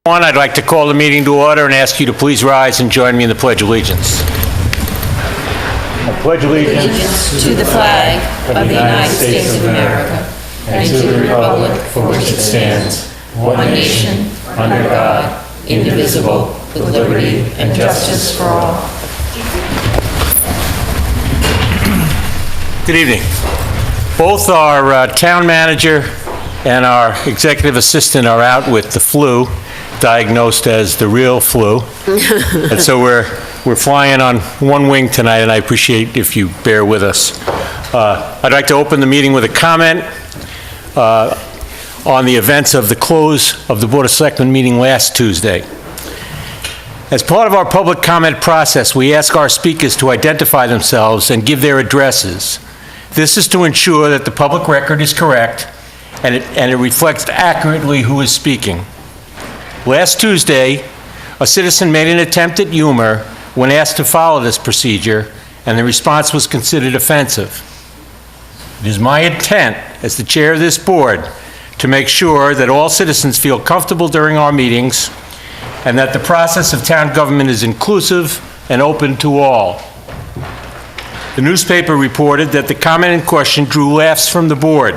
I'd like to call the meeting to order and ask you to please rise and join me in the Pledge of Allegiance. I pledge allegiance to the flag of the United States of America and to the republic for which it stands, one nation, under God, indivisible, with liberty and justice for all. Good evening. Both our town manager and our executive assistant are out with the flu, diagnosed as the real flu. And so we're flying on one wing tonight, and I appreciate if you bear with us. I'd like to open the meeting with a comment on the events of the close of the Board of Selectmen meeting last Tuesday. As part of our public comment process, we ask our speakers to identify themselves and give their addresses. This is to ensure that the public record is correct and it reflects accurately who is speaking. Last Tuesday, a citizen made an attempt at humor when asked to follow this procedure, and the response was considered offensive. It is my intent, as the chair of this board, to make sure that all citizens feel comfortable during our meetings and that the process of town government is inclusive and open to all. The newspaper reported that the comment in question drew laughs from the board,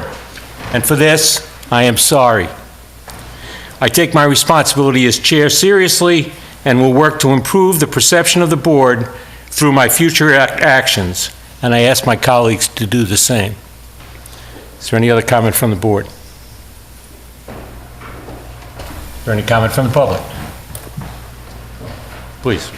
and for this, I am sorry. I take my responsibility as chair seriously and will work to improve the perception of the board through my future actions, and I ask my colleagues to do the same. Is there any other comment from the board? Is there any comment from the public? Please.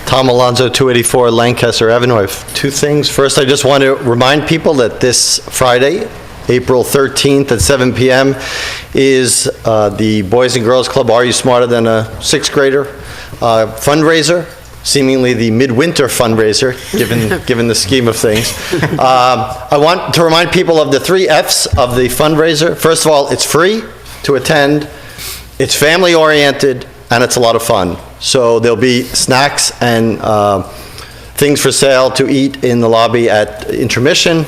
Tom Alonso, 284 Lancaster Avenue. I have two things. First, I just want to remind people that this Friday, April 13th at 7 p.m. is the Boys and Girls Club Are You Smarter Than a Sixth Grader fundraiser, seemingly the midwinter fundraiser, given the scheme of things. I want to remind people of the 3 F's of the fundraiser. First of all, it's free to attend, it's family-oriented, and it's a lot of fun. So there'll be snacks and things for sale to eat in the lobby at intermission.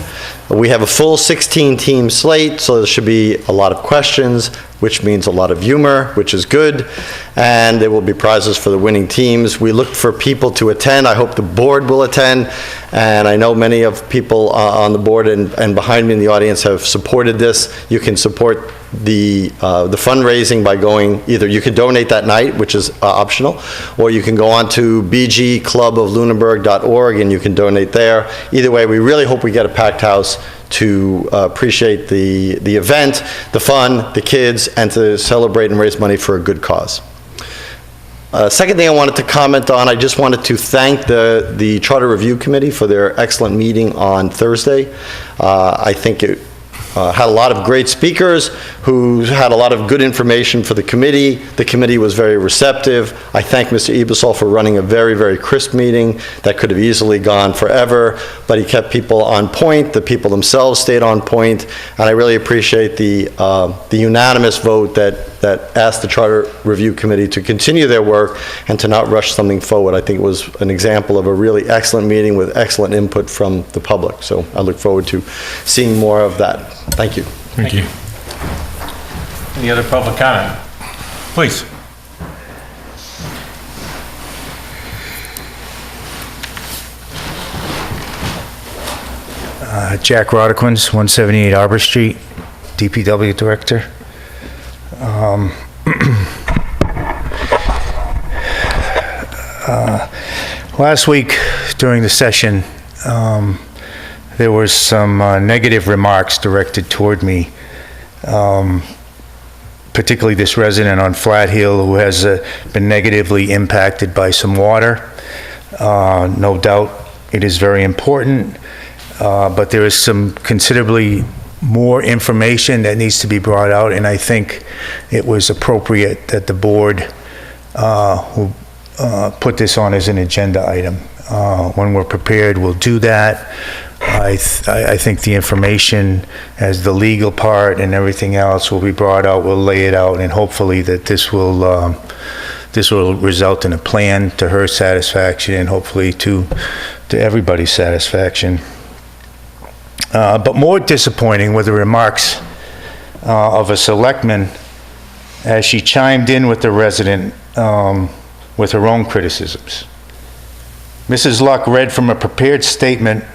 We have a full 16-team slate, so there should be a lot of questions, which means a lot of humor, which is good, and there will be prizes for the winning teams. We look for people to attend. I hope the board will attend, and I know many of people on the board and behind me in the audience have supported this. You can support the fundraising by going, either you can donate that night, which is optional, or you can go on to bgcluboflunenburg.org and you can donate there. Either way, we really hope we get a packed house to appreciate the event, the fun, the kids, and to celebrate and raise money for a good cause. Second thing I wanted to comment on, I just wanted to thank the Charter Review Committee for their excellent meeting on Thursday. I think it had a lot of great speakers who had a lot of good information for the committee. The committee was very receptive. I thank Mr. Ebersol for running a very, very crisp meeting that could have easily gone forever, but he kept people on point. The people themselves stayed on point, and I really appreciate the unanimous vote that asked the Charter Review Committee to continue their work and to not rush something forward. I think it was an example of a really excellent meeting with excellent input from the public. So I look forward to seeing more of that. Thank you. Thank you. Any other public comment? Please. Jack Rodequins, 178 Arbor Street, DPW Director. Last week during the session, there was some negative remarks directed toward me, particularly this resident on Flat Hill who has been negatively impacted by some water. No doubt it is very important, but there is some considerably more information that needs to be brought out, and I think it was appropriate that the board who put this on as an agenda item. When we're prepared, we'll do that. I think the information as the legal part and everything else will be brought out. We'll lay it out, and hopefully that this will result in a plan to her satisfaction and hopefully to everybody's satisfaction. But more disappointing were the remarks of a selectman as she chimed in with the resident with her own criticisms. Mrs. Luck read from a prepared statement,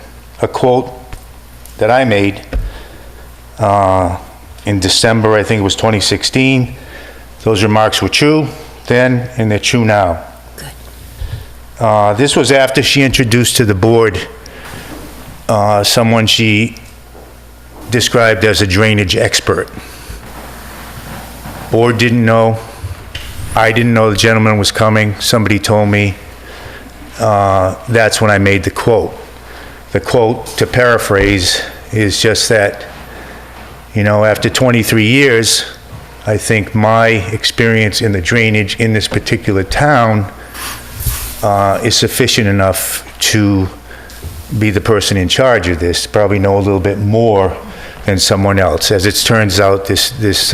a quote that I made in December, I think it was 2016. Those remarks were true then, and they're true now. This was after she introduced to the board someone she described as a drainage expert. Board didn't know. I didn't know the gentleman was coming. Somebody told me. That's when I made the quote. The quote, to paraphrase, is just that, you know, after 23 years, I think my experience in the drainage in this particular town is sufficient enough to be the person in charge of this, probably know a little bit more than someone else. As it turns out, this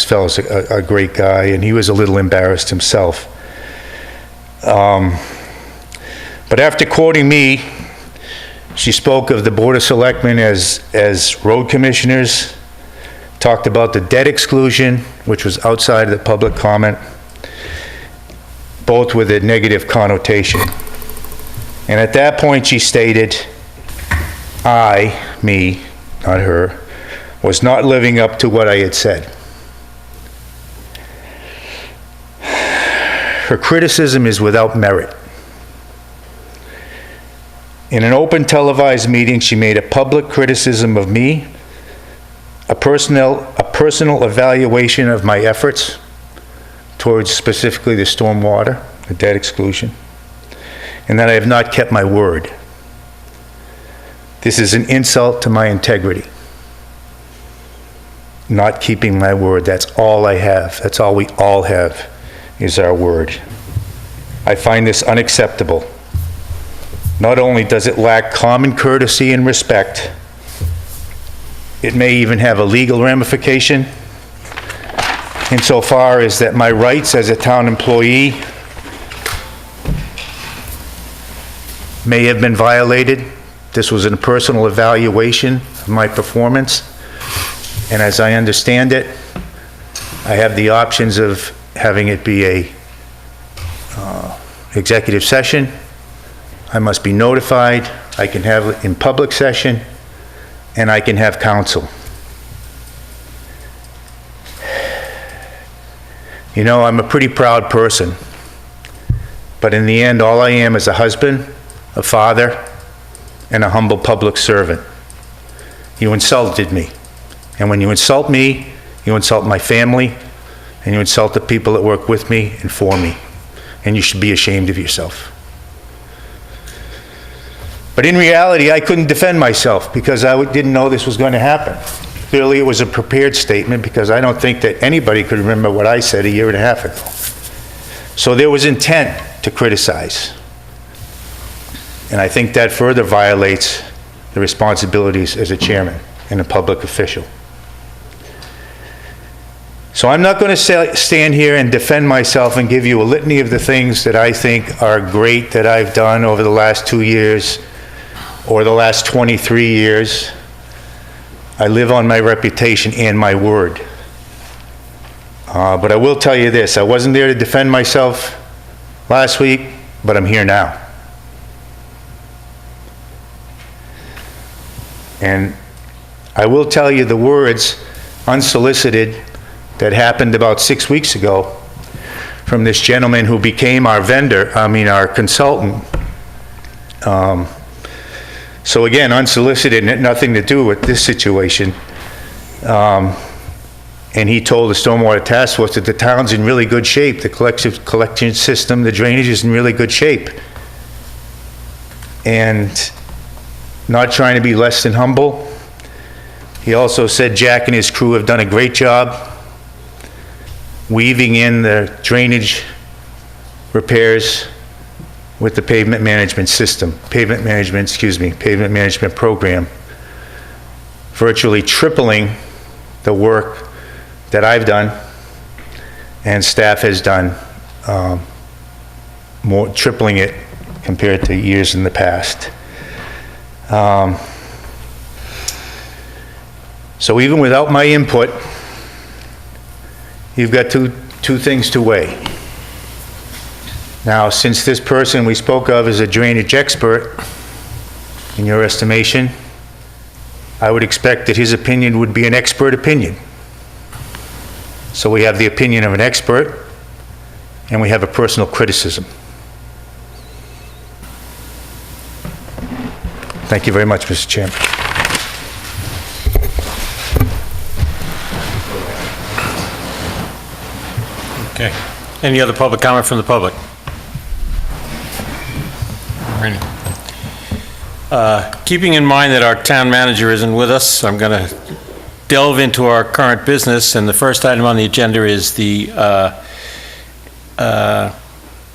fellow's a great guy, and he was a little embarrassed himself. But after quoting me, she spoke of the Board of Selectmen as road commissioners, talked about the debt exclusion, which was outside of the public comment, both with a negative connotation. And at that point, she stated, me, not her, was not living up to what I had said. Her criticism is without merit. In an open televised meeting, she made a public criticism of me, a personal evaluation of my efforts towards specifically the stormwater, the debt exclusion, and that I have not kept my word. This is an insult to my integrity. Not keeping my word, that's all I have. That's all we all have, is our word. I find this unacceptable. Not only does it lack common courtesy and respect, it may even have a legal ramification insofar as that my rights as a town employee may have been violated. This was a personal evaluation of my performance, and as I understand it, I have the options of having it be a executive session. I must be notified. I can have it in public session, and I can have counsel. You know, I'm a pretty proud person, but in the end, all I am is a husband, a father, and a humble public servant. You insulted me, and when you insult me, you insult my family, and you insult the people that work with me and for me, and you should be ashamed of yourself. But in reality, I couldn't defend myself because I didn't know this was going to happen. Clearly, it was a prepared statement because I don't think that anybody could remember what I said a year and a half ago. So there was intent to criticize. And I think that further violates the responsibilities as a chairman and a public official. So I'm not going to stand here and defend myself and give you a litany of the things that I think are great that I've done over the last 2 years or the last 23 years. I live on my reputation and my word. But I will tell you this, I wasn't there to defend myself last week, but I'm here now. And I will tell you the words, unsolicited, that happened about 6 weeks ago from this gentleman who became our our consultant. So again, unsolicited, nothing to do with this situation. And he told the Stormwater Task Force that the town's in really good shape. The collection system, the drainage is in really good shape. And not trying to be less than humble, he also said Jack and his crew have done a great job weaving in the drainage repairs with the pavement management program, virtually tripling the work that I've done and staff has done, tripling it compared to years in the past. So even without my input, you've got two things to weigh. Now, since this person we spoke of is a drainage expert, in your estimation, I would expect that his opinion would be an expert opinion. So we have the opinion of an expert, and we have a personal criticism. Thank you very much, Mr. Chairman. Okay. Any other public comment from the public? Randy. Keeping in mind that our town manager isn't with us, I'm going to delve into our current business, and the first item on the agenda is the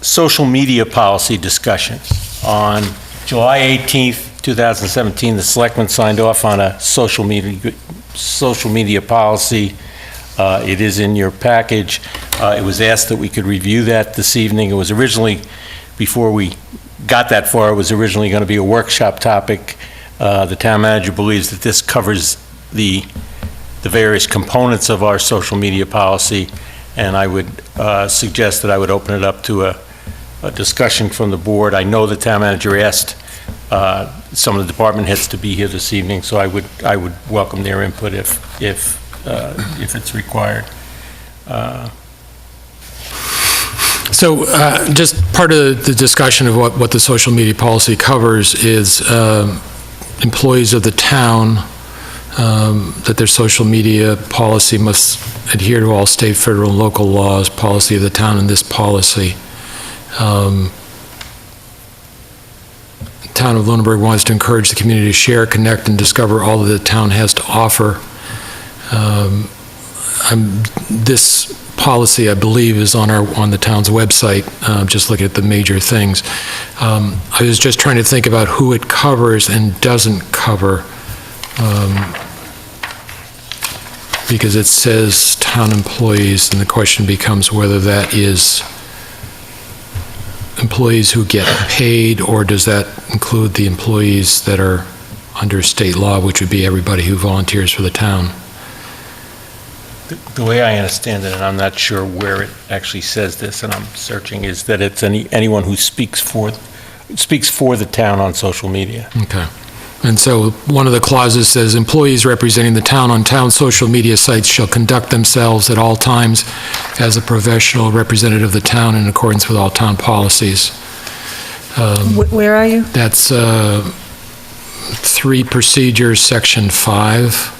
social media policy discussion. On July 18th, 2017, the selectmen signed off on a social media policy. It is in your package. It was asked that we could review that this evening. It was originally, before we got that far, it was originally going to be a workshop topic. The town manager believes that this covers the various components of our social media policy, and I would suggest that I would open it up to a discussion from the board. I know the town manager asked some of the department heads to be here this evening, so I would welcome their input if it's required. So just part of the discussion of what the social media policy covers is employees of the town, that their social media policy must adhere to all state, federal, and local laws, policy of the town, and this policy. The town of Lunenburg wants to encourage the community to share, connect, and discover all that the town has to offer. This policy, I believe, is on the town's website, just looking at the major things. I was just trying to think about who it covers and doesn't cover, because it says town employees, and the question becomes whether that is employees who get paid, or does that include the employees that are under state law, which would be everybody who volunteers for the town. The way I understand it, and I'm not sure where it actually says this, and I'm searching, is that it's anyone who speaks for the town on social media. Okay. And so one of the clauses says, employees representing the town on town social media sites shall conduct themselves at all times as a professional representative of the town in accordance with all town policies. Where are you? That's 3 Procedures, Section 5.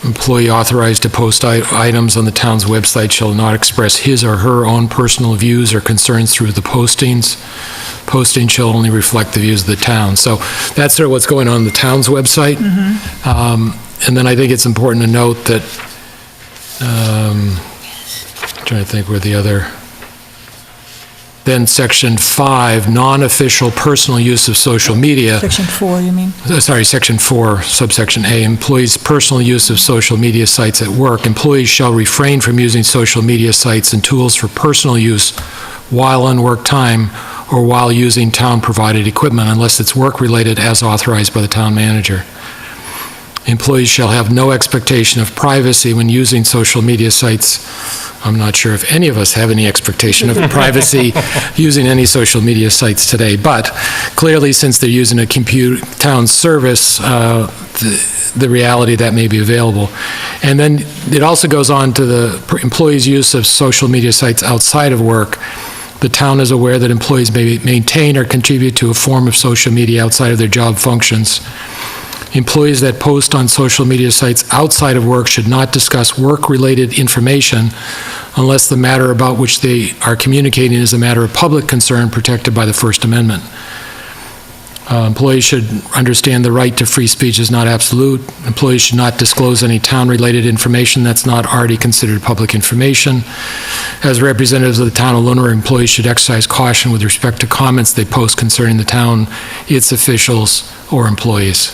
Employee authorized to post items on the town's website shall not express his or her own personal views or concerns through the postings. Posting shall only reflect the views of the town. So that's sort of what's going on the town's website. Mm-hmm. And then I think it's important to note that, I'm trying to think where the other, then Section 5, non-official personal use of social media. Section 4, you mean? Sorry, Section 4, subsection A, employees' personal use of social media sites at work. Employees shall refrain from using social media sites and tools for personal use while on work time or while using town-provided equipment unless it's work-related as authorized by the town manager. Employees shall have no expectation of privacy when using social media sites. I'm not sure if any of us have any expectation of privacy using any social media sites today, but clearly since they're using a town service, the reality that may be available. And then it also goes on to the employees' use of social media sites outside of work. The town is aware that employees may maintain or contribute to a form of social media outside of their job functions. Employees that post on social media sites outside of work should not discuss work-related information unless the matter about which they are communicating is a matter of public concern protected by the First Amendment. Employees should understand the right to free speech is not absolute. Employees should not disclose any town-related information that's not already considered public information. As representatives of the town of Lunenburg, employees should exercise caution with respect to comments they post concerning the town, its officials, or employees.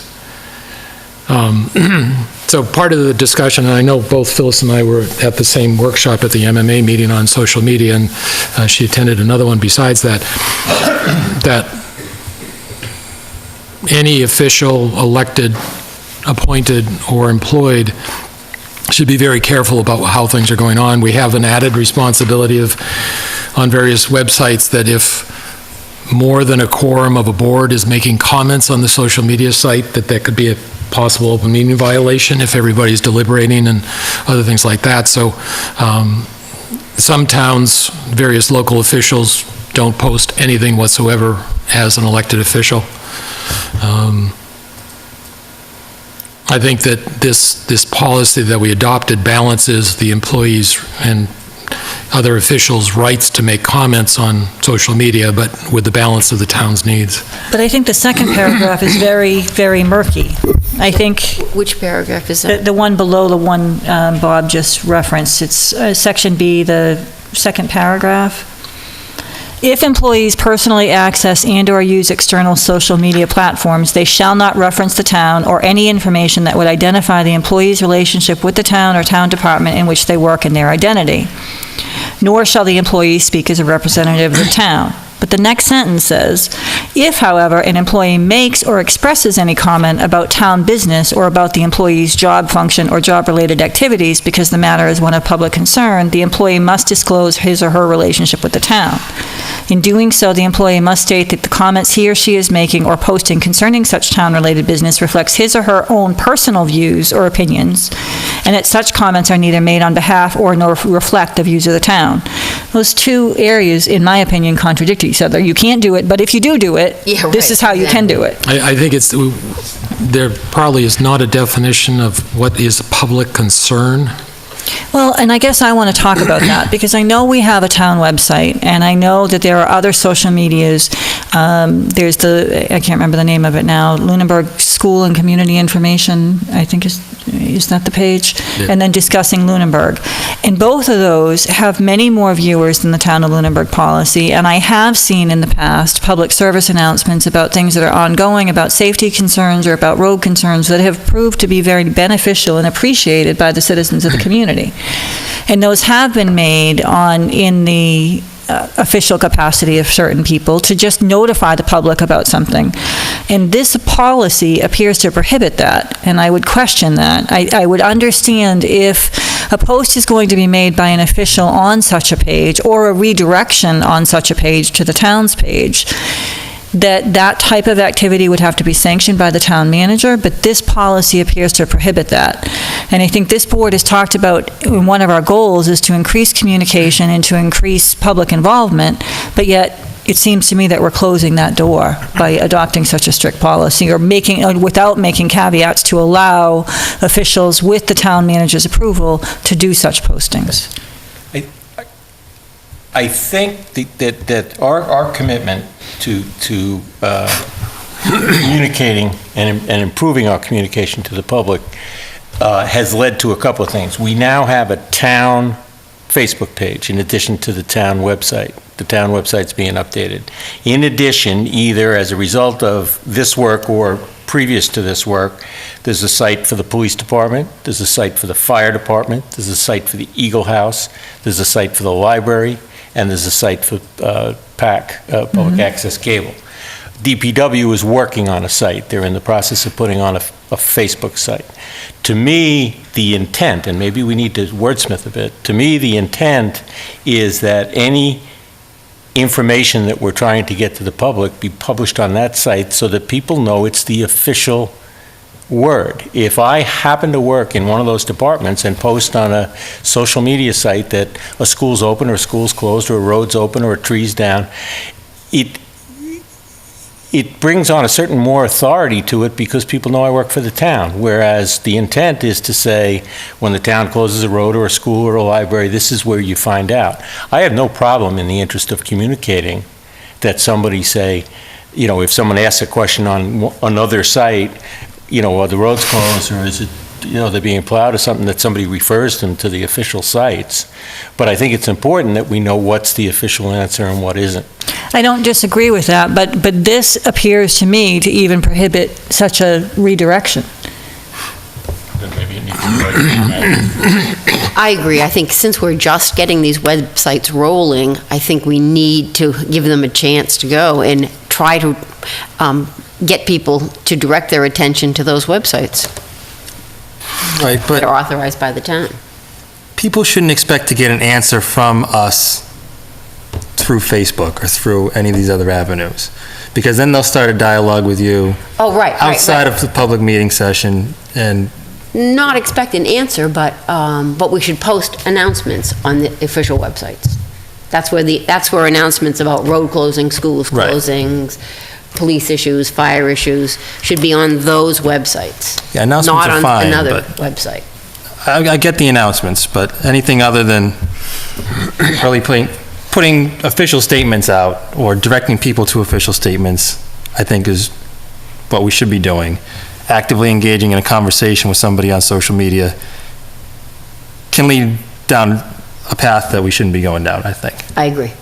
So part of the discussion, and I know both Phyllis and I were at the same workshop at the MMA meeting on social media, and she attended another one besides that, that any official elected appointed or employed should be very careful about how things are going on. We have an added responsibility on various websites that if more than a quorum of a board is making comments on the social media site, that could be a possible open meeting violation if everybody's deliberating and other things like that. So some towns, various local officials don't post anything whatsoever as an elected official. I think that this policy that we adopted balances the employees and other officials' rights to make comments on social media, but with the balance of the town's needs. But I think the second paragraph is very, very murky. I think Which paragraph is that? the one below the one Bob just referenced, it's Section B, the second paragraph. If employees personally access and/or use external social media platforms, they shall not reference the town or any information that would identify the employee's relationship with the town or town department in which they work and their identity. Nor shall the employee speak as a representative of the town. But the next sentence says, if, however, an employee makes or expresses any comment about town business or about the employee's job function or job-related activities because the matter is one of public concern, the employee must disclose his or her relationship with the town. In doing so, the employee must state that the comments he or she is making or posting concerning such town-related business reflects his or her own personal views or opinions, and that such comments are neither made on behalf or nor reflect the views of the town. Those two areas, in my opinion, contradict each other. You can't do it, but if you do it, Yeah, this right, is how you can do it. I think there probably is not a definition of what is public concern. Well, and I guess I want to talk about that, because I know we have a town website, and I know that there are other social medias. There's I can't remember the name of it now, Lunenburg School and Community Information, I think is that the page? Yeah. And then Discussing Lunenburg. And both of those have many more viewers than the Town of Lunenburg policy, and I have seen in the past public service announcements about things that are ongoing, about safety concerns or about road concerns that have proved to be very beneficial and appreciated by the citizens of the community. And those have been made in the official capacity of certain people to just notify the public about something. And this policy appears to prohibit that, and I would question that. I would understand if a post is going to be made by an official on such a page, or a redirection on such a page to the town's page, that type of activity would have to be sanctioned by the town manager, but this policy appears to prohibit that. And I think this board has talked about, one of our goals is to increase communication and to increase public involvement, but yet it seems to me that we're closing that door by adopting such a strict policy, or without making caveats to allow officials with the town manager's approval to do such postings. I think that our commitment to communicating and improving our communication to the public has led to a couple of things. We now have a town Facebook page in addition to the town website. The town website's being updated. In addition, either as a result of this work or previous to this work, there's a site for the police department, there's a site for the fire department, there's a site for the Eagle House, there's a site for the library, and there's a site for PAC, Public Access Cable. DPW is working on a site. They're in the process of putting on a Facebook site. To me, the intent, and maybe we need to wordsmith a bit, to me, the intent is that any information that we're trying to get to the public be published on that site so that people know it's the official word. If I happen to work in one of those departments and post on a social media site that a school's open or a school's closed or a road's open or a tree's down, it brings on a certain more authority to it because people know I work for the town, whereas the intent is to say, when the town closes a road or a school or a library, this is where you find out. I have no problem in the interest of communicating that somebody say, if someone asks a question on another site, are the roads closed, or is it, they're being plowed or something, that somebody refers them to the official sites. But I think it's important that we know what's the official answer and what isn't. I don't disagree with that, but this appears to me to even prohibit such a redirection. Then maybe it needs to be right. I agree. I think since we're just getting these websites rolling, I think we need to give them a chance to go and try to get people to direct their attention to those websites. Right, that but are authorized by the town. people shouldn't expect to get an answer from us through Facebook or through any of these other avenues, because then they'll start a dialogue with you Oh, right, outside of the public meeting session, and Not expect an answer, but we should post announcements on the official websites. That's where announcements about road closings, schools Right. closings, police issues, fire issues, should be on those websites. Yeah, announcements are fine, Not on another but- website. I get the announcements, but anything other than really putting official statements out or directing people to official statements, I think is what we should be doing. Actively engaging in a conversation with somebody on social media can lead down a path that we shouldn't be going down, I think. I agree.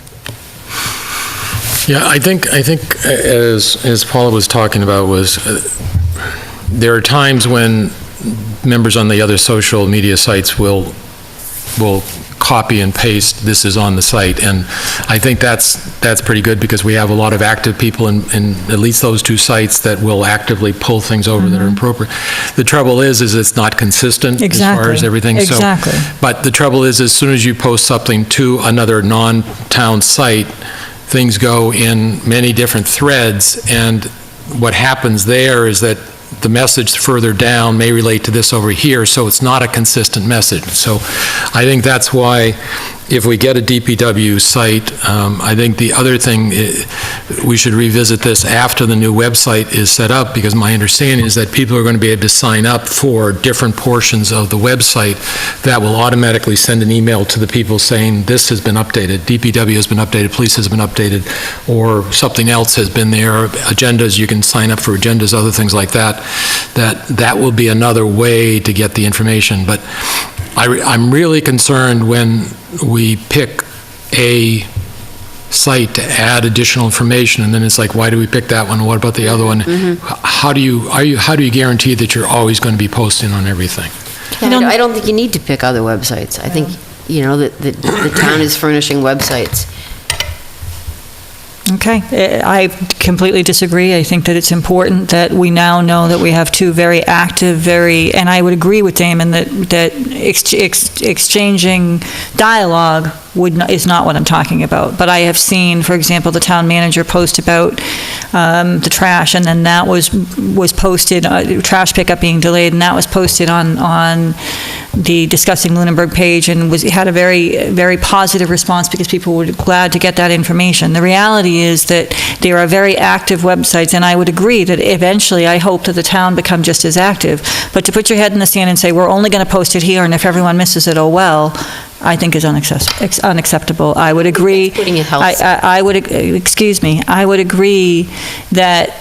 Yeah, I think as Paula was talking about was, there are times when members on the other social media sites will copy and paste, this is on the site, and I think that's pretty good, because we have a lot of active people in at least those two sites that will actively pull things over that are appropriate. The trouble is it's not consistent as far as everything. Exactly. But the trouble is, as soon as you post something to another non-town site, things go in many different threads, and what happens there is that the message further down may relate to this over here, so it's not a consistent message. So I think that's why, if we get a DPW site, I think the other thing, we should revisit this after the new website is set up, because my understanding is that people are going to be able to sign up for different portions of the website that will automatically send an email to the people saying, this has been updated, DPW has been updated, police has been updated, or something else has been there, agendas, you can sign up for agendas, other things like that. That will be another way to get the information. But I'm really concerned when we pick a site to add additional information, and then it's like, why do we pick that one? What about the other one? How do you guarantee that you're always going to be posting on everything? I don't think you need to pick other websites. I think, that the town is furnishing websites. Okay, I completely disagree. I think that it's important that we now know that we have two very active, and I would agree with Damon that exchanging dialogue is not what I'm talking about. But I have seen, for example, the town manager post about the trash, and then that was posted, trash pickup being delayed, and that was posted on the Discussing Lunenburg page, and had a very, very positive response, because people were glad to get that information. The reality is that there are very active websites, and I would agree that eventually I hope that the town become just as active. But to put your head in the sand and say, we're only going to post it here, and if everyone misses it, oh well, I think is unacceptable. I would agree. That's putting it health. I would agree that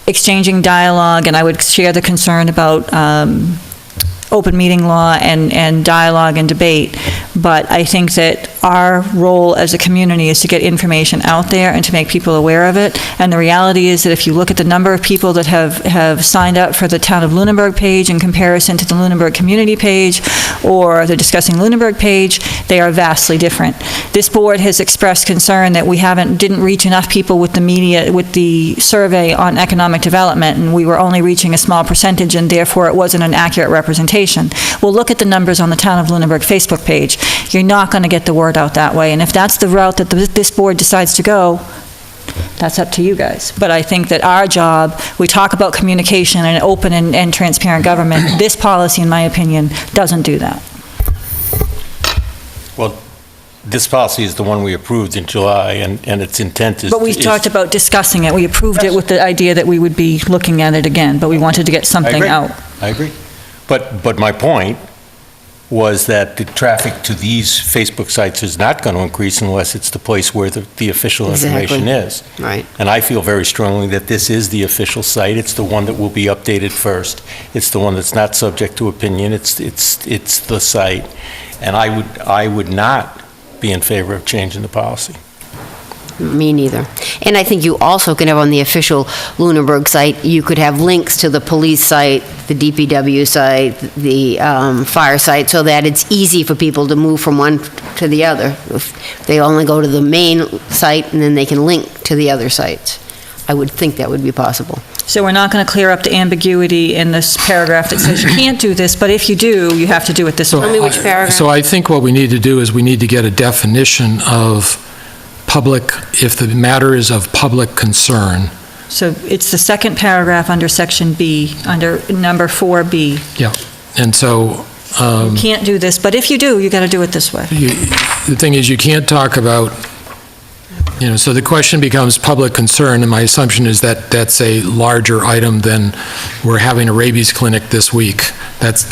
exchanging dialogue, and I would share the concern about open meeting law and dialogue and debate, but I think that our role as a community is to get information out there and to make people aware of it. And the reality is that if you look at the number of people that have signed up for the Town of Lunenburg page in comparison to the Lunenburg community page or the Discussing Lunenburg page, they are vastly different. This board has expressed concern that we didn't reach enough people with the survey on economic development, and we were only reaching a small percentage, and therefore it wasn't an accurate representation. Well, look at the numbers on the Town of Lunenburg Facebook page. You're not going to get the word out that way, and if that's the route that this board decides to go, that's up to you guys. But I think that our job, we talk about communication and open and transparent government. This policy, in my opinion, doesn't do that. Well, this policy is the one we approved in July, and its intent is... But we talked about discussing it. We approved it with the idea that we would be looking at it again, but we wanted to get something out. I agree. But my point was that the traffic to these Facebook sites is not going to increase unless it's the place where the official information is. Right. And I feel very strongly that this is the official site. It's the one that will be updated first. It's the one that's not subject to opinion. It's the site. And I would not be in favor of changing the policy. Me neither. And I think you also can have on the official Lunenburg site, you could have links to the police site, the DPW site, the fire site, so that it's easy for people to move from one to the other. If they only go to the main site, and then they can link to the other sites. I would think that would be possible. So we're not going to clear up the ambiguity in this paragraph that says you can't do this, but if you do, you have to do it this way. Tell me which paragraph. So I think what we need to do is we need to get a definition of public, if the matter is of public concern. So it's the second paragraph under section B, under number 4B. Yeah. And so, You can't do this, but if you do, you got to do it this way. the thing is, you can't talk about, so the question becomes public concern, and my assumption is that that's a larger item than we're having a rabies clinic this week.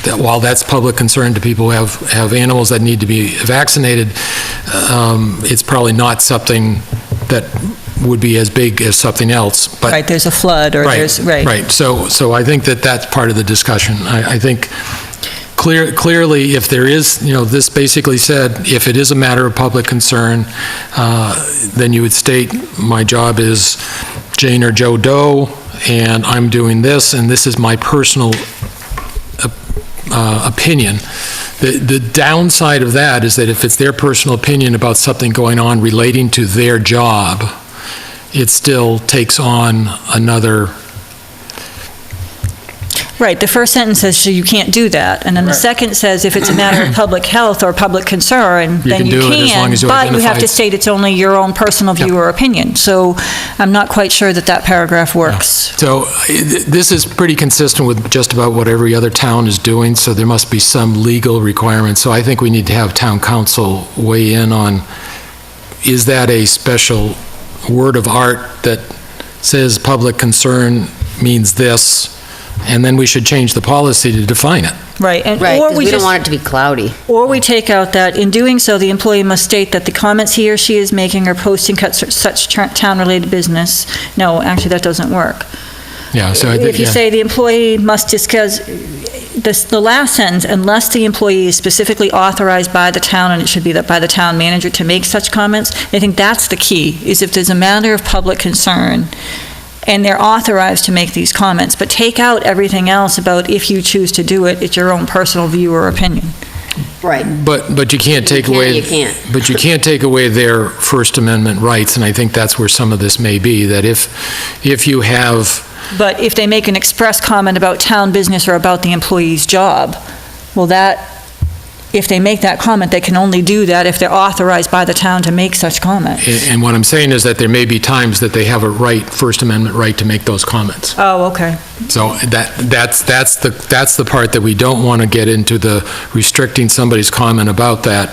While that's public concern to people who have animals that need to be vaccinated, it's probably not something that would be as big as something else. But Right, there's a flood, or there's, right. Right, so I think that's part of the discussion. I think clearly, if there is, this basically said, if it is a matter of public concern, then you would state, my job is Jane or Joe Doe, and I'm doing this, and this is my personal opinion. The downside of that is that if it's their personal opinion about something going on relating to their job, it still takes on another. Right, the first sentence says, so you can't do that, and then the second says, if it's a matter of public health or public concern, then you can do it as long can, as you but you have identify to it. state it's only your own personal view or opinion. So I'm not quite sure that paragraph works. So this is pretty consistent with just about what every other town is doing, so there must be some legal requirement. So I think we need to have town council weigh in on, is that a special word of art that says public concern means this, and then we should change the policy to define it. Right, and Right, or because we don't want it to be cloudy. Or we take out that, in doing so, the employee must state that the comments he or she is making or posting cut such town-related business. No, actually, that doesn't work. Yeah, so I think, If you say the employee must discuss, the last sentence, unless the employee is specifically authorized by the town, and it should be that by the town manager to make such comments, I think that's the key, is if there's a matter of public concern, and they're authorized to make these comments, but take out everything else about if you choose to do it, it's your own personal view or opinion. Right. But you can't take away. You can't. But you can't take away their First Amendment rights, and I think that's where some of this may be, that if you have. But if they make an express comment about town business or about the employee's job, well, if they make that comment, they can only do that if they're authorized by the town to make such comments. And what I'm saying is that there may be times that they have a First Amendment right to make those comments. Oh, okay. So that's the part that we don't want to get into, the restricting somebody's comment about that.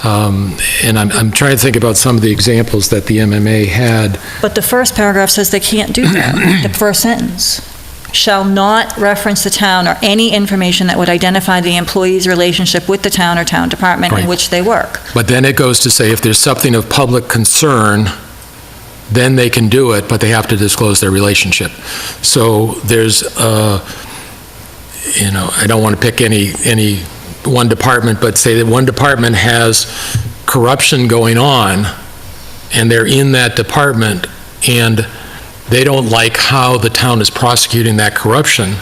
And I'm trying to think about some of the examples that the MMA had. But the first paragraph says they can't do that, the first sentence. Shall not reference the town or any information that would identify the employee's relationship with the town or town department in Right. which they work. But then it goes to say if there's something of public concern, then they can do it, but they have to disclose their relationship. So there's, I don't want to pick any one department, but say that one department has corruption going on, and they're in that department, and they don't like how the town is prosecuting that corruption,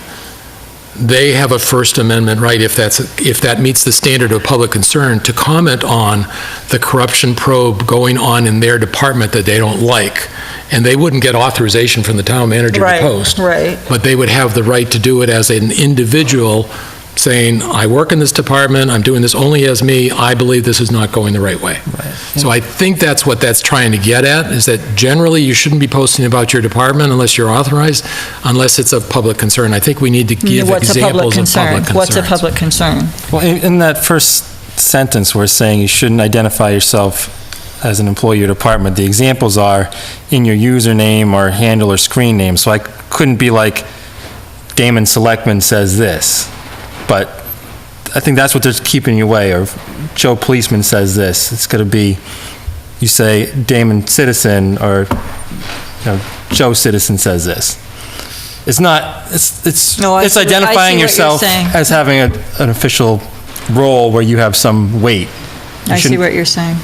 they have a First Amendment right, if that meets the standard of public concern, to comment on the corruption probe going on in their department that they don't like. And they wouldn't get authorization from the town manager to post. Right. But they would have the right to do it as an individual, saying, I work in this department, I'm doing this only as me, I believe this is not going the right way. So I think that's what that's trying to get at, is that generally you shouldn't be posting about your department unless you're authorized, unless it's of public concern. I think we need to give examples of public concerns. What's a public concern? Well, in that first sentence, we're saying you shouldn't identify yourself as an employee of your department. The examples are in your username or handle or screen name. So I couldn't be like, Damon Selectman says this. But I think that's what they're keeping you away, or Joe Policeman says this. It's going to be, you say Damon Citizen, or Joe Citizen says this. It's not, it's No, I see what identifying you're yourself saying. as having an official role where you have some weight. I see what you're saying.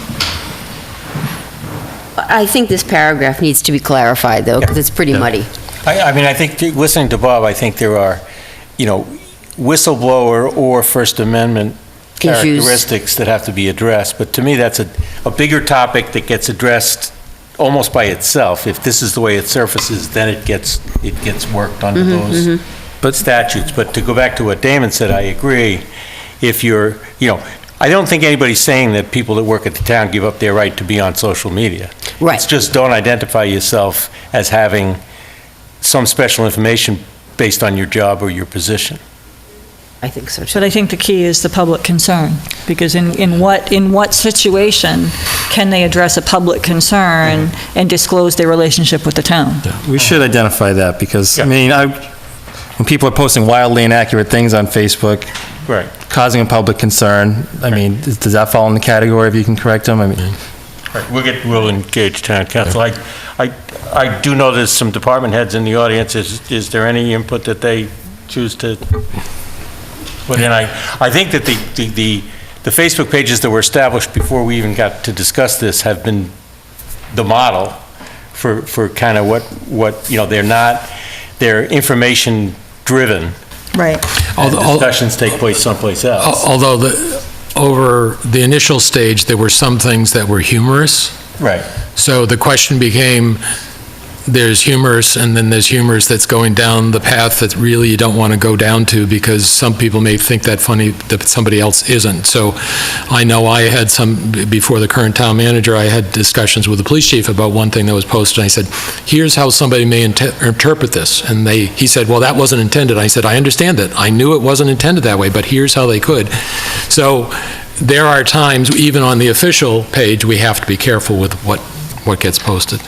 I think this paragraph needs to be clarified, though, because it's pretty muddy. I mean, I think, listening to Bob, I think there are, whistleblower or First Amendment Issues. characteristics that have to be addressed. But to me, that's a bigger topic that gets addressed almost by itself. If this is the way it surfaces, then it gets worked under those statutes. But to go back to what Damon said, I agree. If you're, I don't think anybody's saying that people that work at the town give up their right to be on social media. Right. It's just don't identify yourself as having some special information based on your job or your position. I think so, too. But I think the key is the public concern, because in what situation can they address a public concern and disclose their relationship with the town? We should identify that, because, Yeah. I mean, when people are posting wildly inaccurate things on Facebook, Right. causing a public concern, I mean, does that fall in the category if you can correct them? I mean, Right, we'll engage town council. I do know there's some department heads in the audience. Is there any input that they choose to put in? I think that the Facebook pages that were established before we even got to discuss this have been the model for kind of what, they're information driven. Right. And discussions take place someplace else. Although over the initial stage, there were some things that were humorous. Right. So the question became, there's humorous, and then there's humorous that's going down the path that really you don't want to go down to, because some people may think that funny that somebody else isn't. So I know I had before the current town manager, I had discussions with the police chief about one thing that was posted, and I said, here's how somebody may interpret this. And he said, well, that wasn't intended. I said, I understand that. I knew it wasn't intended that way, but here's how they could. So there are times, even on the official page, we have to be careful with what gets posted.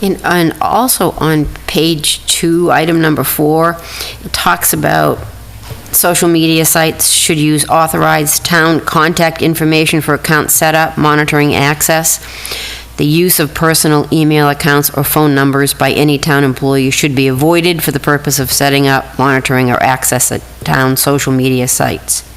And also on page 2, item number 4, it talks about social media sites should use authorized town contact information for account setup, monitoring access. The use of personal email accounts or phone numbers by any town employee should be avoided for the purpose of setting up, monitoring, or access at town social media sites.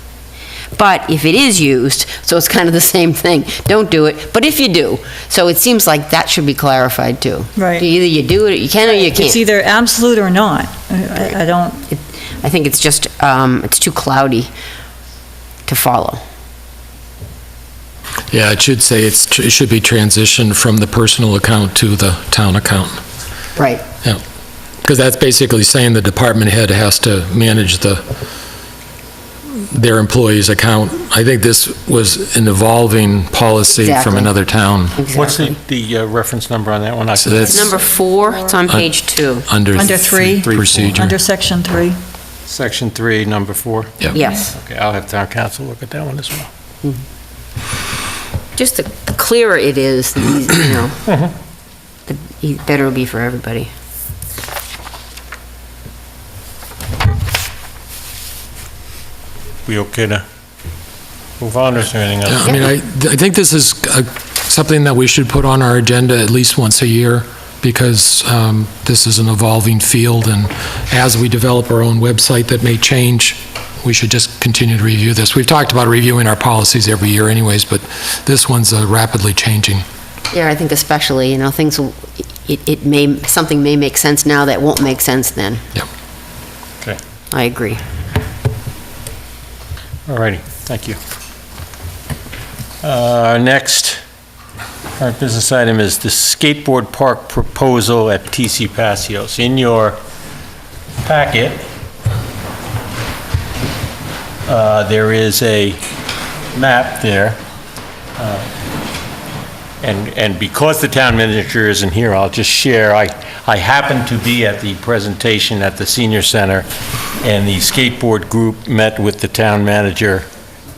But if it is used, so it's kind of the same thing, don't do it, but if you do. So it seems like that should be clarified too. Right. Either you do it, you can, or you can't. It's either absolute or not. I don't... I think it's just, it's too cloudy to follow. Yeah, it should say it should be transitioned from the personal account to the town account. Right. Yeah, because that's basically saying the department head has to manage their employee's account. I think this was an evolving policy Exactly. from another town. What's Exactly. the reference number on that one? So that's Number 4, it's on page 2. under Under 3. procedure. Under section 3. Section 3, number 4? Yep. Yes. Okay, I'll have town council look at that one as well. Just the clearer it is, the easier, the better it'll be for everybody. We okay to move on, or is there anything Yeah, else? I mean, I think this is something that we should put on our agenda at least once a year, because this is an evolving field, and as we develop our own website that may change, we should just continue to review this. We've talked about reviewing our policies every year anyways, but this one's rapidly changing. Yeah, I think especially, things will, something may make sense now that won't make sense then. Yep. Okay. I agree. All righty, thank you. Next, our business item is the skateboard park proposal at TC Passios. In your packet, there is a map there. And because the town manager isn't here, I'll just share. I happened to be at the presentation at the senior center, and the skateboard group met with the town manager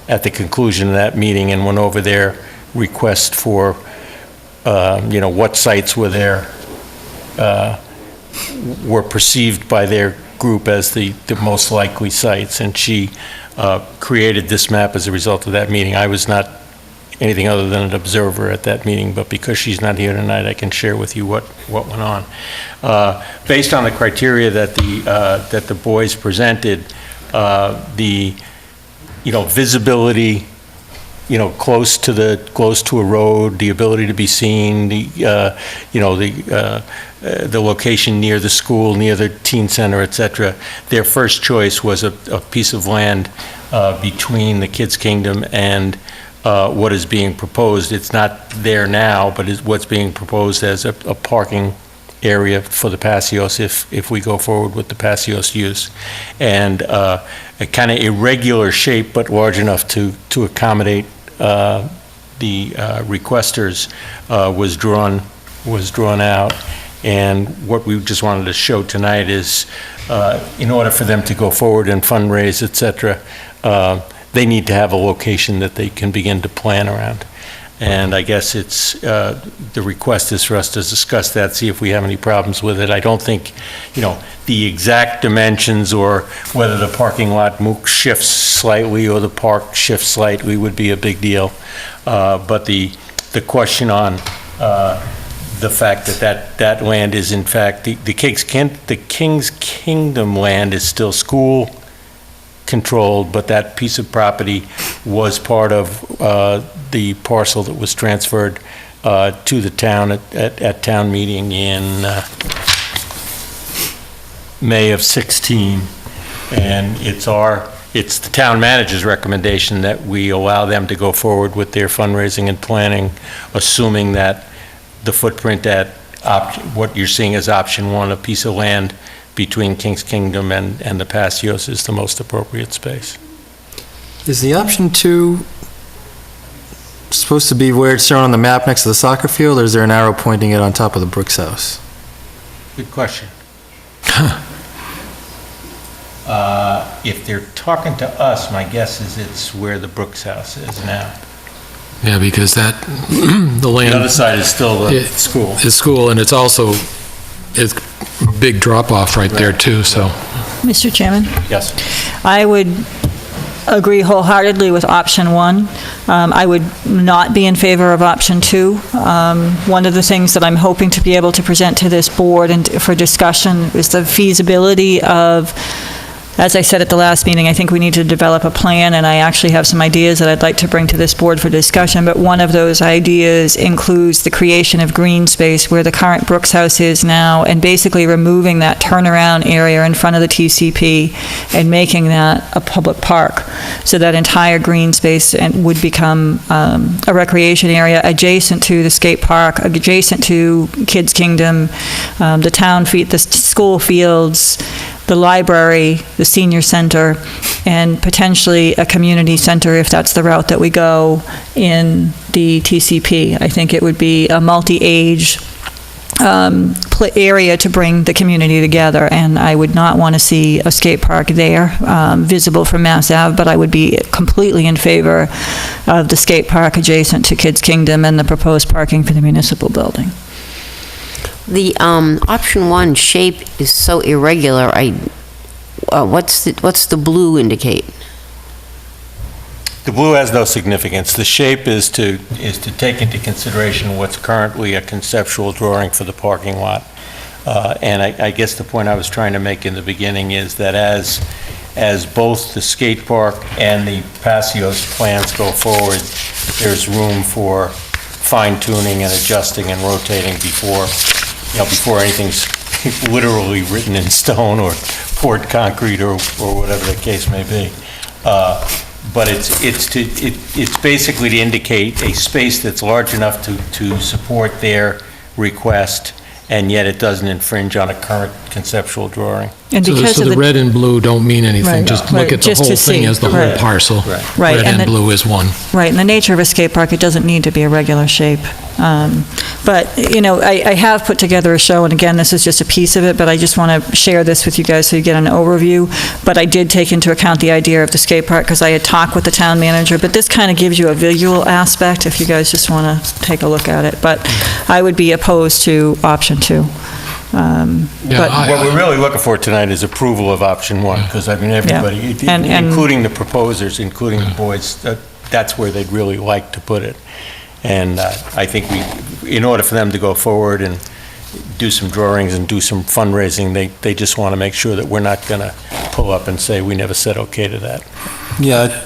at the conclusion of that meeting and went over their request for, what sites were perceived by their group as the most likely sites. And she created this map as a result of that meeting. I was not anything other than an observer at that meeting, but because she's not here tonight, I can share with you what went on. Based on the criteria that the boys presented, the visibility, close to a road, the ability to be seen, the location near the school, near the teen center, et cetera. Their first choice was a piece of land between the Kids Kingdom and what is being proposed. It's not there now, but it's what's being proposed as a parking area for the patios if we go forward with the patios use. And a kind of irregular shape, but large enough to accommodate the requesters was drawn out. And what we just wanted to show tonight is, in order for them to go forward and fundraise, et cetera, they need to have a location that they can begin to plan around. And I guess it's, the request is for us to discuss that, see if we have any problems with it. I don't think, the exact dimensions or whether the parking lot shifts slightly or the park shifts slightly would be a big deal. But the question on the fact that land is in fact, the King's Kingdom land is still school controlled, but that piece of property was part of the parcel that was transferred to the town at town meeting in May of 16. And it's the town manager's recommendation that we allow them to go forward with their fundraising and planning, assuming that the footprint at what you're seeing as option 1, a piece of land between King's Kingdom and the patios, is the most appropriate space. Is the option 2 supposed to be where it's shown on the map next to the soccer field, or is there an arrow pointing it on top of the Brooks house? Good question. If they're talking to us, my guess is it's where the Brooks house is now. Yeah, because the land... The other side is still the school. Is school, and it's also, it's a big drop-off right there, too, so... Mr. Chairman? Yes. I would agree wholeheartedly with option 1. I would not be in favor of option 2. One of the things that I'm hoping to be able to present to this board and for discussion is the feasibility of, as I said at the last meeting, I think we need to develop a plan, and I actually have some ideas that I'd like to bring to this board for discussion, but one of those ideas includes the creation of green space where the current Brooks House is now, and basically removing that turnaround area in front of the TCP and making that a public park. So that entire green space would become a recreation area adjacent to the skate park, adjacent to Kids Kingdom, the school fields, the library, the senior center, and potentially a community center if that's the route that we go in the TCP. I think it would be a multi-age area to bring the community together, and I would not want to see a skate park there visible from Mass Ave, but I would be completely in favor of the skate park adjacent to Kids Kingdom and the proposed parking for the municipal building. The option 1 shape is so irregular. What's the blue indicate? The blue has no significance. The shape is to take into consideration what's currently a conceptual drawing for the parking lot. And I guess the point I was trying to make in the beginning is that as both the skate park and the patios plans go forward, there's room for fine-tuning and adjusting and rotating before anything's literally written in stone or poured concrete or whatever the case may be. But it's basically to indicate a space that's large enough to support their request, and yet it doesn't infringe on a current conceptual drawing. And because So of the red and blue don't mean anything, Right. just Right, look at the just to whole thing see. as the whole Right. parcel. Right, Red and and blue is one. Right, in the nature of a skate park, it doesn't need to be a regular shape. But, I have put together a show, and again, this is just a piece of it, but I just want to share this with you guys so you get an overview. But I did take into account the idea of the skate park, because I had talked with the town manager, but this kind of gives you a visual aspect, if you guys just want to take a look at it. But I would be opposed to option 2. But What we're really looking for tonight is approval of option 1, because everybody, And- including the proposers, including the boys, that's where they'd really like to put it. And I think in order for them to go forward and do some drawings and do some fundraising, they just want to make sure that we're not going to pull up and say, we never said okay to that. Yeah,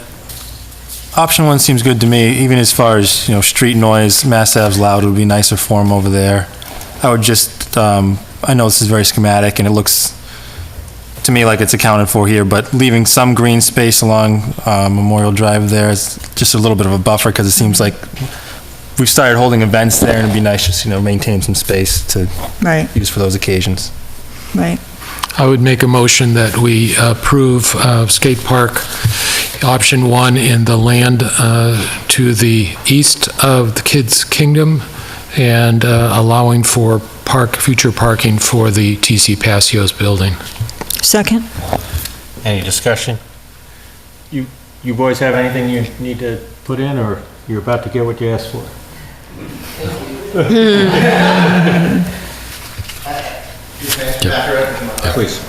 option 1 seems good to me, even as far as, street noise. Mass Ave's loud, it would be nicer for them over there. I would just, I know this is very schematic and it looks to me like it's accounted for here, but leaving some green space along Memorial Drive there is just a little bit of a buffer, because it seems like we've started holding events there, and it'd be nice just, maintain some space to Right, use for those occasions. right. I would make a motion that we approve skate park option 1 in the land to the east of the Kids Kingdom, and allowing for future parking for the TC Passios building. Second? Any discussion? You boys have anything you need to put in, or you're about to get what you asked for? Please.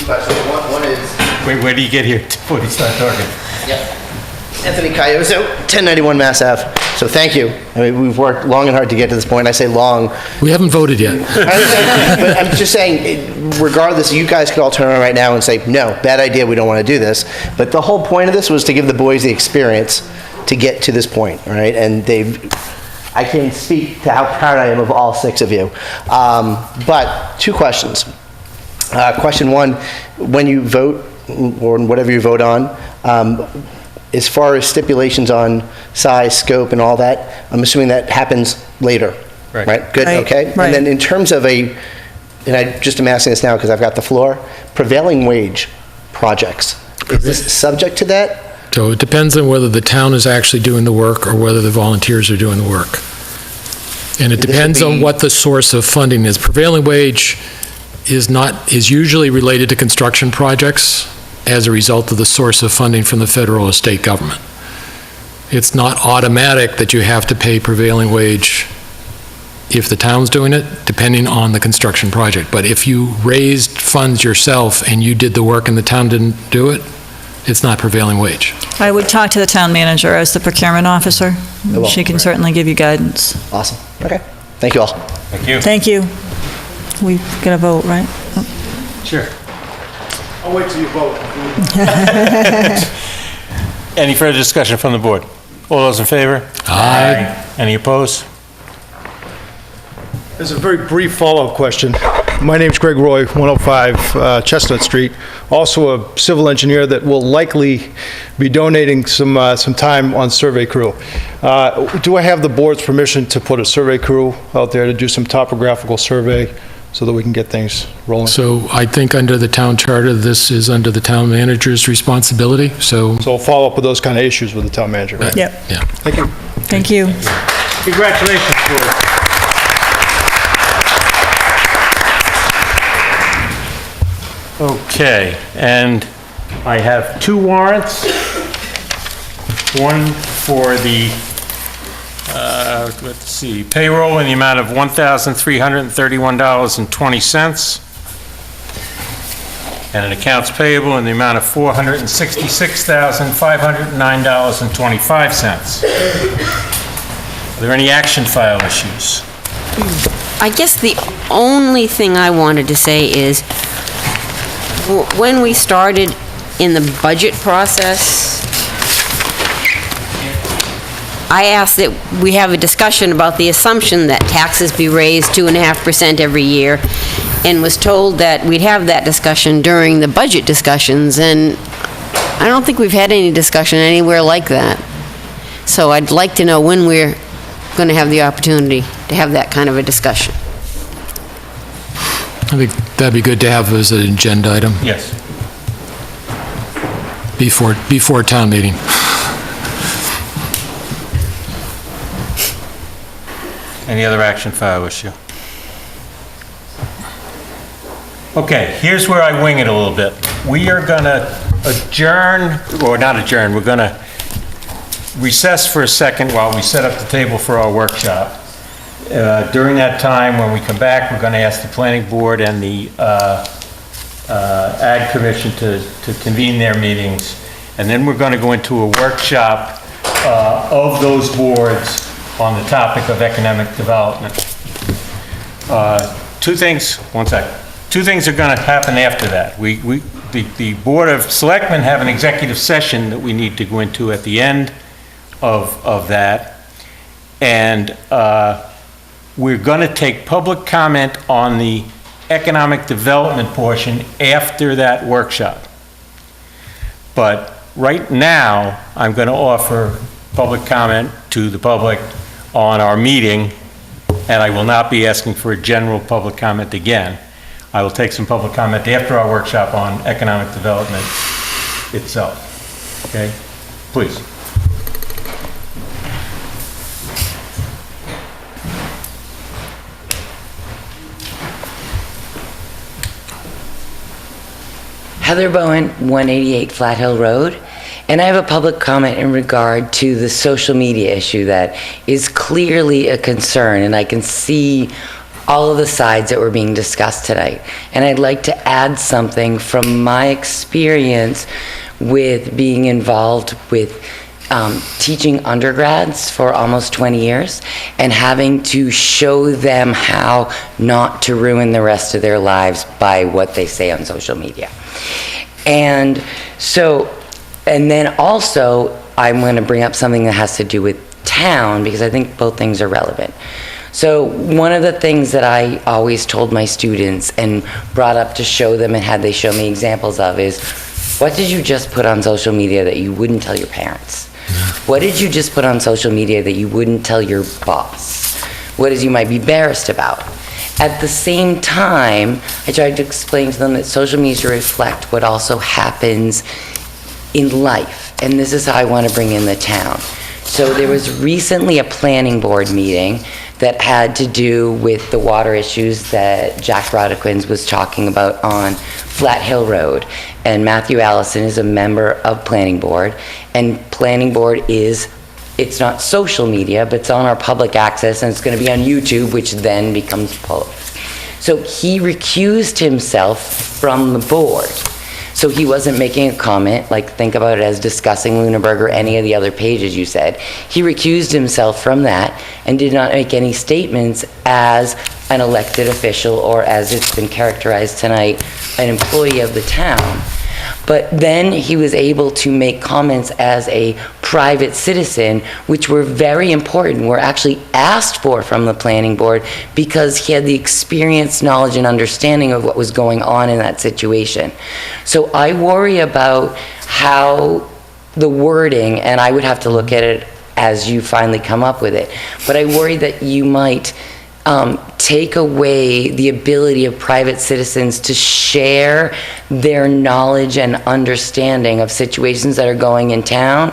One is Wait, where do you get here before you start talking? Anthony Cayoso, 1091 Mass Ave. So thank you. I mean, we've worked long and hard to get to this point. I say long. We haven't voted yet. But I'm just saying, regardless, you guys could all turn around right now and say, no, bad idea, we don't want to do this. But the whole point of this was to give the boys the experience to get to this point, right? And I can't speak to how proud I am of all 6 of you. But 2 questions. Question 1, when you vote, or whatever you vote on, as far as stipulations on size, scope, and all that, I'm assuming that happens later, right? Good, Right, okay? right. And then in terms of and I just am asking this now because I've got the floor, prevailing wage projects, is this subject to that? So it depends on whether the town is actually doing the work or whether the volunteers are doing the work. And it This would depends on be- what the source of funding is. Prevailing wage is usually related to construction projects as a result of the source of funding from the federal or state government. It's not automatic that you have to pay prevailing wage if the town's doing it, depending on the construction project. But if you raised funds yourself and you did the work and the town didn't do it, it's not prevailing wage. I would talk to the town manager as the procurement officer. will. She can certainly give you guidance. Awesome, okay. Thank you all. Thank you. Thank you. We got to vote, right? Sure. I'll wait till you vote. Any further discussion from the board? All those in favor? Aye. Any opposed? There's a very brief follow-up question. My name's Greg Roy, 105 Chestnut Street, also a civil engineer that will likely be donating some time on survey crew. Do I have the board's permission to put a survey crew out there to do some topographical survey so that we can get things rolling? So I think under the town charter, this is under the town manager's responsibility, so, So I'll follow up with those kind of issues with the town manager, right? Yep. yeah. Thank you. Thank you. Congratulations, board. Okay, and I have 2 warrants. One for the, let's see, payroll in the amount of $1,331.20, and an accounts payable in the amount of $466,509.25. Are there any action file issues? I guess the only thing I wanted to say is, when we started in the budget process, I asked that we have a discussion about the assumption that taxes be raised 2.5% every year, and was told that we'd have that discussion during the budget discussions, and I don't think we've had any discussion anywhere like that. So I'd like to know when we're going to have the opportunity to have that kind of a discussion. I think that'd be good to have as an agenda item Yes. before town meeting. Any other action file issue? Okay, here's where I wing it a little bit. We are going to adjourn, or not adjourn, we're going to recess for a second while we set up the table for our workshop. During that time, when we come back, we're going to ask the planning board and the Ag Commission to convene their meetings, and then we're going to go into a workshop of those boards on the topic of economic development. 2 things, one second. 2 things are going to happen after that. The Board of Selectmen have an executive session that we need to go into at the end of that, and we're going to take public comment on the economic development portion after that workshop. But right now, I'm going to offer public comment to the public on our meeting, and I will not be asking for a general public comment again. I will take some public comment after our workshop on economic development itself. Okay? Please. Heather Bowen, 188 Flat Hill Road, and I have a public comment in regard to the social media issue that is clearly a concern, and I can see all of the sides that were being discussed tonight. And I'd like to add something from my experience with being involved with teaching undergrads for almost 20 years and having to show them how not to ruin the rest of their lives by what they say on social media. And so, and then also, I'm going to bring up something that has to do with town, because I think both things are relevant. So one of the things that I always told my students and brought up to show them and had they show me examples of is, what did you just put on social media that you wouldn't tell your parents? What did you just put on social media that you wouldn't tell your boss? What is you might be embarrassed about? At the same time, I tried to explain to them that social media reflect what also happens in life. And this is how I want to bring in the town. So there was recently a planning board meeting that had to do with the water issues that Jack Rodequins was talking about on Flat Hill Road. And Matthew Allison is a member of planning board. And planning board is, it's not social media, but it's on our public access, and it's going to be on YouTube, which then becomes public. So he recused himself from the board. So he wasn't making a comment, like think about it as discussing Lunenburg or any of the other pages you said. He recused himself from that and did not make any statements as an elected official, or as it's been characterized tonight, an employee of the town. But then he was able to make comments as a private citizen, which were very important, were actually asked for from the planning board, because he had the experience, knowledge, and understanding of what was going on in that situation. So I worry about how the wording, and I would have to look at it as you finally come up with it, but I worry that you might take away the ability of private citizens to share their knowledge and understanding of situations that are going in town,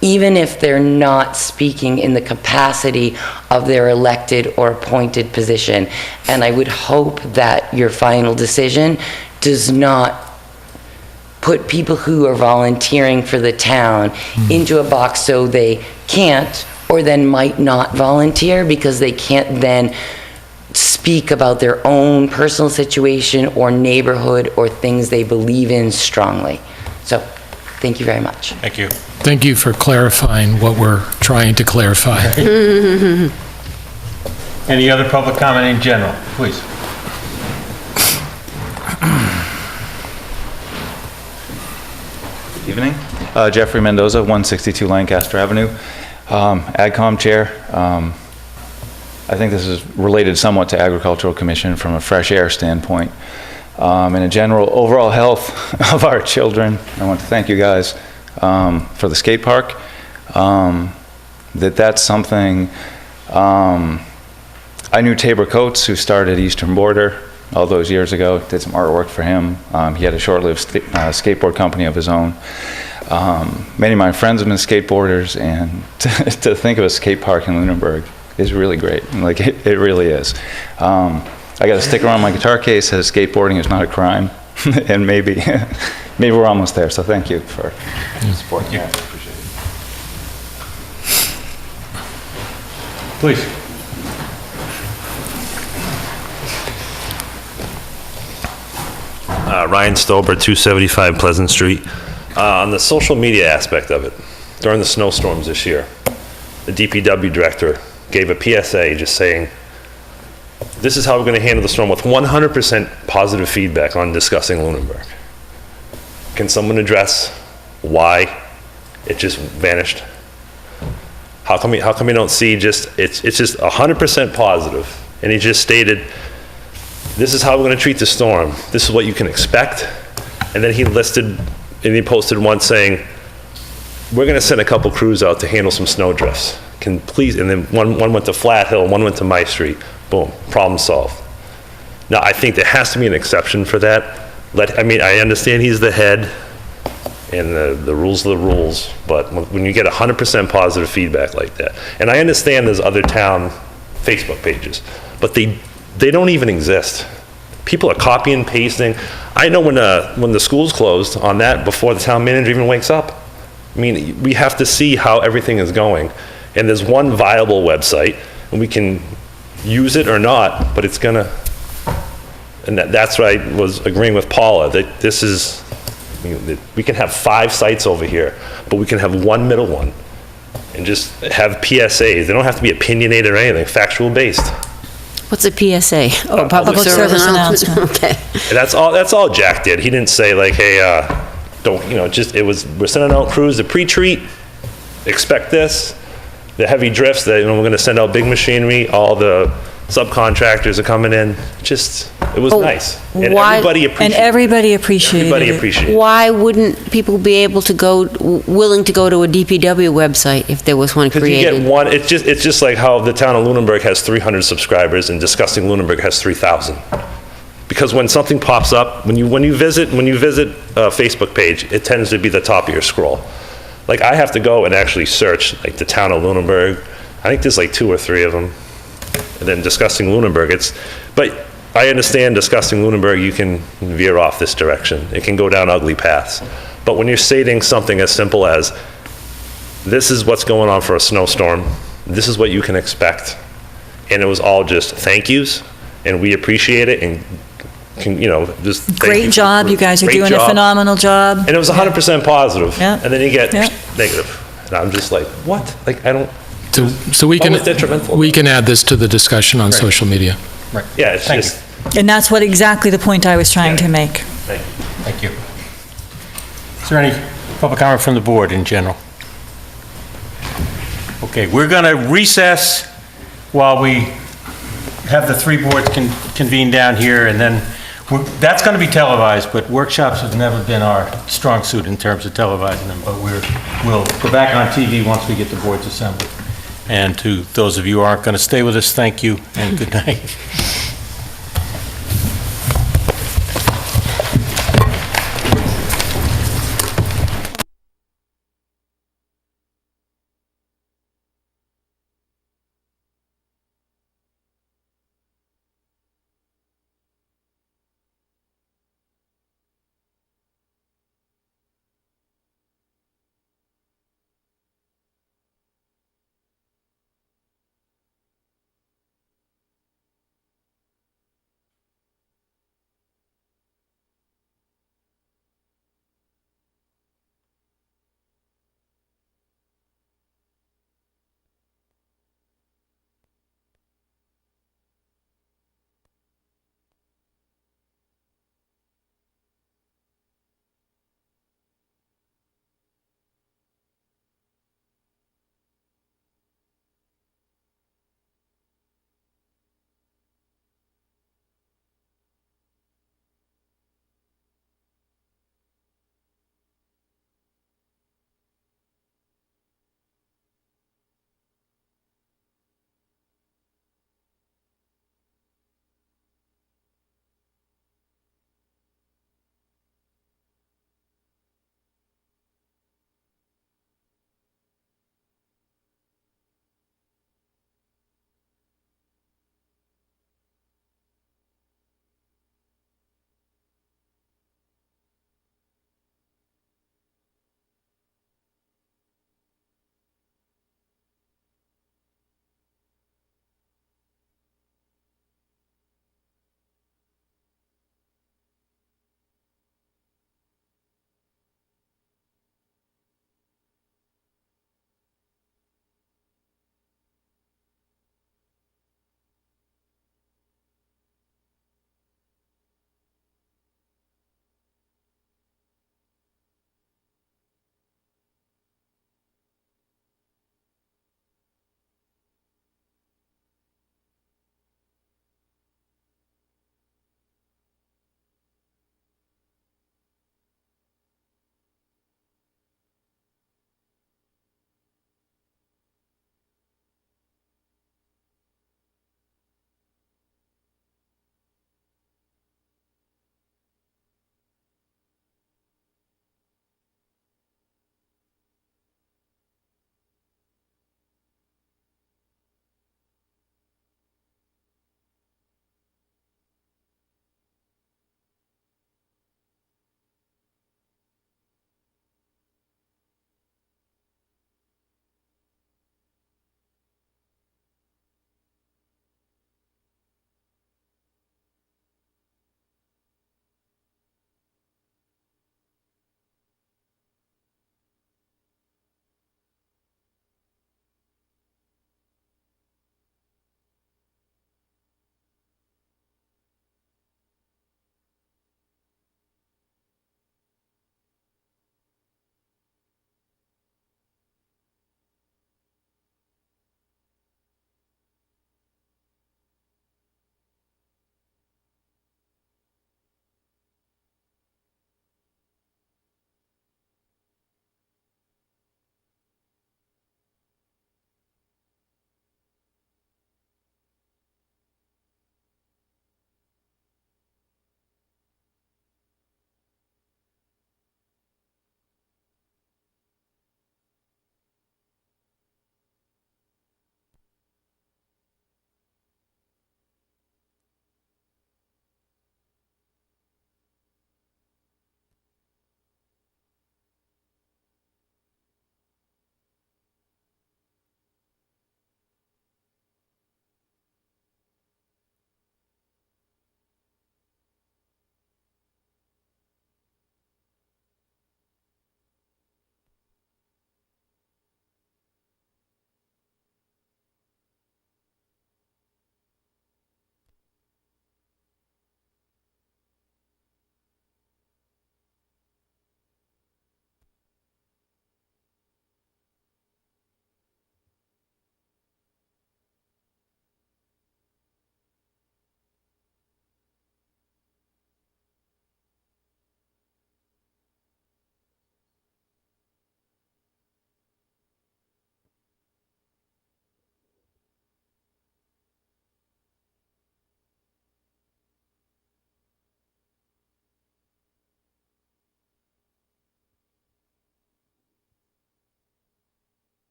even if they're not speaking in the capacity of their elected or appointed position. And I would hope that your final decision does not put people who are volunteering for the town into a box so they can't, or then might not volunteer because they can't then speak about their own personal situation or neighborhood or things they believe in strongly. So, thank you very much. Thank you. Thank you for clarifying what we're trying to clarify. Any other public comment in general, please? Evening. Jeffrey Mendoza, 162 Lancaster Avenue. AgCom Chair. I think this is related somewhat to Agricultural Commission from a fresh air standpoint. And a general overall health of our children. I want to thank you guys for the skate park. That's something, I knew Tabor Coates, who started Eastern Border all those years ago, did some artwork for him. He had a short-lived skateboard company of his own. Many of my friends have been skateboarders, and to think of a skate park in Lunenburg is really great. Like, it really is. I got a sticker on my guitar case that says skateboarding is not a crime, and maybe we're almost there, so thank you for supporting that. I appreciate it. Please. Ryan Stolber, 275 Pleasant Street. On the social media aspect of it, during the snowstorms this year, the DPW director gave a PSA just saying, this is how we're going to handle the storm, with 100% positive feedback on discussing Lunenburg. Can someone address why it just vanished? How come you don't see just, it's just 100% positive? And he just stated, this is how we're going to treat the storm. This is what you can expect. And then he listed, and he posted one saying, we're going to send a couple crews out to handle some snow drifts. Can please, and then one went to Flat Hill, one went to My Street. Boom, problem solved. Now, I think there has to be an exception for that. I understand he's the head, and the rules are the rules, but when you get 100% positive feedback like that, and I understand there's other town Facebook pages, but they don't even exist. People are copying and pasting. I know when the school's closed on that before the town manager even wakes up. I mean, we have to see how everything is going. And there's one viable website, and we can use it or not, but it's gonna, and that's what I was agreeing with Paula, that this is, we can have 5 sites over here, but we can have one middle one, and just have PSAs. They don't have to be opinionated or anything, factual based. What's a PSA? Oh, Public service announcement. Okay. And that's all Jack did. He didn't say like, hey, don't, we're sending out crews to pre-treat, expect this. The heavy drifts, that we're going to send out big machinery, all the subcontractors are coming in. It was nice. And everybody appreciated it. Why wouldn't people be able to willing to go to a DPW website if there was one created? Because you get one, it's just like how the town of Lunenburg has 300 subscribers and Disgusting Lunenburg has 3,000. Because when something pops up, when you visit a Facebook page, it tends to be the top of your scroll. Like, I have to go and actually search, like, the town of Lunenburg. I think there's like 2 or 3 of them. And then Disgusting Lunenburg, but I understand Disgusting Lunenburg, you can veer off this direction. It can go down ugly paths. But when you're stating something as simple as, this is what's going on for a snowstorm, this is what you can expect, and it was all just thank yous, and we appreciate it, and just thank Great you job, you guys are great doing a job. phenomenal job. And it was 100% positive. Yeah. And then you get Yeah. negative. And I'm just like, what? Like, I don't, So we What was detrimental? we can add this to the discussion on social media. yeah, it's just, And that's exactly the point I was trying to make. Thank you. Is there any public comment from the board in general? Okay, we're going to recess while we have the 3 boards convene down here, and then that's going to be televised, but workshops have never been our strong suit in terms of televising them, but we'll go back on TV once we get the boards assembled. And to those of you who aren't going to stay with us, thank you and good night.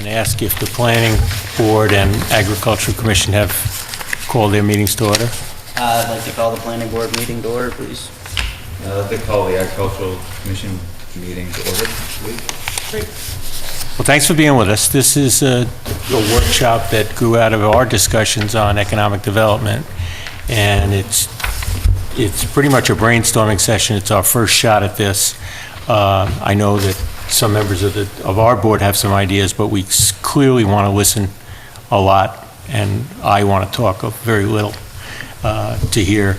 and ask if the Planning Board and Agricultural Commission have called their meetings to order. I'd like to call the planning board meeting to order, please. I'd like to call the Agricultural Commission meeting to order, please. Well, thanks for being with us. This is a workshop that grew out of our discussions on economic development, and it's pretty much a brainstorming session. It's our first shot at this. I know that some members of our board have some ideas, but we clearly want to listen a lot, and I want to talk very little to hear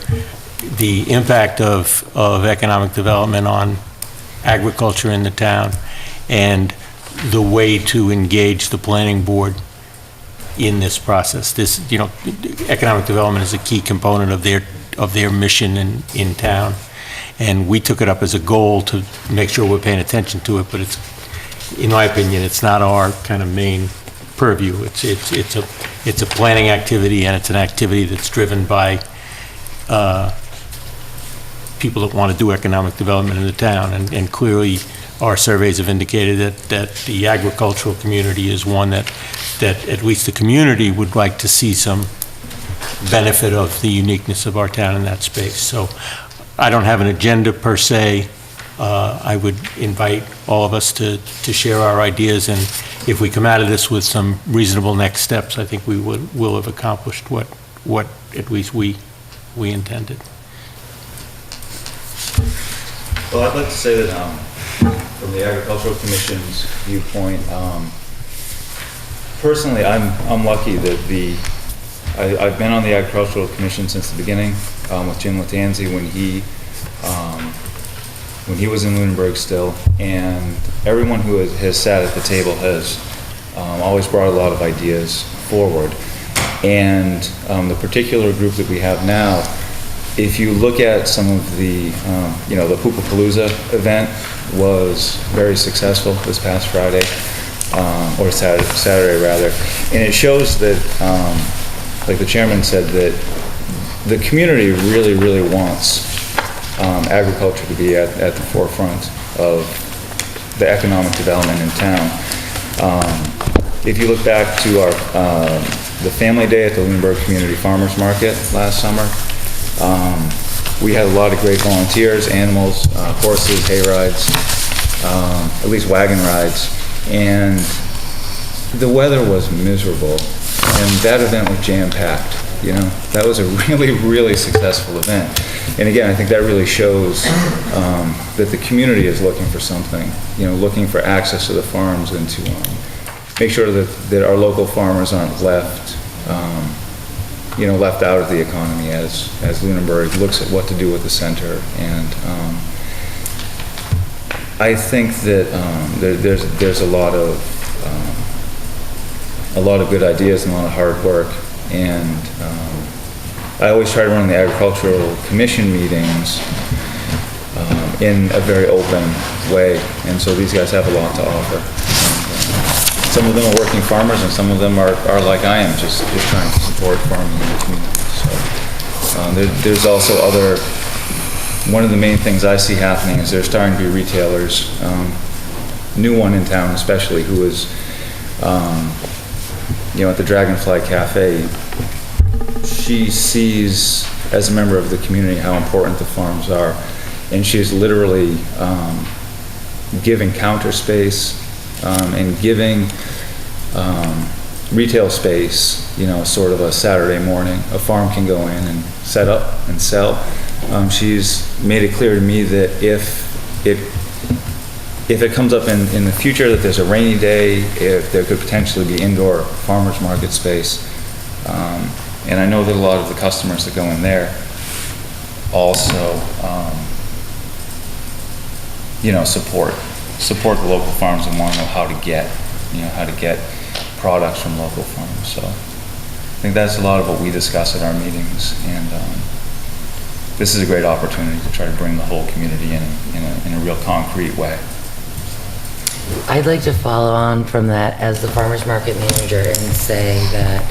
the impact of economic development on agriculture in the town and the way to engage the planning board in this process. This, economic development is a key component of their mission in town, and we took it up as a goal to make sure we're paying attention to it. But it's, in my opinion, it's not our kind of main purview. It's a planning activity, and it's an activity that's driven by people that want to do economic development in the town, and clearly our surveys have indicated that the agricultural community is one that at least the community would like to see some benefit of the uniqueness of our town in that space. So I don't have an agenda per se. I would invite all of us to share our ideas, and if we come out of this with some reasonable next steps, I think we will have accomplished what at least we intended. Well, I'd like to say that from the Agricultural Commission's viewpoint, personally, I'm lucky that I've been on the Agricultural Commission since the beginning with Jim Latanzi when he was in Lunenburg still, and everyone who has sat at the table has always brought a lot of ideas forward. And the particular group that we have now, if you look at some of the Poopapalooza event was very successful this past Friday, or Saturday rather, and it shows that, like the chairman said, that the community really, really wants agriculture to be at the forefront of the economic development in town. If you look back to the family day at the Lunenburg Community Farmers Market last summer, we had a lot of great volunteers, animals, horses, hay rides, at least wagon rides, and the weather was miserable, and that event was jam-packed. That was a really, really successful event. And again, I think that really shows that the community is looking for something, looking for access to the farms and to make sure that our local farmers aren't left out of the economy as Lunenburg looks at what to do with the center. And I think that there's a lot of good ideas and a lot of hard work. And I always try to run the Agricultural Commission meetings in a very open way, and so these guys have a lot to offer. Some of them are working farmers, and some of them are like I am, just trying to support farming in the community. So there's also one of the main things I see happening is there's starting to be retailers, new one in town especially, who is, at the Dragonfly Cafe, she sees, as a member of the community, how important the farms are, and she's literally giving counter space and giving retail space, sort of a Saturday morning. A farm can go in and set up and sell. She's made it clear to me that if it comes up in the future that there's a rainy day, if there could potentially be indoor farmers market space, and I know that a lot of the customers that go in there also, support the local farms and want to know how to get products from local farms. So I think that's a lot of what we discuss at our meetings, and this is a great opportunity to try to bring the whole community in a real concrete way. I'd like to follow on from that as the farmer's market manager and say that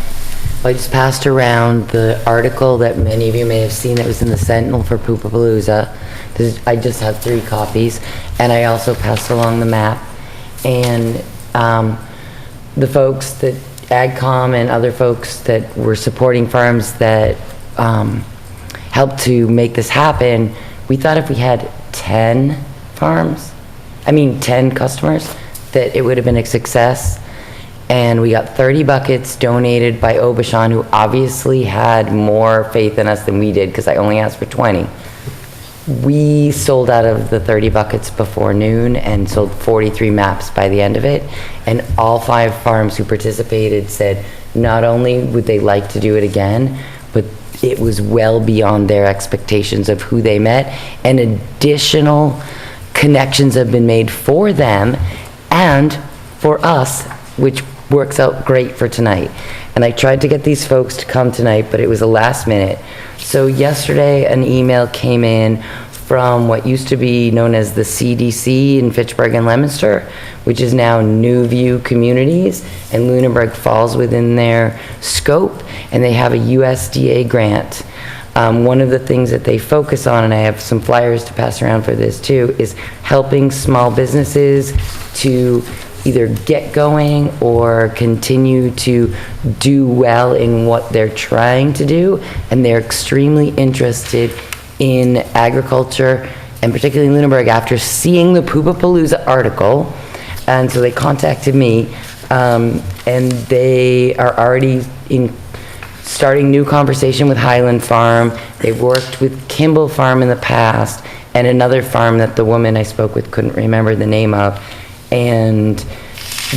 I just passed around the article that many of you may have seen that was in the Sentinel for Poopapalooza. I just have 3 copies, and I also passed along the map. And the folks that AgCom and other folks that were supporting farms that helped to make this happen, we thought if we had 10 customers, that it would have been a success. And we got 30 buckets donated by Obashan, who obviously had more faith in us than we did, because I only asked for 20. We sold out of the 30 buckets before noon and sold 43 maps by the end of it. And all 5 farms who participated said not only would they like to do it again, but it was well beyond their expectations of who they met, and additional connections have been made for them and for us, which works out great for tonight. And I tried to get these folks to come tonight, but it was a last minute. So yesterday, an email came in from what used to be known as the CDC in Fitchburg and Leominster, which is now New View Communities, and Lunenburg falls within their scope, and they have a USDA grant. One of the things that they focus on, and I have some flyers to pass around for this too, is helping small businesses to either get going or continue to do well in what they're trying to do. And they're extremely interested in agriculture, and particularly in Lunenburg, after seeing the Poopapalooza article. And so they contacted me, and they are already starting new conversation with Highland Farm. They've worked with Kimball Farm in the past, and another farm that the woman I spoke with couldn't remember the name of. And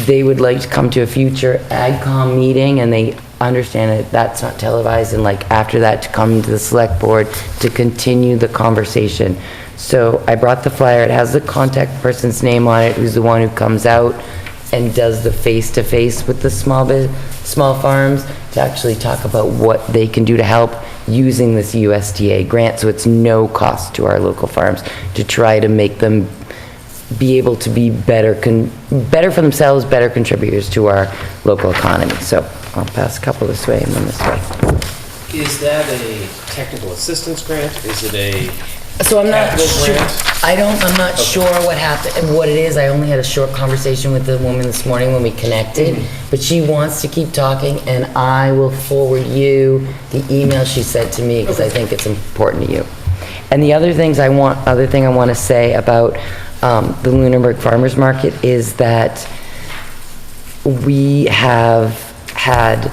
they would like to come to a future AgCom meeting, and they understand that that's not televised, and like after that to come to the select board to continue the conversation. So I brought the flyer. It has the contact person's name on it, who's the one who comes out and does the face-to-face with the small farms to actually talk about what they can do to help using this USDA grant. So it's no cost to our local farms to try to make them be able to be better for themselves, better contributors to our local economy. So I'll pass a couple this way and then this way. Is that a technical assistance grant? Is it a So I'm not capital sure. grant? I'm not sure what happened and what it is. I only had a short conversation with the woman this morning when we connected, but she wants to keep talking, and I will forward you the email she sent to me because I think it's important to you. And the other thing I want to say about the Lunenburg Farmers Market is that we have had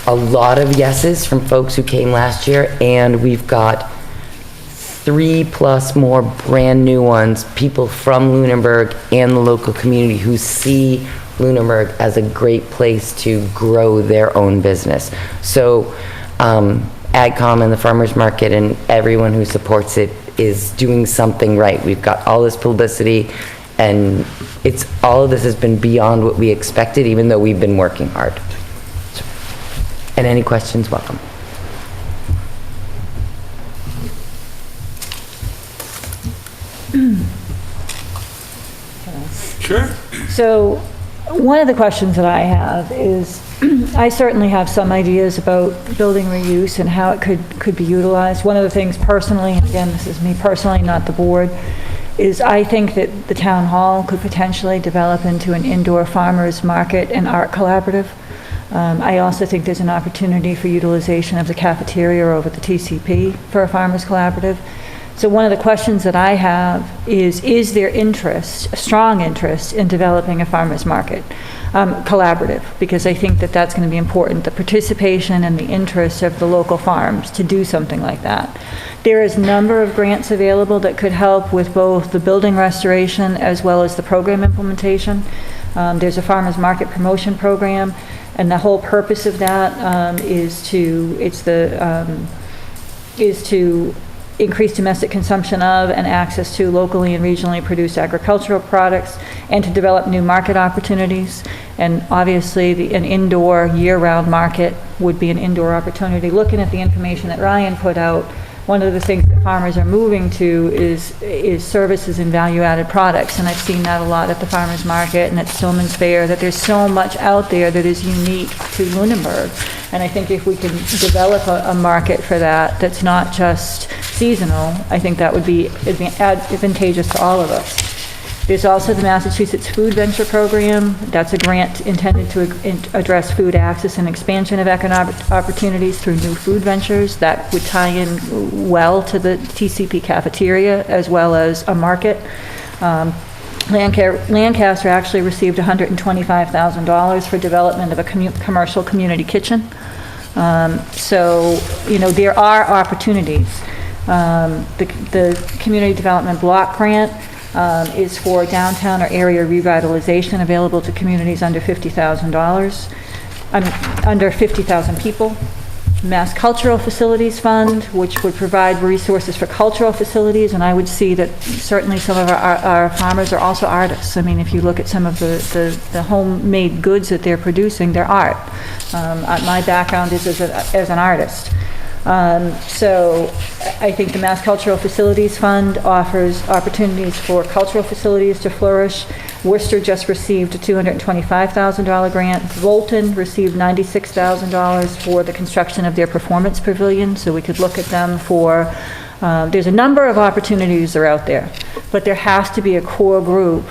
a lot of yeses from folks who came last year, and we've got 3+ more brand new ones, people from Lunenburg and the local community who see Lunenburg as a great place to grow their own business. So AgCom and the farmers market and everyone who supports it is doing something right. We've got all this publicity, and all of this has been beyond what we expected, even though we've been working hard. And any questions, welcome. Sure. So, one of the questions that I have is, I certainly have some ideas about building reuse and how it could be utilized. One of the things personally, again, this is me personally, not the board, is I think that the town hall could potentially develop into an indoor farmers market and art collaborative. I also think there's an opportunity for utilization of the cafeteria over the TCP for a farmers collaborative. So one of the questions that I have is there interest, a strong interest, in developing a farmers market collaborative? Because I think that that's going to be important, the participation and the interest of the local farms to do something like that. There is a number of grants available that could help with both the building restoration as well as the program implementation. There's a farmers market promotion program, and the whole purpose of that is to increase domestic consumption of and access to locally and regionally produced agricultural products, and to develop new market opportunities. And obviously, an indoor, year-round market would be an indoor opportunity. Looking at the information that Ryan put out, one of the things that farmers are moving to is services and value-added products, and I've seen that a lot at the farmers market and at Stillman's Fair, that there's so much out there that is unique to Lunenburg. And I think if we can develop a market for that that's not just seasonal, I think that would be advantageous to all of us. There's also the Massachusetts Food Venture Program. That's a grant intended to address food access and expansion of economic opportunities through new food ventures. That would tie in well to the TCP cafeteria as well as a market. Lancaster actually received $125,000 for development of a commercial community kitchen. So, there are opportunities. The Community Development Block Grant is for downtown or area revitalization, available to communities under $50,000, under 50,000 people. Mass Cultural Facilities Fund, which would provide resources for cultural facilities, and I would see that certainly some of our farmers are also artists. I mean, if you look at some of the homemade goods that they're producing, they're art. My background is as an artist. So I think the Mass Cultural Facilities Fund offers opportunities for cultural facilities to flourish. Worcester just received a $225,000 grant. Bolton received $96,000 for the construction of their performance pavilion, so we could look at them for, there's a number of opportunities that are out there, but there has to be a core group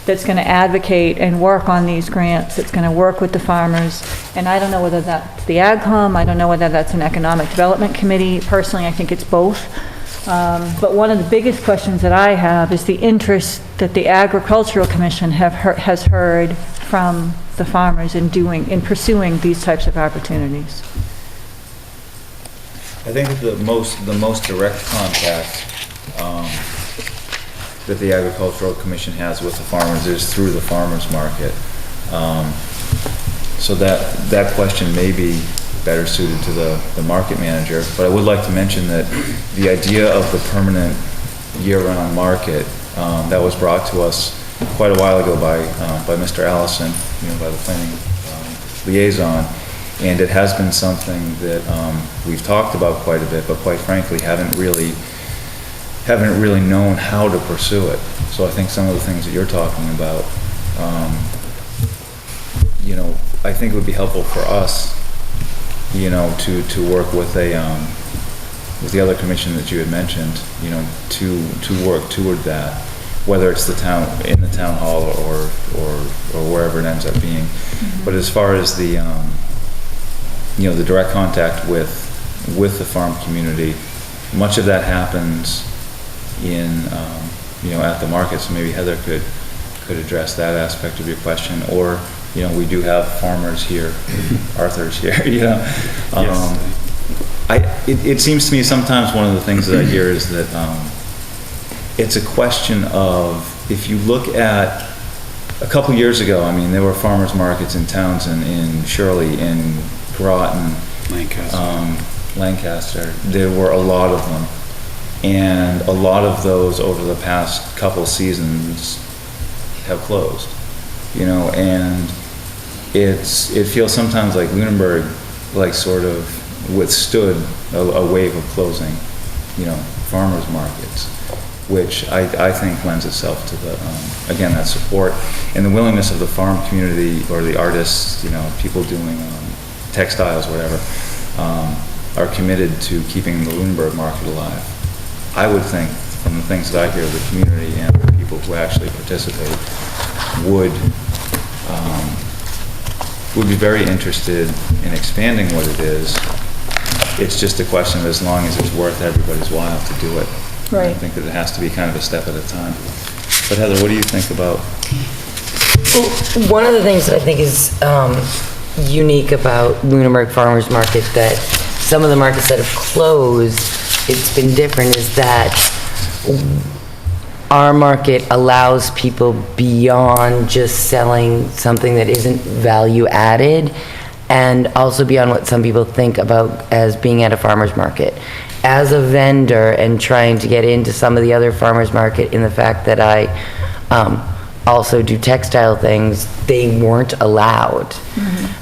that's going to advocate and work on these grants, that's going to work with the farmers. And I don't know whether that's the AgCom, I don't know whether that's an Economic Development Committee. Personally, I think it's both. But one of the biggest questions that I have is the interest that the Agricultural Commission has heard from the farmers in pursuing these types of opportunities. I think that the most direct contact that the Agricultural Commission has with the farmers is through the farmers market. So that question may be better suited to the market manager, but I would like to mention that the idea of the permanent year-round market that was brought to us quite a while ago by Mr. Allison, by the planning liaison, and it has been something that we've talked about quite a bit, but quite frankly haven't really known how to pursue it. So I think some of the things that you're talking about, I think it would be helpful for us, to work with with the other commission that you had mentioned, to work toward that, whether it's in the town hall or wherever it ends up being. Mm-hmm. But as far as the the direct contact with the farm community, much of that happens in at the market. So maybe Heather could address that aspect of your question, or we do have farmers here, Arthur's here, It seems to me sometimes one of the things that I hear is that it's a question of, if you look at a couple years ago, there were farmers markets in Townsend, in Shirley, in Groton, Lancaster. There were a lot of them. And a lot of those over the past couple seasons have closed, and it feels sometimes like Lunenburg sort of withstood a wave of closing, farmers markets, which I think lends itself to again, that support and the willingness of the farm community, or the artists, people doing textiles, whatever, are committed to keeping the Lunenburg market alive. I would think, from the things that I hear, the community and the people who actually participate would be very interested in expanding what it is. It's just a question of, as long as it's worth everybody's while to do it. Right. I think that it has to be kind of a step at a time. But Heather, what do you think about? Well, one of the things that I think is unique about Lunenburg Farmers Market, that some of the markets that have closed, it's been different, is that our market allows people beyond just selling something that isn't value added, and also beyond what some people think about as being at a farmer's market. As a vendor and trying to get into some of the other farmer's market, in the fact that I also do textile things, they weren't allowed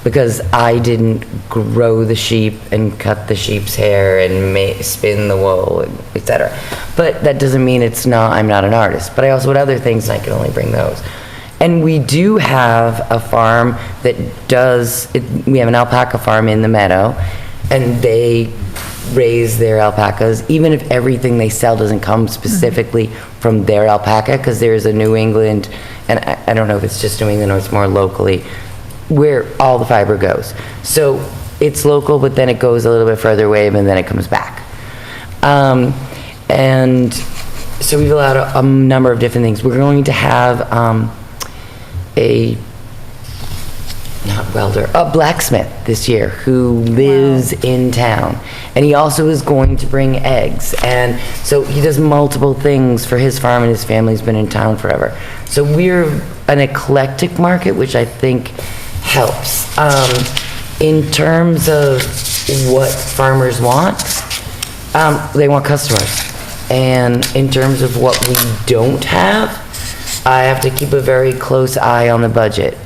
because I didn't grow the sheep and cut the sheep's hair and spin the wool, etc. But that doesn't mean I'm not an artist. But I also had other things, and I can only bring those. And we do have a farm that we have an alpaca farm in the meadow, and they raise their alpacas, even if everything they sell doesn't come specifically from their alpaca, because there's a New England, and I don't know if it's just New England or it's more locally, where all the fiber goes. So it's local, but then it goes a little bit further away, and then it comes back. And so we've allowed a number of different things. We're going to have a blacksmith this year who lives in town. And he also is going to bring eggs. And so he does multiple things for his farm, and his family's been in town forever. So we're an eclectic market, which I think helps. In terms of what farmers want, they want customers. And in terms of what we don't have, I have to keep a very close eye on the budget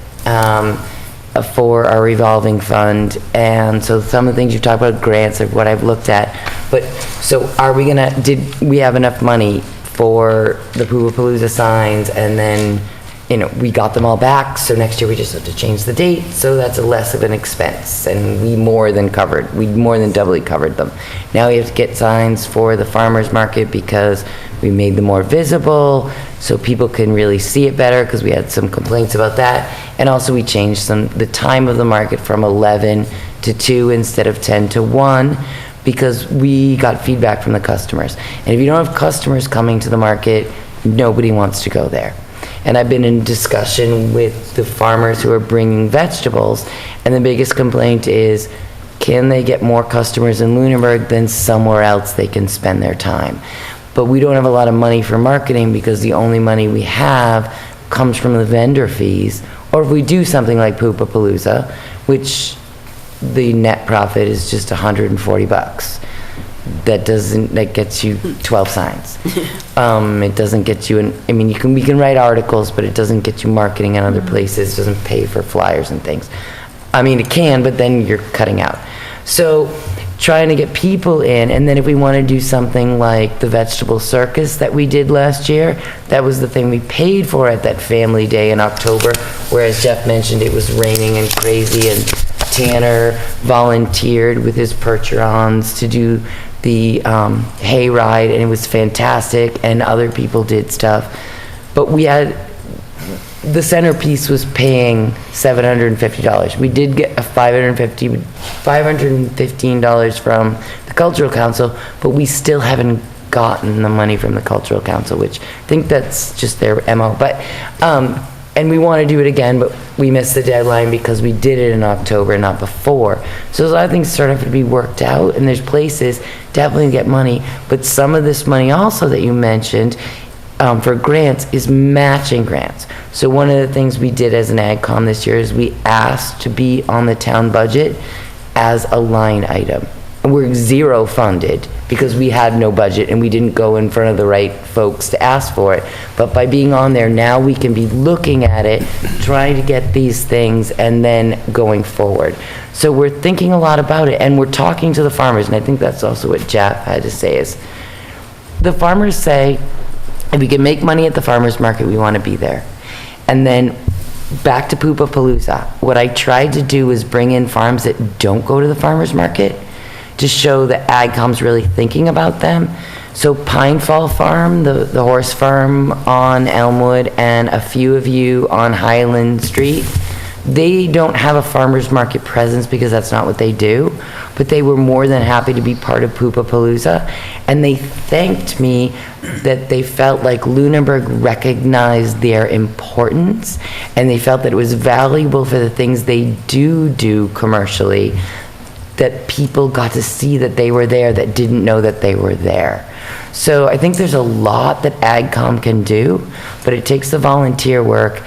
for our revolving fund. And so some of the things you talked about, grants, are what I've looked at. But, so are we gonna, did we have enough money for the Poopapalooza signs? And then, you know, we got them all back, so next year we just have to change the date, so that's a less of an expense, and we more than doubly covered them. Now we have to get signs for the farmer's market because we made them more visible, so people can really see it better, because we had some complaints about that. And also we changed the time of the market from 11 to 2 instead of 10 to 1, because we got feedback from the customers. And if you don't have customers coming to the market, nobody wants to go there. And I've been in discussion with the farmers who are bringing vegetables, and the biggest complaint is, can they get more customers in Lunenburg than somewhere else they can spend their time? But we don't have a lot of money for marketing, because the only money we have comes from the vendor fees, or if we do something like Poopapalooza, which the net profit is just $140. That gets you 12 signs. It doesn't get you we can write articles, but it doesn't get you marketing in other places, it doesn't pay for flyers and things. It can, but then you're cutting out. So trying to get people in, and then if we want to do something like the vegetable circus that we did last year, that was the thing we paid for at that family day in October, whereas Jeff mentioned it was raining and crazy, and Tanner volunteered with his Percherons to do the hay ride, and it was fantastic, and other people did stuff. But we had, the centerpiece was paying $750. We did get a $515 from the Cultural Council, but we still haven't gotten the money from the Cultural Council, which I think that's just their MO. But, and we want to do it again, but we missed the deadline because we did it in October, not before. So there's a lot of things starting to be worked out, and there's places definitely to get money, but some of this money also that you mentioned for grants is matching grants. So one of the things we did as an AgCom this year is we asked to be on the town budget as a line item. And we're zero funded because we had no budget and we didn't go in front of the right folks to ask for it. But by being on there, now we can be looking at it, trying to get these things, and then going forward. So we're thinking a lot about it, and we're talking to the farmers, and I think that's also what Jeff had to say, is the farmers say, if we can make money at the farmer's market, we want to be there. And then back to Poopapalooza, what I tried to do is bring in farms that don't go to the farmer's market to show that AgCom's really thinking about them. So Pinefall Farm, the horse farm on Elmwood, and a few of you on Highland Street, they don't have a farmer's market presence because that's not what they do, but they were more than happy to be part of Poopapalooza, and they thanked me that they felt like Lunenburg recognized their importance, and they felt that it was valuable for the things they do commercially, that people got to see that they were there that didn't know that they were there. So I think there's a lot that AgCom can do, but it takes the volunteer work,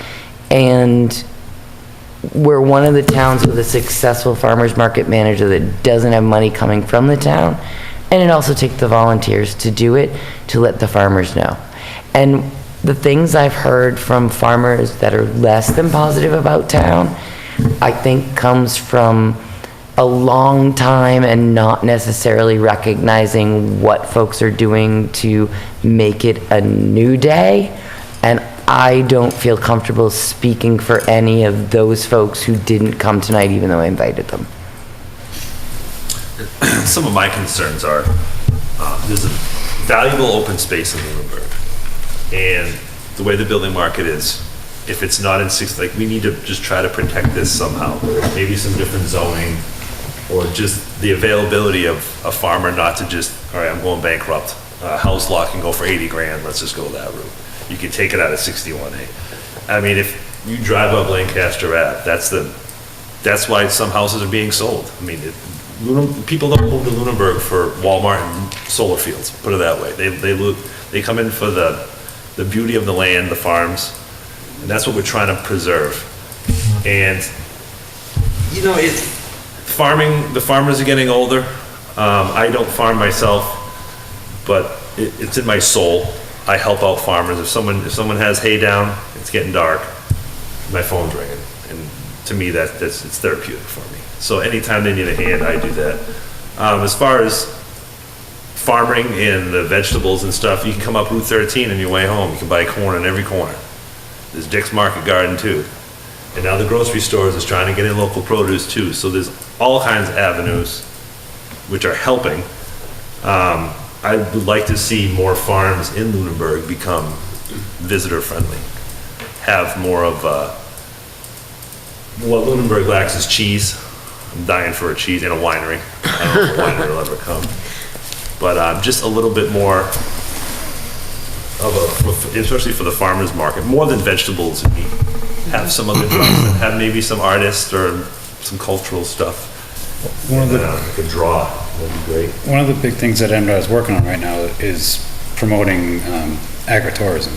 and we're one of the towns with a successful farmer's market manager that doesn't have money coming from the town, and it also takes the volunteers to do it, to let the farmers know. And the things I've heard from farmers that are less than positive about town, I think comes from a long time and not necessarily recognizing what folks are doing to make it a new day. And I don't feel comfortable speaking for any of those folks who didn't come tonight, even though I invited them. some of my concerns are, there's a valuable open space in Lunenburg. And the way the building market is, if it's not in like, we need to just try to protect this somehow. Maybe some different zoning, or just the availability of a farmer not to just, all right, I'm going bankrupt. House lot can go for 80 grand, let's just go that route. You can take it out of 61A. I mean, if you drive up Lancaster Ave, that's why some houses are being sold. I mean, people don't move to Lunenburg for Walmart and solar fields, put it that way. They come in for the beauty of the land, the farms, and that's what we're trying to preserve. And, you know, the farmers are getting older. I don't farm myself, but it's in my soul. I help out farmers. If someone has hay down, it's getting dark, my phone's ringing. And to me, it's therapeutic for me. So anytime they need a hand, I do that. As far as farming and the vegetables and stuff, you can come up Route 13 on your way home. You can buy corn on every corner. There's Dick's Market Garden too. And now the grocery stores is trying to get in local produce too. So there's all kinds of avenues which are helping. I would like to see more farms in Lunenburg become visitor friendly. Have more of what Lunenburg lacks is cheese. I'm dying for a cheese and a winery. I don't know if a winery will ever come. But just a little bit more of especially for the farmer's market, more than vegetables and meat. Have some other drugs, have maybe some artists or some cultural stuff. One of the like a draw, that'd be great. One of the big things that MDOT is working on right now is promoting agritourism,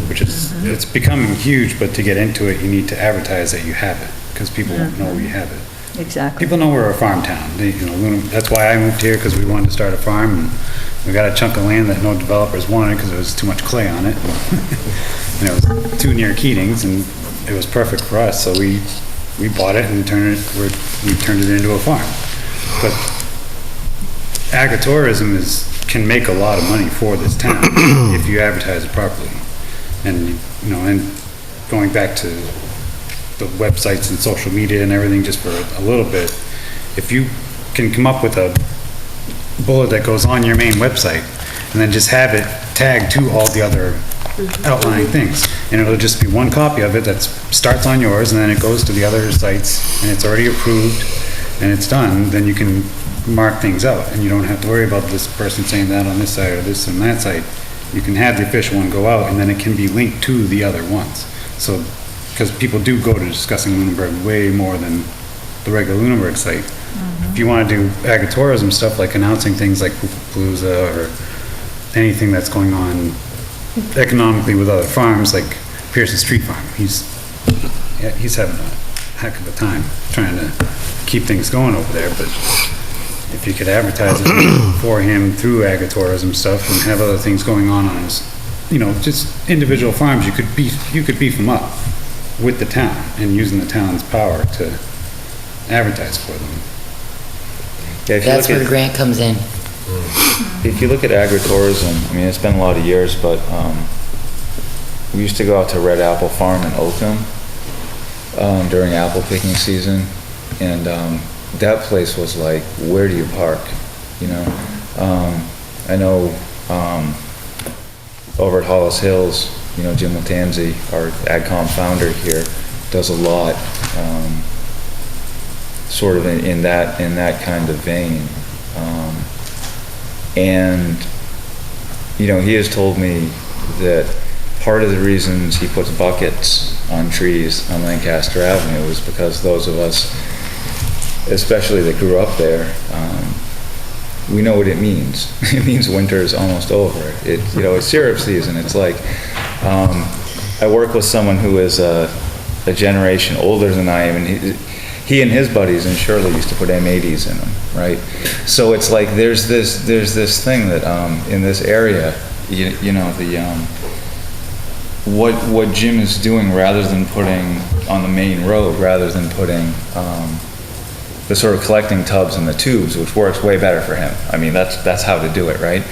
which is, it's becoming huge, but to get into it, you need to advertise that you have it, because people won't know you have it. Exactly. People know we're a farm town. That's why I moved here, because we wanted to start a farm, and we got a chunk of land that no developers wanted because there was too much clay on it. And it was too near Keating's, and it was perfect for us, so we bought it and we turned it into a farm. But agritourism can make a lot of money for this town if you advertise it properly. And, and going back to the websites and social media and everything, just for a little bit, if you can come up with a bullet that goes on your main website and then just have it tagged to all the other outlying things, and it'll just be one copy of it that starts on yours and then it goes to the other sites and it's already approved and it's done, then you can mark things out and you don't have to worry about this person saying that on this side or this on that side. You can have the official one go out and then it can be linked to the other ones. So, because people do go to Discussing Lunenburg way more than the regular Lunenburg site. If you want to do agritourism stuff like announcing things like Palooza or anything that's going on economically with other farms, like Pearson Street Farm, he's having a heck of a time trying to keep things going over there. But if you could advertise it for him through agritourism stuff and have other things going on his, just individual farms, you could beef them up with the town and using the town's power to advertise for them. Yeah, that's where the grant comes in. If you look at agritourism, I mean, it's been a lot of years, but we used to go out to Red Apple Farm in Oakham during apple picking season, and that place was like, where do you park? I know over at Hollis Hills, Jim Latanzi, our AgCom founder here, does a lot sort of in that kind of vein. And, he has told me that part of the reasons he puts buckets on trees on Lancaster Avenue is because those of us, especially that grew up there, we know what it means. It means winter is almost over. It's syrup season. It's like, I work with someone who is a generation older than I am, and he and his buddies in Shirley used to put M80s in them, right? So it's like there's this thing that in this area, what Jim is doing, rather than putting on the main road, rather than putting the sort of collecting tubs and the tubes, which works way better for him. I mean, that's how to do it, right?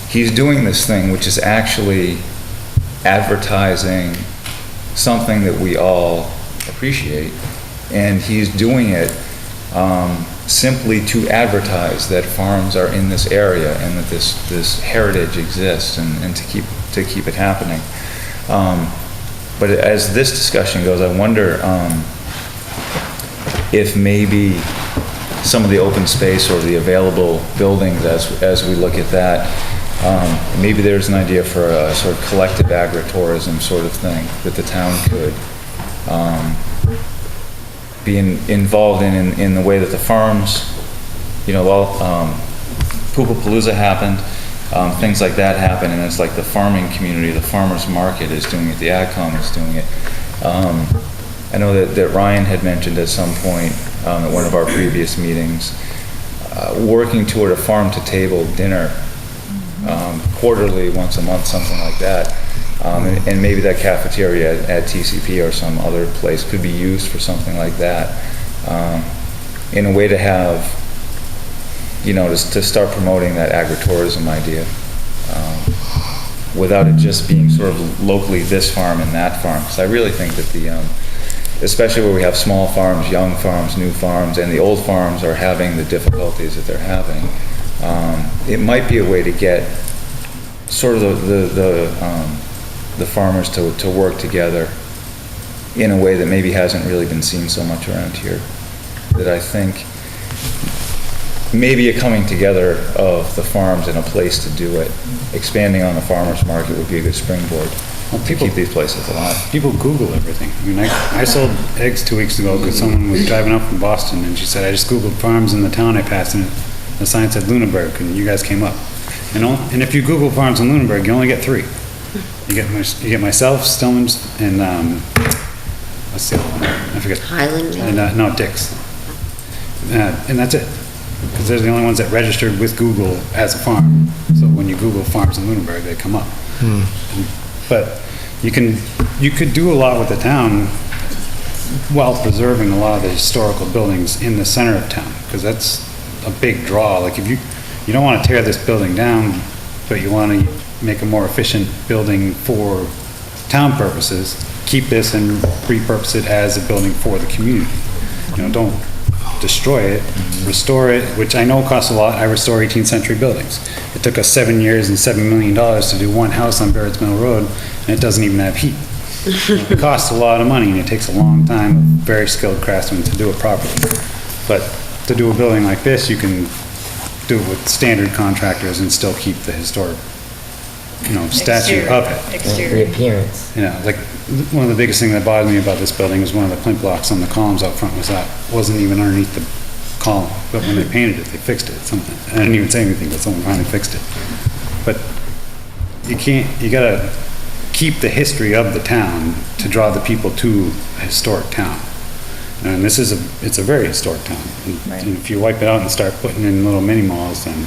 He's doing this thing which is actually advertising something that we all appreciate, and he's doing it simply to advertise that farms are in this area and that this heritage exists, and to keep it happening. But as this discussion goes, I wonder if maybe some of the open space or the available buildings, as we look at that, maybe there's an idea for a sort of collective agritourism sort of thing that the town could be involved in the way that the farms, Poopapalooza happened, things like that happen, and it's like the farming community, the farmers market is doing it, the AgCom is doing it. I know that Ryan had mentioned at some point at one of our previous meetings, working toward a farm-to-table dinner, quarterly, once a month, something like that. And maybe that cafeteria at TCP or some other place could be used for something like that, in a way to have, to start promoting that agritourism idea, without it just being sort of locally this farm and that farm. Because I really think that especially where we have small farms, young farms, new farms, and the old farms are having the difficulties that they're having, it might be a way to get sort of the farmers to work together in a way that maybe hasn't really been seen so much around here. That I think maybe a coming together of the farms in a place to do it, expanding on the farmers market would be a good springboard to keep these places alive. People Google everything. I mean, I sold eggs 2 weeks ago because someone was driving up from Boston and she said, I just Googled farms in the town I passed and the sign said Lunenburg and you guys came up. And if you Google farms in Lunenburg, you only get 3. You get myself, Stillman's, and what's the other one? I forget. Highland? And, no, Dick's. And that's it. Because they're the only ones that registered with Google as a farm. So when you Google farms in Lunenburg, they come up. But you could do a lot with the town while preserving a lot of the historical buildings in the center of town, because that's a big draw. Like if you don't want to tear this building down, but you want to make a more efficient building for town purposes, keep this and repurpose it as a building for the community. Don't destroy it, restore it, which I know costs a lot. I restore 18th century buildings. It took us 7 years and $7 million to do one house on Barrett's Mill Road, and it doesn't even have heat. It costs a lot of money, and it takes a long time, very skilled craftsmen to do it properly. But to do a building like this, you can do it with standard contractors and still keep the historic, statue of it. Exterior. The appearance. Like one of the biggest things that bothered me about this building is one of the plinth blocks on the columns out front wasn't even underneath the column. But when they painted it, they fixed it. I didn't even say anything, but someone finally fixed it. But you gotta keep the history of the town to draw the people to a historic town. And it's a very historic town. And if you wipe it out and start putting in little mini malls, then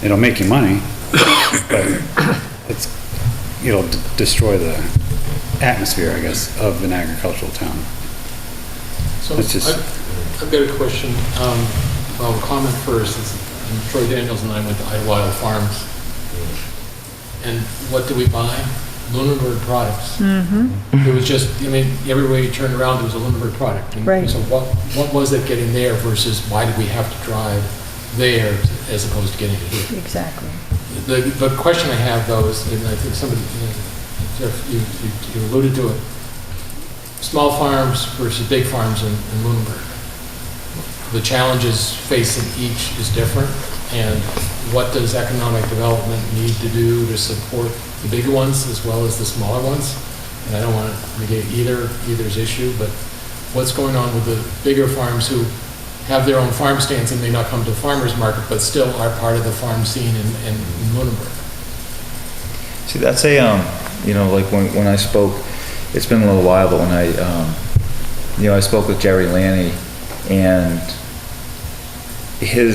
it'll make you money, but it'll destroy the atmosphere, I guess, of an agricultural town. So I've got a question. Well, comment first. Troy Daniels and I went to Idlewild Farms. And what did we buy? Lunenburg products. It was just, everywhere you turned around, there was a Lunenburg product. Right. So what was it getting there versus why did we have to drive there as opposed to getting it here? Exactly. The question I have, though, is, and I think somebody, Jeff, you alluded to it, small farms versus big farms in Lunenburg. The challenges facing each is different, and what does economic development need to do to support the bigger ones as well as the smaller ones? And I don't want to negate either's issue, but what's going on with the bigger farms who have their own farm stands and may not come to the farmer's market, but still are part of the farm scene in Lunenburg? See, that's like when I spoke, it's been a little while, but when I spoke with Jerry Lanny, and he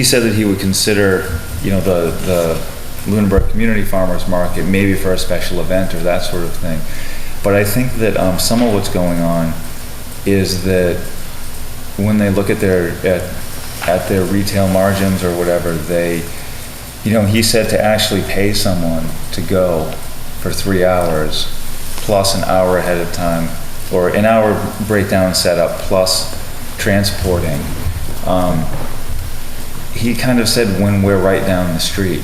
said that he would consider, the Lunenburg Community Farmers Market maybe for a special event or that sort of thing. But I think that some of what's going on is that when they look at their retail margins or whatever, he said to actually pay someone to go for 3 hours plus an hour ahead of time, or an hour breakdown setup plus transporting. He kind of said when we're right down the street,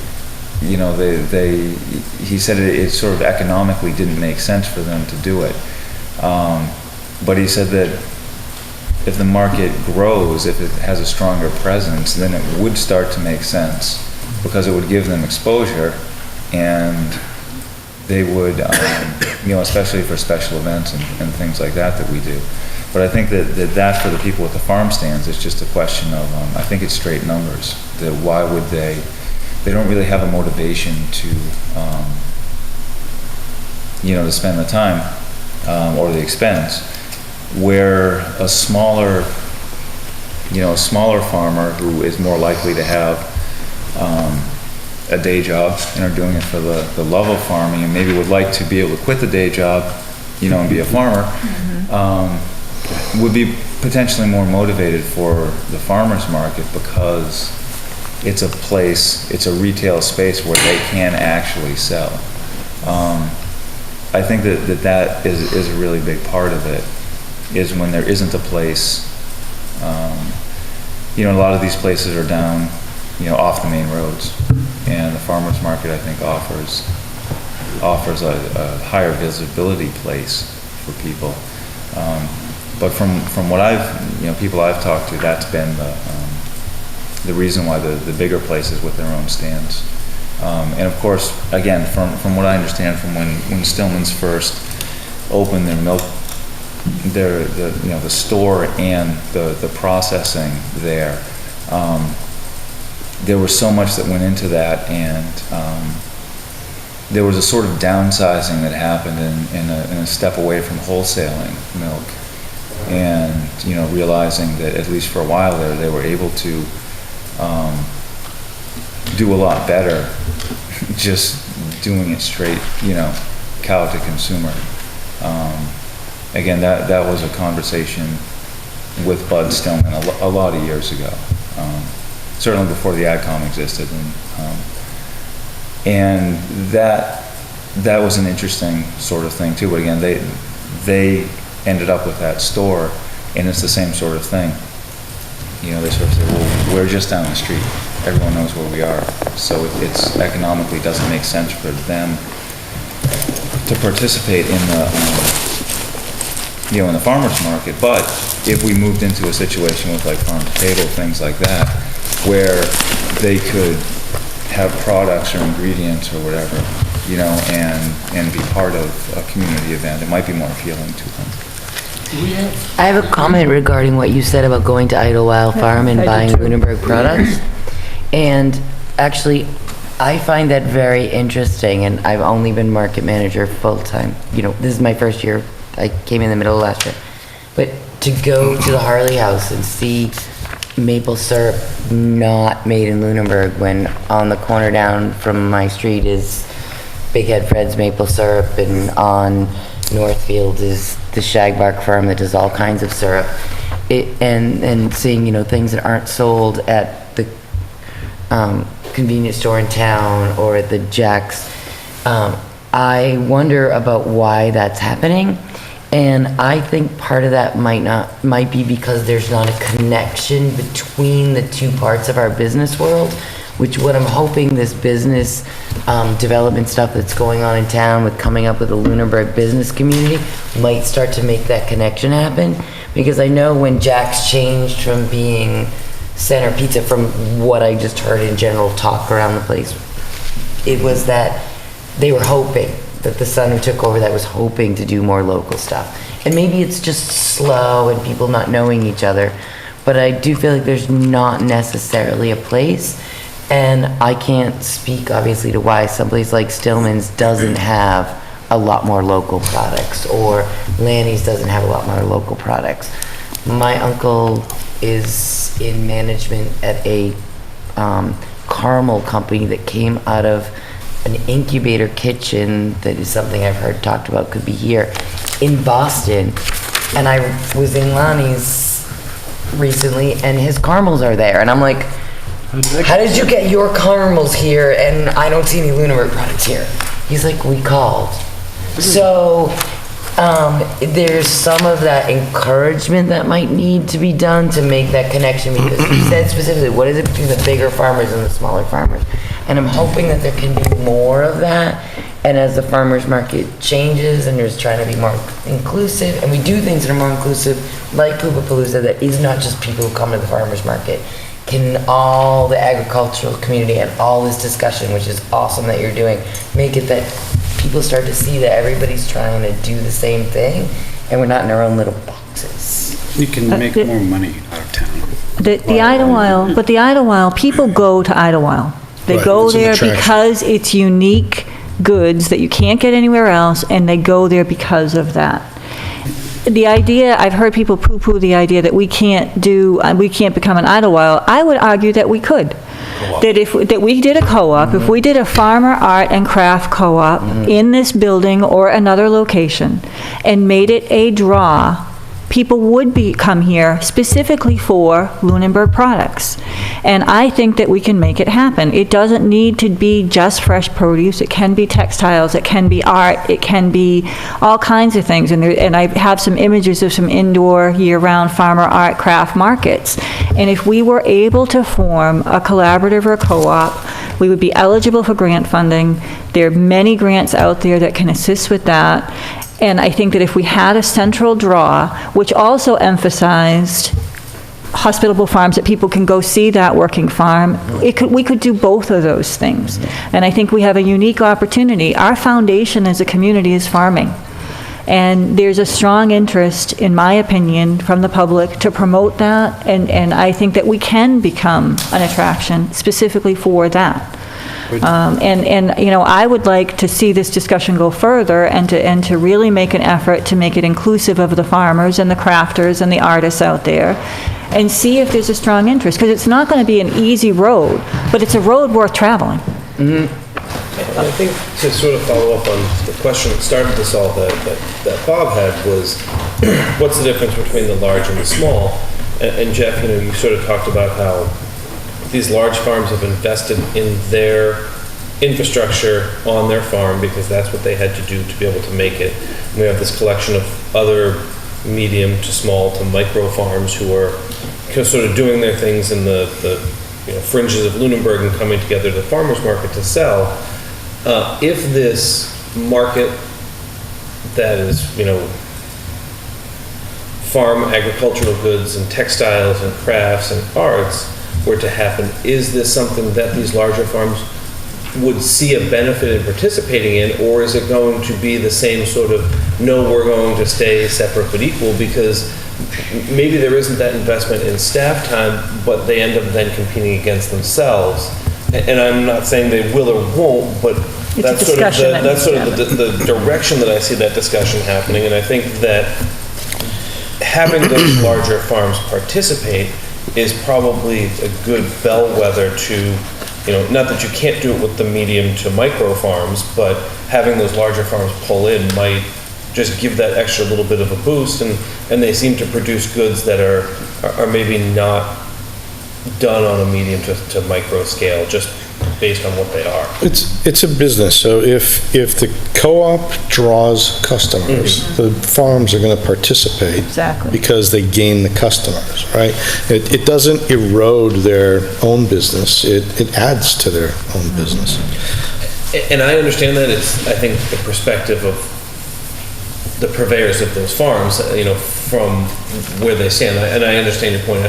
you know, he said it sort of economically didn't make sense for them to do it. But he said that if the market grows, if it has a stronger presence, then it would start to make sense because it would give them exposure, and they would, you know, especially for special events and things like that we do. But I think that for the people with the farm stands, it's just a question of, I think it's straight numbers. That why would they don't really have a motivation to, you know, to spend the time or the expense, where a smaller farmer who is more likely to have a day job and are doing it for the love of farming and maybe would like to be able to quit the day job, you know, and be a farmer, would be potentially more motivated for the farmer's market because it's a place, it's a retail space where they can actually sell. I think that is a really big part of it, is when there isn't a place. You know, a lot of these places are down, you know, off the main roads, and the farmer's market, I think, offers a higher visibility place for people. But from what people I've talked to, that's been the reason why the bigger places with their own stands. And of course, again, from what I understand, from when Stillman's first opened their milk, the store and the processing there, there was so much that went into that, and there was a sort of downsizing that happened in a step away from wholesaling milk, and you know, realizing that at least for a while there, they were able to do a lot better just doing it straight, you know, cow to consumer. Again, that was a conversation with Bud Stillman a lot of years ago, certainly before the AdCom existed, and that was an interesting sort of thing too. But again, they ended up with that store, and it's the same sort of thing. You know, they sort of say, well, we're just down the street. Everyone knows where we are. So it's economically doesn't make sense for them to participate in the, in the farmer's market. But if we moved into a situation with like farm to table, things like that, where they could have products or ingredients or whatever, you know, and be part of a community event, it might be more appealing to them. I have a comment regarding what you said about going to Idlewild Farm and buying Lunenburg products. And actually, I find that very interesting, and I've only been market manager full-time. You know, this is my first year. I came in the middle of last year. But to go to the Harley House and see maple syrup not made in Lunenburg, when on the corner down from my street is Big Head Fred's maple syrup, and on Northfield is the Shagbark Farm that does all kinds of syrup, and seeing, you know, things that aren't sold at the convenience store in town or at the Jack's. I wonder about why that's happening, and I think part of that might be because there's not a connection between the two parts of our business world, which what I'm hoping this business development stuff that's going on in town with coming up with a Lunenburg business community might start to make that connection happen. Because I know when Jack's changed from being Center Pizza, from what I just heard in general talk around the place, it was that they were hoping that the son who took over that was hoping to do more local stuff. And maybe it's just slow and people not knowing each other, but I do feel like there's not necessarily a place. And I can't speak obviously to why someplace like Stillman's doesn't have a lot more local products, or Lanny's doesn't have a lot more local products. My uncle is in management at a caramel company that came out of an incubator kitchen that is something I've heard talked about, could be here in Boston. And I was in Lonnie's recently, and his caramels are there, and I'm like, how did you get your caramels here and I don't see any Lunenburg products here? He's like, we called. So There's some of that encouragement that might need to be done to make that connection, because you said specifically, what is it between the bigger farmers and the smaller farmers? And I'm hoping that there can be more of that, and as the farmers market changes and there's trying to be more inclusive, and we do things that are more inclusive, like Poopapalooza, that is not just people who come to the farmers market, can all the agricultural community and all this discussion, which is awesome that you're doing, make it that people start to see that everybody's trying to do the same thing, and we're not in our own little boxes. You can make more money out of town. The Idlewild, but the Idlewild, people go to Idlewild. They Right, go it's an there attraction. because it's unique goods that you can't get anywhere else, and they go there because of that. The idea, I've heard people poo-poo the idea that we can't become an Idlewild. I would argue that we could. That we did a co-op, if we did a farmer art and craft co-op in this building or another location, and made it a draw, people would come here specifically for Lunenburg products. And I think that we can make it happen. It doesn't need to be just fresh produce. It can be textiles, it can be art, it can be all kinds of things. And I have some images of some indoor year-round farmer art craft markets. And if we were able to form a collaborative or a co-op, we would be eligible for grant funding. There are many grants out there that can assist with that. And I think that if we had a central draw, which also emphasized hospitable farms, that people can go see that working farm, we could do both of those things. And I think we have a unique opportunity. Our foundation as a community is farming. And there's a strong interest, in my opinion, from the public to promote that. And I think that we can become an attraction specifically for that. I would like to see this discussion go further and to really make an effort to make it inclusive of the farmers and the crafters and the artists out there, and see if there's a strong interest, because it's not going to be an easy road, but it's a road worth traveling. I think to sort of follow up on the question that started this all that Bob had was, what's the difference between the large and the small? And Jeff, you sort of talked about how these large farms have invested in their infrastructure on their farm because that's what they had to do to be able to make it. And we have this collection of other medium to small to micro farms who are sort of doing their things in the fringes of Lunenburg and coming together to the farmers market to sell. If this market that is, farm agricultural goods and textiles and crafts and arts were to happen, is this something that these larger farms would see a benefit in participating in, or is it going to be the same sort of, no, we're going to stay separate but equal, because maybe there isn't that investment in staff time, but they end up then competing against themselves. And I'm not saying they will or won't, but that's sort of the direction that I see that discussion happening. And I think that having those larger farms participate is probably a good bellwether to, not that you can't do it with the medium to micro farms, but having those larger farms pull in might just give that extra little bit of a boost, and they seem to produce goods that are maybe not done on a medium to micro scale, just based on what they are. It's a business, so if the co-op draws customers, the farms are going to participate. Exactly. Because they gain the customers, right? It doesn't erode their own business, it adds to their own business. And I understand that. It's, I think, the perspective of the purveyors of those farms, from where they stand. And I understand your point.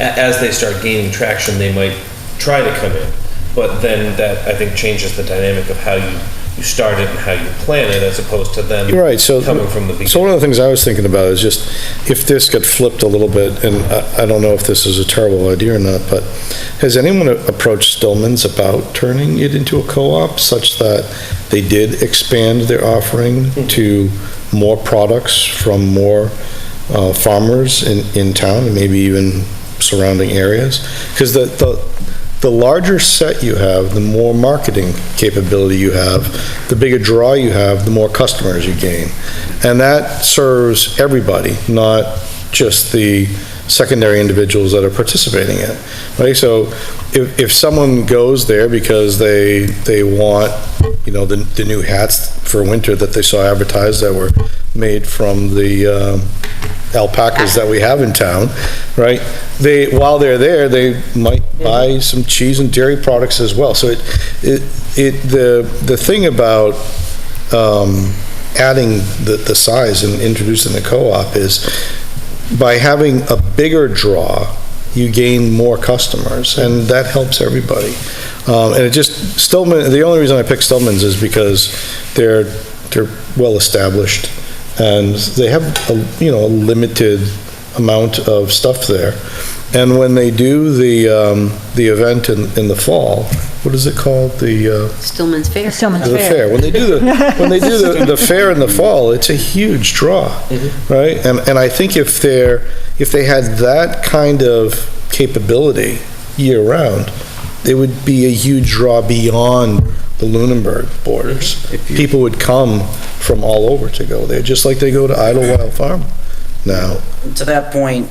As they start gaining traction, they might try to come in. But then that, I think, changes the dynamic of how you start it and how you plan it, as opposed to them Right, so coming from the beginning. So one of the things I was thinking about is just, if this got flipped a little bit, and I don't know if this is a terrible idea or not, but has anyone approached Stillman's about turning it into a co-op such that they did expand their offering to more products from more farmers in town, and maybe even surrounding areas? Because the larger set you have, the more marketing capability you have, the bigger draw you have, the more customers you gain. And that serves everybody, not just the secondary individuals that are participating in it, right? So if someone goes there because they want you know, the new hats for winter that they saw advertised that were made from the alpacas that we have in town, right? While they're there, they might buy some cheese and dairy products as well. So the thing about adding the size and introducing the co-op is by having a bigger draw, you gain more customers, and that helps everybody. And it just, Stillman, the only reason I picked Stillman's is because they're well-established, and they have a limited amount of stuff there. And when they do the event in the fall, what is it called? The Stillman's Fair. the fair. When they do the fair in the fall, it's a huge draw, right? And I think if they had that kind of capability year round, it would be a huge draw beyond the Lunenburg borders. People would come from all over to go there, just like they go to Idlewild Farm now. To that point,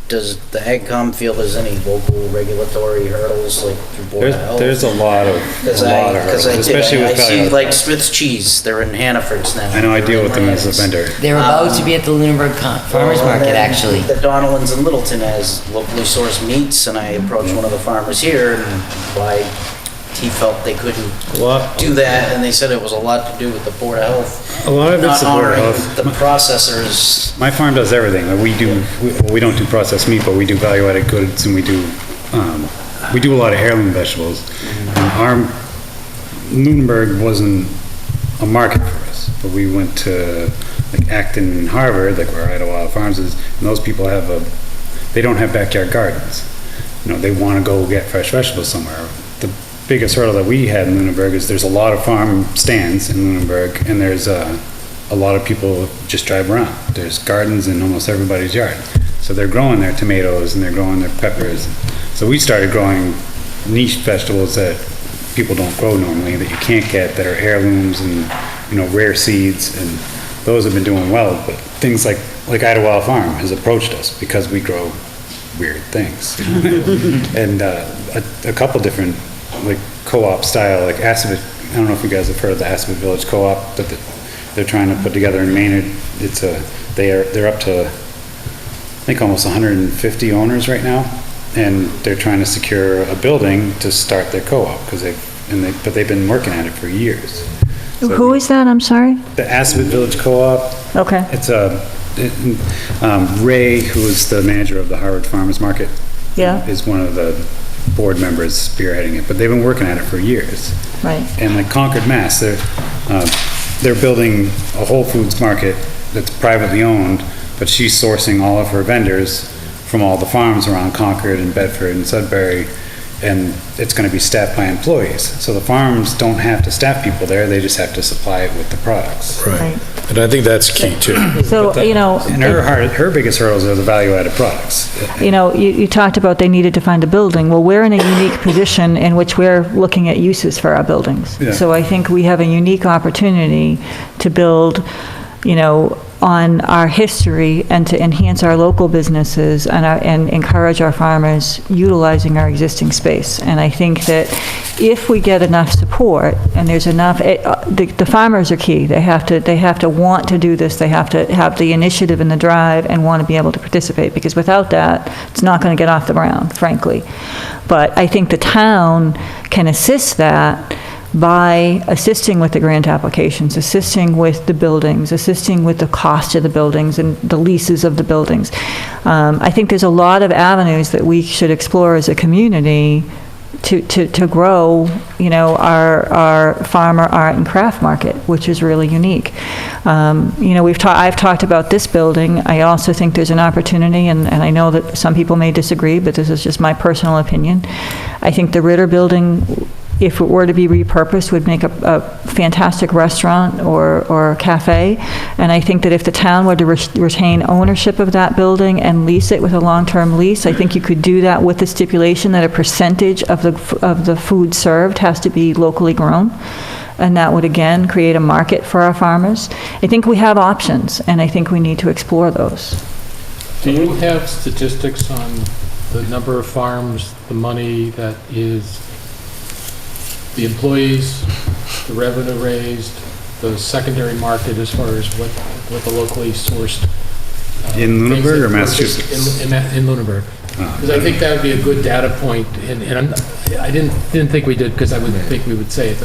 does the AgCom feel there's any local regulatory hurdles, like through Board of Health? There's a lot of Because hurdles, I especially with see value. like Smith's Cheese, they're in Hannaford's now. I know, I deal with them as a vendor. They're about to be at the Lunenburg Farmers Market, actually. The Donalds in Littleton has locally sourced meats, and I approached one of the farmers here, and why he felt they couldn't do that, and they said it was a lot to do with the Board of Health. A lot of it's the Board of not honoring Health. the processors. My farm does everything. Like, we don't do processed meat, but we do value-added goods, and we do a lot of heirloom vegetables. Our Lunenburg wasn't a market for us, but we went to like Acton and Harvard, like where Idlewild Farms is, and those people they don't have backyard gardens. You know, they want to go get fresh vegetables somewhere. The biggest hurdle that we had in Lunenburg is there's a lot of farm stands in Lunenburg, and there's a lot of people just drive around. There's gardens in almost everybody's yard. So they're growing their tomatoes and they're growing their peppers. So we started growing niche vegetables that people don't grow normally, that you can't get, that are heirlooms and, rare seeds, and those have been doing well. But things like Idlewild Farm has approached us because we grow weird things. And a couple different like co-op style, like Assabet. I don't know if you guys have heard of the Assabet Village Co-op that they're trying to put together in Maynard. They're up to, I think, almost 150 owners right now, and they're trying to secure a building to start their co-op but they've been working at it for years. So Who is that? I'm sorry? the Assabet Village Co-op. Okay. It's Ray, who is the manager of the Harvard Farmers Market, Yeah, is one of the board members spearheading it, but they've been working at it for years. right. And like Concord, Mass, they're building a Whole Foods market that's privately owned, but she's sourcing all of her vendors from all the farms around Concord and Bedford and Sudbury, and it's going to be staffed by employees. So the farms don't have to staff people there, they just have to supply it with the products. Right. And I think that's key too. So, And her biggest hurdles are the value-added products. you talked about they needed to find a building. Well, we're in a unique position in which we're looking at uses for our buildings. Yeah. So I think we have a unique opportunity to build, on our history and to enhance our local businesses and encourage our farmers utilizing our existing space. And I think that if we get enough support and there's enough, the farmers are key. They have to want to do this. They have to have the initiative and the drive and want to be able to participate, because without that, it's not going to get off the ground, frankly. But I think the town can assist that by assisting with the grant applications, assisting with the buildings, assisting with the cost of the buildings and the leases of the buildings. I think there's a lot of avenues that we should explore as a community to grow, our farmer art and craft market, which is really unique. I've talked about this building. I also think there's an opportunity, and I know that some people may disagree, but this is just my personal opinion. I think the Ritter building, if it were to be repurposed, would make a fantastic restaurant or cafe. And I think that if the town were to retain ownership of that building and lease it with a long-term lease, I think you could do that with the stipulation that a percentage of the food served has to be locally grown. And that would, again, create a market for our farmers. I think we have options, and I think we need to explore those. Do you have statistics on the number of farms, the money that is the employees, the revenue raised, the secondary market as far as what the locally sourced. In Lunenburg or things that purchase Massachusetts? In Lunenburg. Because I think that would be a good data point, and I didn't think we did, because I wouldn't think we would say it,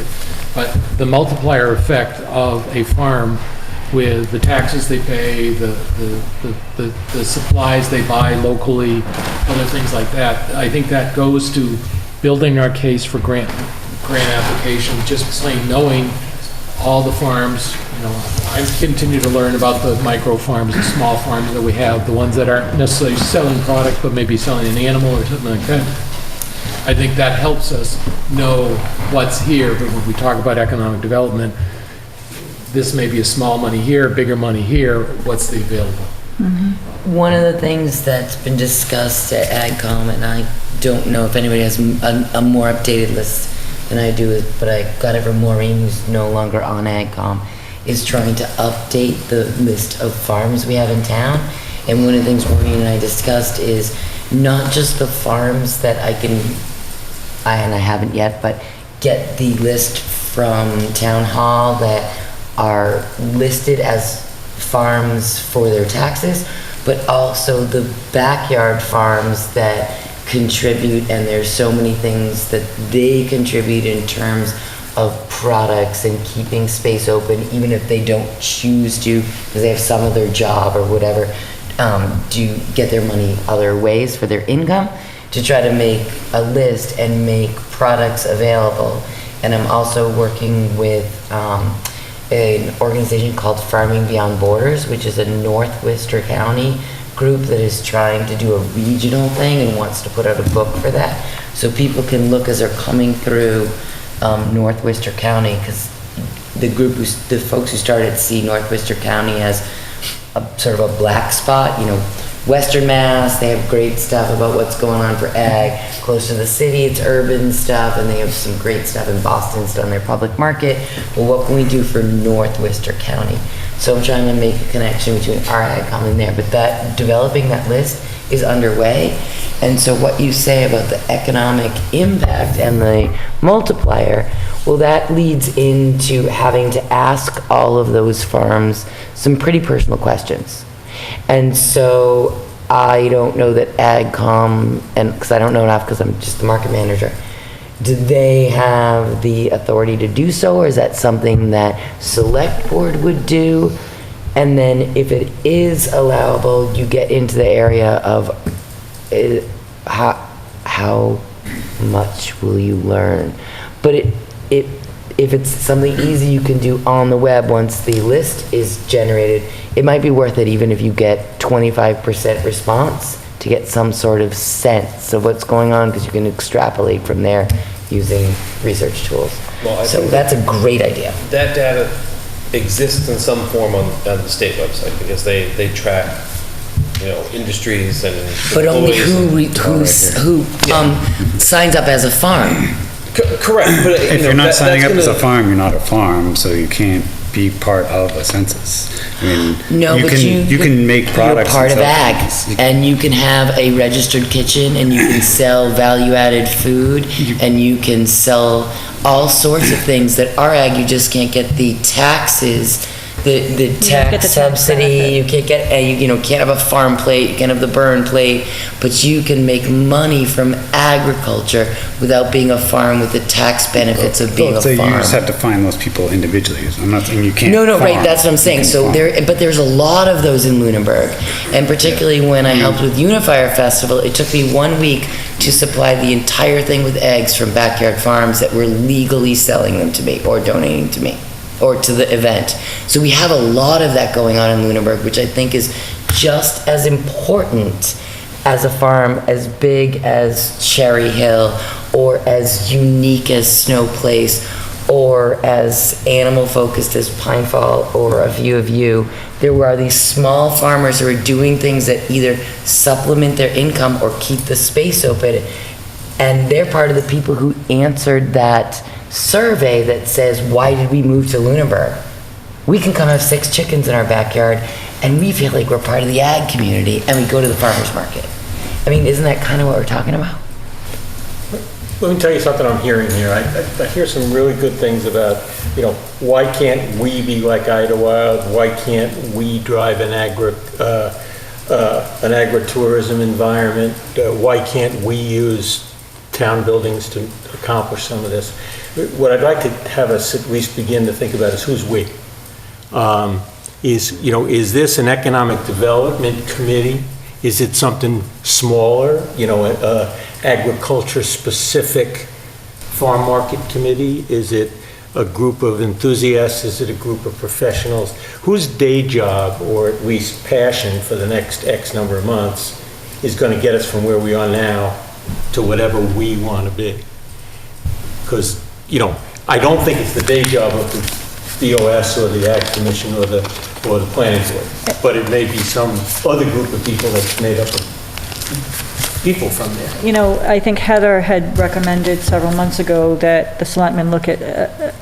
but the multiplier effect of a farm with the taxes they pay, the supplies they buy locally, other things like that, I think that goes to building our case for grant application, just plain knowing all the farms. I continue to learn about the micro farms, the small farms that we have, the ones that aren't necessarily selling product, but maybe selling an animal or something like that. I think that helps us know what's here, but when we talk about economic development, this may be a small money here, bigger money here, what's the available? One of the things that's been discussed at AgCom, and I don't know if anybody has a more updated list than I do, but I got it from Maureen, who's no longer on AgCom, is trying to update the list of farms we have in town. And one of the things Maureen and I discussed is not just the farms that I haven't yet, but get the list from town hall that are listed as farms for their taxes, but also the backyard farms that contribute, and there's so many things that they contribute in terms of products and keeping space open, even if they don't choose to, because they have some other job or whatever, do get their money other ways for their income, to try to make a list and make products available. And I'm also working with an organization called Farming Beyond Borders, which is a North Worcester County group that is trying to do a regional thing and wants to put out a book for that. So people can look as they're coming through North Worcester County, because the folks who started see North Worcester County as a sort of a black spot, Western Mass, they have great stuff about what's going on for ag. Close to the city, it's urban stuff, and they have some great stuff in Boston's done their public market. Well, what can we do for North Worcester County? So I'm trying to make a connection between our AgCom and there, but developing that list is underway. And so what you say about the economic impact and the multiplier, well, that leads into having to ask all of those farms some pretty personal questions. And so I don't know that AgCom, and because I don't know enough because I'm just the market manager, do they have the authority to do so, or is that something that Select Board would do? And then if it is allowable, you get into the area of how much will you learn? But if it's something easy you can do on the web once the list is generated, it might be worth it even if you get 25% response to get some sort of sense of what's going on, because you can extrapolate from there using research tools. Well, so that's a great idea. That data exists in some form on the state website, because they track, industries and but only who signs up as a farm. Correct, but if you're not signing up as a farm, you're not a farm, so you can't be part of a census. I mean, no, you can make products. You're part of ag, and you can have a registered kitchen, and you can sell value-added food, and you can sell all sorts of things that are ag. You just can't get the taxes, the tax subsidy. You can't get can't have a farm plate. You can't have the burn plate, but you can make money from agriculture without being a farm with the tax benefits of being a farm. You just have to find those people individually. I'm not saying you can't. No, right. That's what I'm saying. So there's a lot of those in Lunenburg, and particularly when I helped with Unifier Festival, it took me 1 week to supply the entire thing with eggs from backyard farms that were legally selling them to me or donating to me or to the event. So we have a lot of that going on in Lunenburg, which I think is just as important as a farm as big as Cherry Hill, or as unique as Snow Place, or as animal focused as Pine Fall or A View of You. There are these small farmers who are doing things that either supplement their income or keep the space open, and they're part of the people who answered that survey that says, why did we move to Lunenburg? We can come have 6 chickens in our backyard, and we feel like we're part of the ag community, and we go to the farmer's market. I mean, isn't that kind of what we're talking about? Let me tell you something I'm hearing here. I hear some really good things about, why can't we be like Idlewild? Why can't we drive an agritourism environment? Why can't we use town buildings to accomplish some of this? What I'd like to have us at least begin to think about is who's we. Is this an economic development committee? Is it something smaller, agriculture-specific farm market committee? Is it a group of enthusiasts? Is it a group of professionals? Whose day job, or at least passion for the next X number of months, is going to get us from where we are now to whatever we want to be? Because, I don't think it's the day job of the BOS or the Ag Commission or the Planning Board, but it may be some other group of people that's made up of people from there. I think Heather had recommended several months ago that the selectmen look at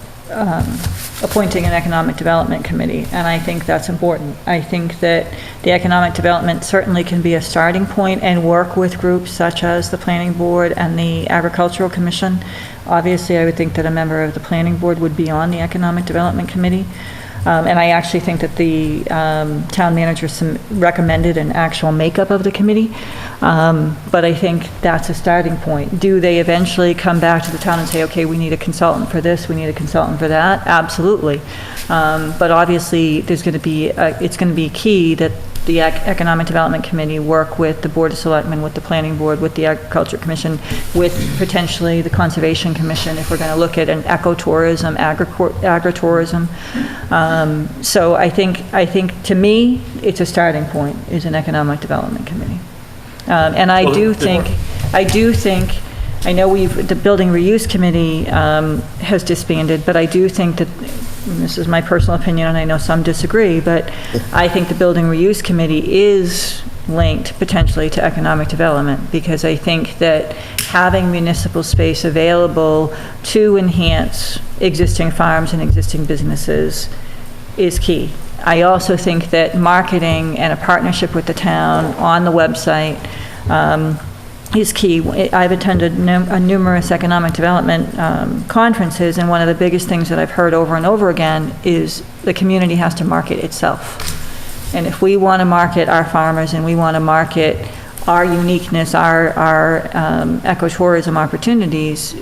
appointing an economic development committee, and I think that's important. I think that the economic development certainly can be a starting point and work with groups such as the Planning Board and the Agricultural Commission. Obviously, I would think that a member of the Planning Board would be on the Economic Development Committee. And I actually think that the town manager recommended an actual makeup of the committee. But I think that's a starting point. Do they eventually come back to the town and say, okay, we need a consultant for this, we need a consultant for that? Absolutely. But obviously, it's going to be key that the Economic Development Committee work with the Board of Selectmen, with the Planning Board, with the Agriculture Commission, with potentially the Conservation Commission, if we're going to look at an ecotourism, agritourism. So I think to me, it's a starting point, is an Economic Development Committee. And I do think, I know the Building Reuse Committee has disbanded, but I do think that, and this is my personal opinion, and I know some disagree, but I think the Building Reuse Committee is linked potentially to economic development, because I think that having municipal space available to enhance existing farms and existing businesses is key. I also think that marketing and a partnership with the town on the website is key. I've attended numerous economic development conferences, and one of the biggest things that I've heard over and over again is the community has to market itself. And if we want to market our farmers and we want to market our uniqueness, our ecotourism opportunities,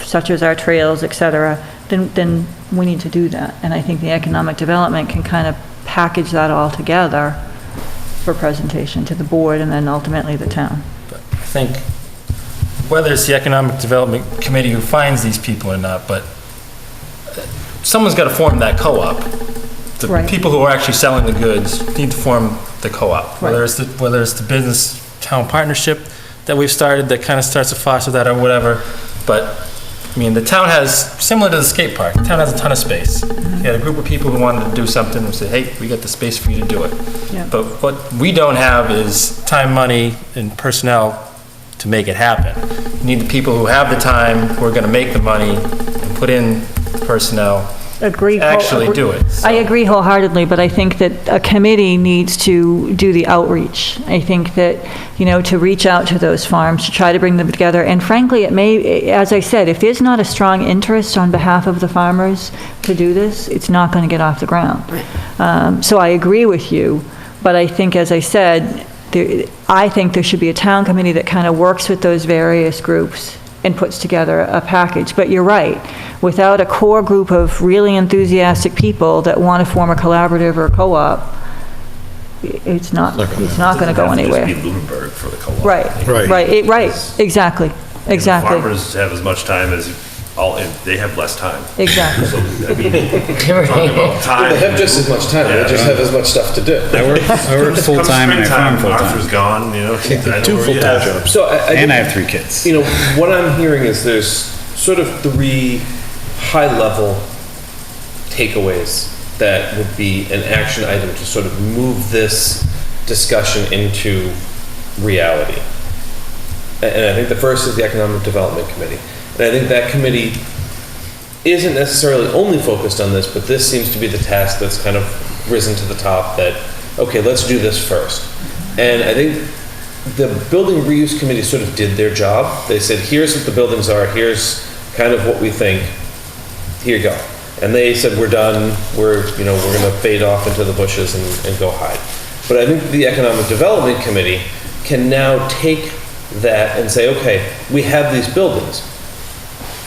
such as our trails, et cetera, then we need to do that. And I think the economic development can kind of package that all together for presentation to the board and then ultimately the town. I think whether it's the Economic Development Committee who finds these people or not, but someone's got to form that co-op. The Right. people who are actually selling the goods need to form the co-op. Right. Whether it's the business town partnership that we've started that kind of starts to foster that or whatever. But I mean, the town has, similar to the skate park, the town has a ton of space. You had a group of people who wanted to do something and say, hey, we got the space for you to do it. Yeah. But what we don't have is time, money, and personnel to make it happen. You need the people who have the time, who are going to make the money, and put in the personnel Agree. to actually do it. I agree wholeheartedly, but I think that a committee needs to do the outreach. I think that, to reach out to those farms, to try to bring them together. And frankly, it may, as I said, if there's not a strong interest on behalf of the farmers to do this, it's not going to get off the ground. So I agree with you, but I think, as I said, I think there should be a town committee that kind of works with those various groups and puts together a package. But you're right, without a core group of really enthusiastic people that want to form a collaborative or a co-op, it's not going to go anywhere. It doesn't have to just be Lunenburg for the co-op. Right, exactly. Farmers have as much time as they have less time. Exactly. So, I mean, talking about time. They have just as much time, they just have as much stuff to do. I work full-time and I farm full-time. Arthur's gone, Two full-time jobs. So I have 3 kids. What I'm hearing is there's sort of 3 high-level takeaways that would be an action item to sort of move this discussion into reality. And I think the first is the Economic Development Committee. And I think that committee isn't necessarily only focused on this, but this seems to be the task that's kind of risen to the top that, okay, let's do this first. And I think the building reuse committee sort of did their job. They said, here's what the buildings are, here's kind of what we think, here you go. And they said, we're done, we're gonna fade off into the bushes and go hide. But I think the Economic Development Committee can now take that and say, okay, we have these buildings.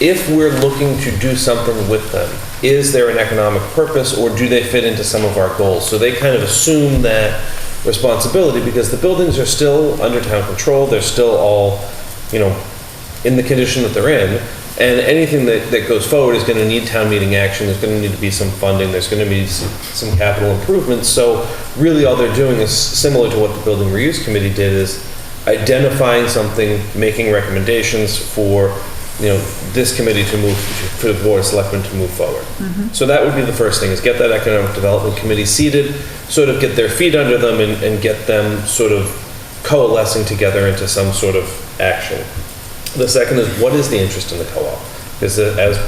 If we're looking to do something with them, is there an economic purpose, or do they fit into some of our goals? So they kind of assume that responsibility, because the buildings are still under town control, they're still all, in the condition that they're in, and anything that goes forward is gonna need town meeting action, there's gonna need to be some funding, there's gonna be some capital improvements, so really all they're doing is similar to what the Building Reuse Committee did, is identifying something, making recommendations for this committee to move, for the Board of Selectmen to move forward. So that would be the first thing, is get that Economic Development Committee seated, sort of get their feet under them and get them sort of coalescing together into some sort of action. The second is, what is the interest in the co-op? Because as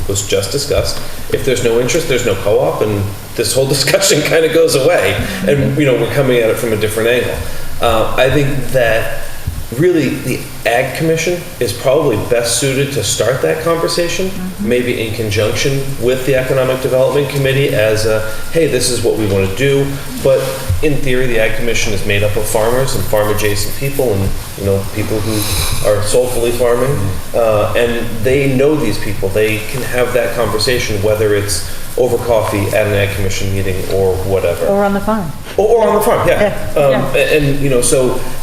was just discussed, if there's no interest, there's no co-op, and this whole discussion kind of goes away, and we're coming at it from a different angle. I think that really the Ag Commission is probably best suited to start that conversation, maybe in conjunction with the Economic Development Committee as a, hey, this is what we want to do. But in theory, the Ag Commission is made up of farmers and farm adjacent people and, people who are soulfully farming. And they know these people. They can have that conversation, whether it's over coffee at an Ag Commission meeting or whatever. Or on the farm. Or on the farm, yeah.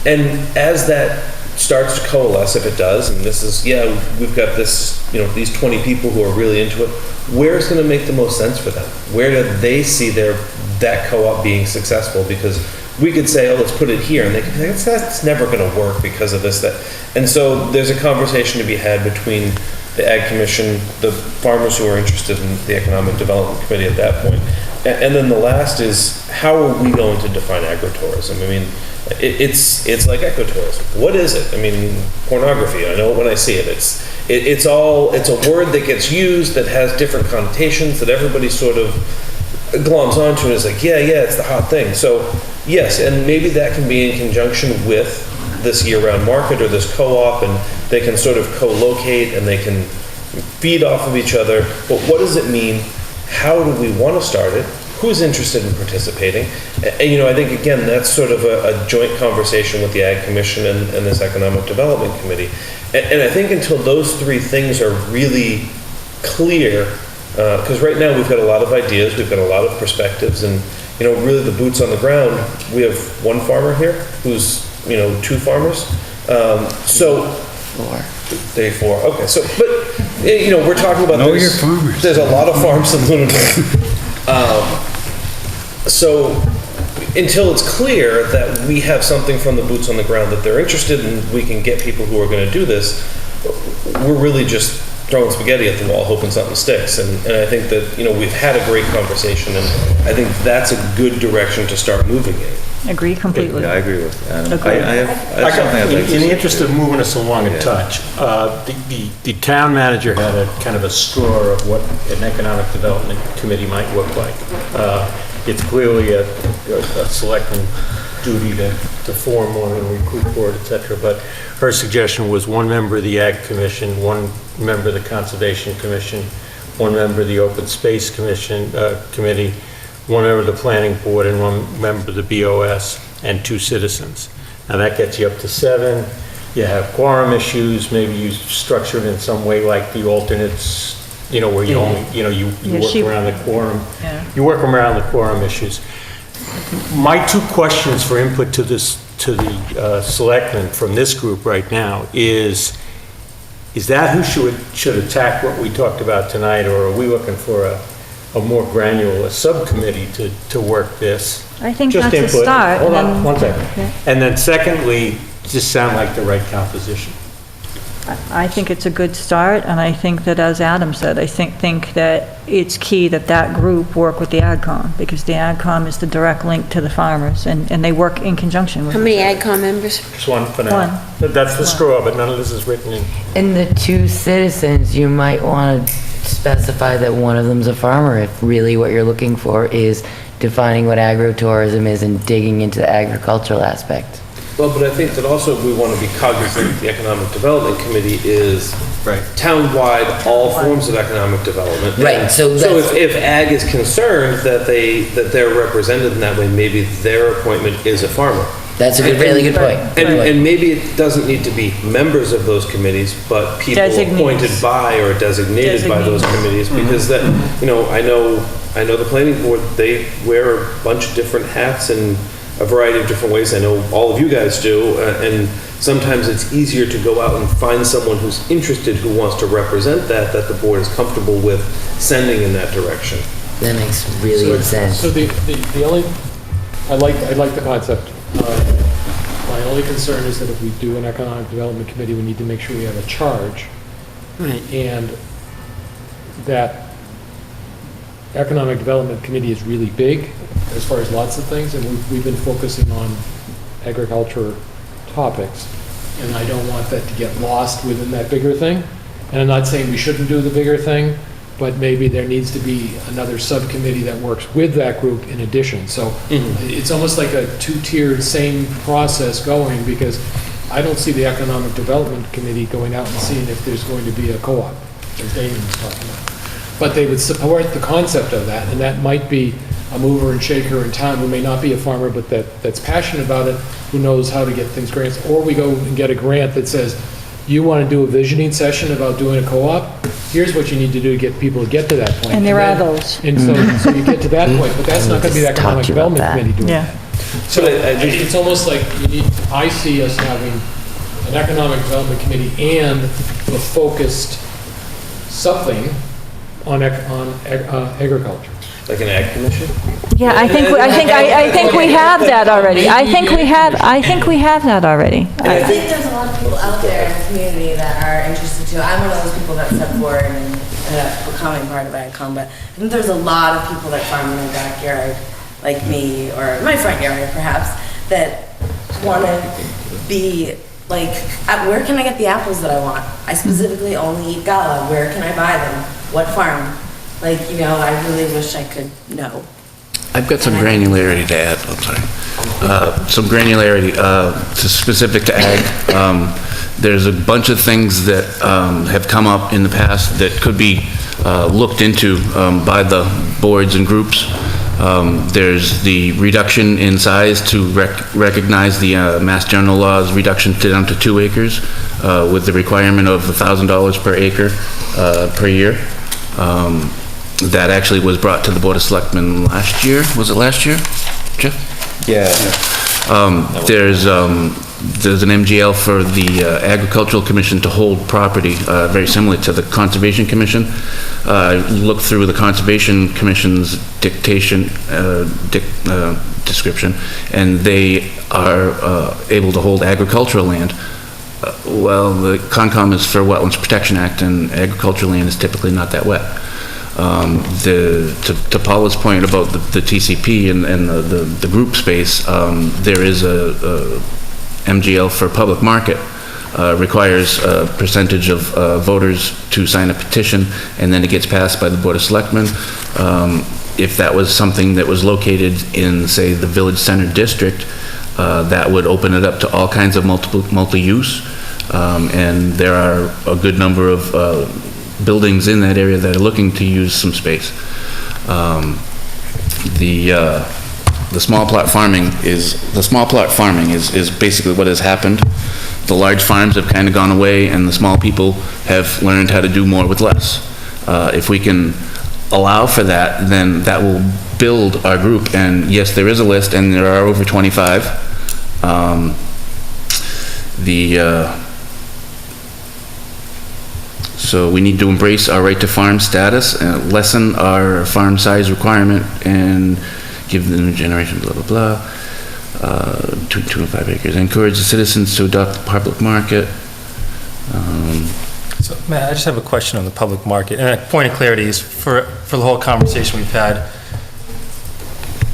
And as that starts to coalesce, if it does, and this is, we've got this, these 20 people who are really into it, where's going to make the most sense for them? Where do they see that co-op being successful? Because we could say, oh, let's put it here, and they could say, that's never going to work because of this, that. And so there's a conversation to be had between the Ag Commission, the farmers who are interested in the Economic Development Committee at that point. And then the last is, how are we going to define agritourism? I mean, it's like ecotourism. What is it? I mean, pornography, I know it when I see it. It's a word that gets used that has different connotations that everybody sort of gloms onto and is like, yeah, it's the hot thing. So yes, and maybe that can be in conjunction with this year-round market or this co-op, and they can sort of co-locate and they can feed off of each other. But what does it mean? How do we want to start it? Who's interested in participating? And, I think, again, that's sort of a joint conversation with the Ag Commission and this Economic Development Committee. And I think until those three things are really clear, because right now we've got a lot of ideas, we've got a lot of perspectives, and, really the boots on the ground, we have one farmer here who's, two farmers. Four. Day four. Okay, so, but, we're talking about Know your farmers. There's a lot of farms in Lunenburg. So until it's clear that we have something from the boots on the ground that they're interested in, we can get people who are going to do this, we're really just throwing spaghetti at the wall, hoping something sticks. And I think that, we've had a great conversation, and I think that's a good direction to start moving in. Agree completely. Yeah, I agree with Adam. Agree. In the interest of moving us along a touch, the town manager had a kind of a straw of what an Economic Development Committee might look like. It's clearly a selectman duty to form one and recruit board, et cetera, but her suggestion was one member of the Ag Commission, one member of the Conservation Commission, one member of the Open Space Commission Committee, one member of the Planning Board, and one member of the BOS, and 2 citizens. Now that gets you up to 7. You have quorum issues, maybe you structure it in some way like the alternates, where you only, you work around the quorum. Yeah. You work around the quorum issues. My 2 questions for input to the selectmen from this group right now is that who should attack what we talked about tonight, or are we looking for a more granular subcommittee to work this? I think Just that's input. a start. Hold and on, then- one second. Yeah. And then secondly, just sound like the right composition. I think it's a good start, and I think that, as Adam said, I think that it's key that group work with the AgCom, because the AgCom is the direct link to the farmers, and they work in conjunction with How many each other. AgCom members? Just one for now. One. That's the straw, but none of this is written in. In the 2 citizens, you might want to specify that one of them's a farmer if really what you're looking for is defining what agritourism is and digging into the agricultural aspect. Well, but I think that also we want to be cognizant, the Economic Development Committee is town-wide, all forms of economic development. Right, And so that's- if ag is concerned that they're represented in that way, maybe their appointment is a farmer. That's a good, really good point. And maybe it doesn't need to be members of those committees, but people Designees. appointed by or designated by those committees, because that, I know the planning board, they wear a bunch of different hats in a variety of different ways. I know all of you guys do, and sometimes it's easier to go out and find someone who's interested, who wants to represent that the board is comfortable with sending in that direction. That makes really good sense. So the only, I like the concept. My only concern is that if we do an economic development committee, we need to make sure we have a charge. Right. And that economic development committee is really big as far as lots of things, and we've been focusing on agriculture topics. And I don't want that to get lost within that bigger thing. And I'm not saying we shouldn't do the bigger thing, but maybe there needs to be another subcommittee that works with that group in addition. So it's almost like a two-tiered same process going, because I don't see the Economic Development Committee going out and seeing if there's going to be a co-op, as Damon was talking about. But they would support the concept of that, and that might be a mover and shaker in town who may not be a farmer, but that's passionate about it, who knows how to get things grants. Or we go and get a grant that says, you want to do a visioning session about doing a co-op? Here's what you need to do to get people to get to that point. And there are then- those. And so you get to that point, but that's not going to be the Economic Development Committee doing Yeah. that. So it's almost like I see us having an Economic Development Committee and a focused something on agriculture. Like an ag commission? Yeah, I think we have that already. I think we have that already. I think there's a lot of people out there in the community that are interested too. I'm one of those people that stepped forward and ended up becoming part of AgCom, but I think there's a lot of people that farm in their backyard, like me, or my front yard perhaps, that want to be like, where can I get the apples that I want? I specifically only eat Gala. Where can I buy them? What farm? Like, I really wish I could know. I've got some granularity to add, I'm sorry. Some granularity specific to ag. There's a bunch of things that have come up in the past that could be looked into by the boards and groups. There's the reduction in size to recognize the Mass General Law's reduction down to 2 acres with the requirement of $1,000 per acre per year. That actually was brought to the Board of Selectmen last year. Was it last year, Jeff? Yeah. There's an MGL for the Agricultural Commission to hold property, very similar to the Conservation Commission. Look through the Conservation Commission's description, and they are able to hold agricultural land. Well, the Concom is for Wetlands Protection Act, and agricultural land is typically not that wet. To Paula's point about the TCP and the group space, there is a MGL for public market, requires a percentage of voters to sign a petition, and then it gets passed by the Board of Selectmen. If that was something that was located in, say, the Village Center District, that would open it up to all kinds of multi-use, and there are a good number of buildings in that area that are looking to use some space. The small plot farming is basically what has happened. The large farms have kind of gone away, and the small people have learned how to do more with less. If we can allow for that, then that will build our group. And yes, there is a list, and there are over 25. So we need to embrace our right to farm status, lessen our farm size requirement, and give the new generation blah, blah, blah. 2 to 5 acres. Encourage the citizens to adopt the public market. So, Matt, I just have a question on the public market, and a point of clarity is for the whole conversation we've had.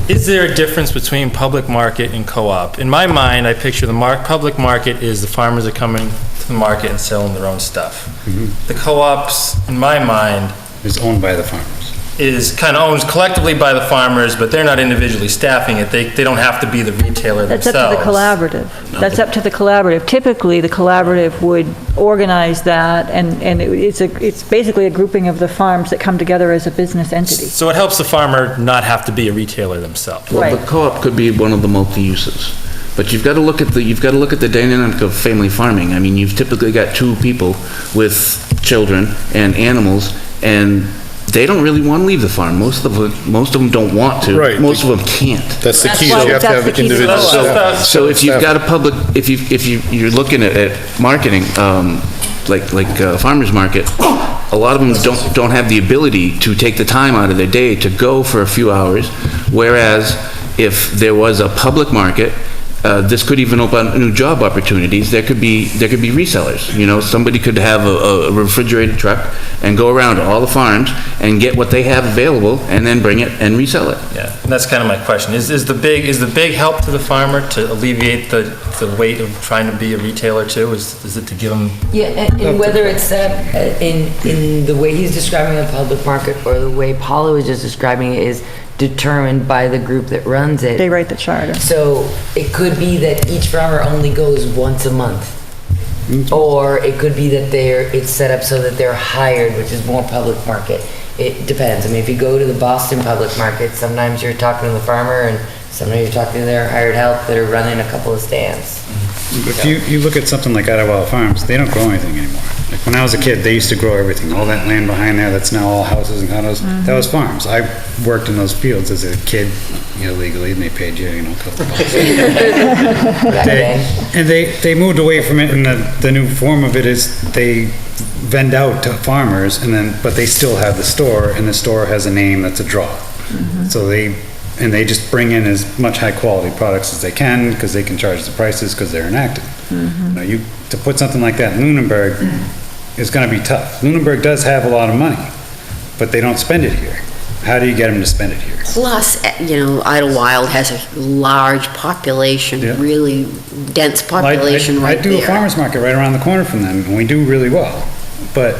Is there a difference between public market and co-op? In my mind, I picture the public market is the farmers are coming to the market and selling their own stuff. Mm-hmm. The co-ops, in my mind, is owned by the farmers. is kind of owned collectively by the farmers, but they're not individually staffing it. They don't have to be the retailer That's themselves. up to the collaborative. That's up to the collaborative. Typically, the collaborative would organize that, and it's basically a grouping of the farms that come together as a business entity. So it helps the farmer not have to be a retailer themselves. Well, the co-op could be one of the multi-uses. But you've got to look at the dynamic of family farming. I mean, you've typically got two people with children and animals, and they don't really want to leave the farm. Most of them don't want to. Right. Most of them can't. That's the key, you have to have individual staff. So if you've got a public, if you're looking at marketing, like farmers market, a lot of them don't have the ability to take the time out of their day to go for a few hours, whereas if there was a public market, this could even open up new job opportunities. There could be resellers. You know, somebody could have a refrigerated truck and go around to all the farms and get what they have available and then bring it and resell it. Yeah, and that's kind of my question. Is the big help to the farmer to alleviate the weight of trying to be a retailer too? Is it to give them? Yeah, and whether it's in the way he's describing the public market or the way Paula was just describing it is determined by the group that runs it. They write the charter. So it could be that each farmer only goes once a month. Or it could be that it's set up so that they're hired, which is more public market. It depends. I mean, if you go to the Boston public market, sometimes you're talking to the farmer and sometimes you're talking to their hired help that are running a couple of stands. If you look at something like Idlewild Farms, they don't grow anything anymore. Like when I was a kid, they used to grow everything. All that land behind there that's now all houses and condos, that was farms. I worked in those fields as a kid, illegally, and they paid you, a couple bucks. They moved away from it, and the new form of it is they vend out to farmers, but they still have the store, and the store has a name that's a draw. So they just bring in as much high-quality products as they can, because they can charge the prices, because they're inactive. To put something like that in Lunenburg is gonna be tough. Lunenburg does have a lot of money, but they don't spend it here. How do you get them to spend it here? Plus, Idlewild has a large population, really dense population right there. I do a farmer's market right around the corner from them, and we do really well. But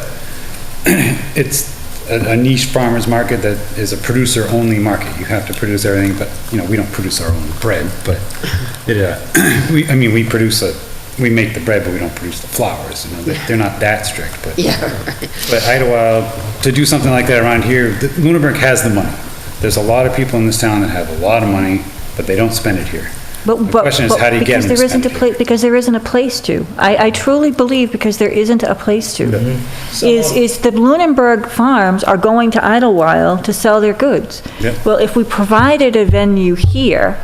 it's a niche farmer's market that is a producer-only market. You have to produce everything, but, we don't produce our own bread, but we make the bread, but we don't produce the flours. They're not that strict, but. Yeah, right. But Idlewild, to do something like that around here, Lunenburg has the money. There's a lot of people in this town that have a lot of money, but they don't spend it here. The question is, how do you get them to spend it here? Because there isn't a place to. I truly believe because there isn't a place to. Is the Lunenburg farms are going to Idlewild to sell their goods. Well, if we provided a venue here,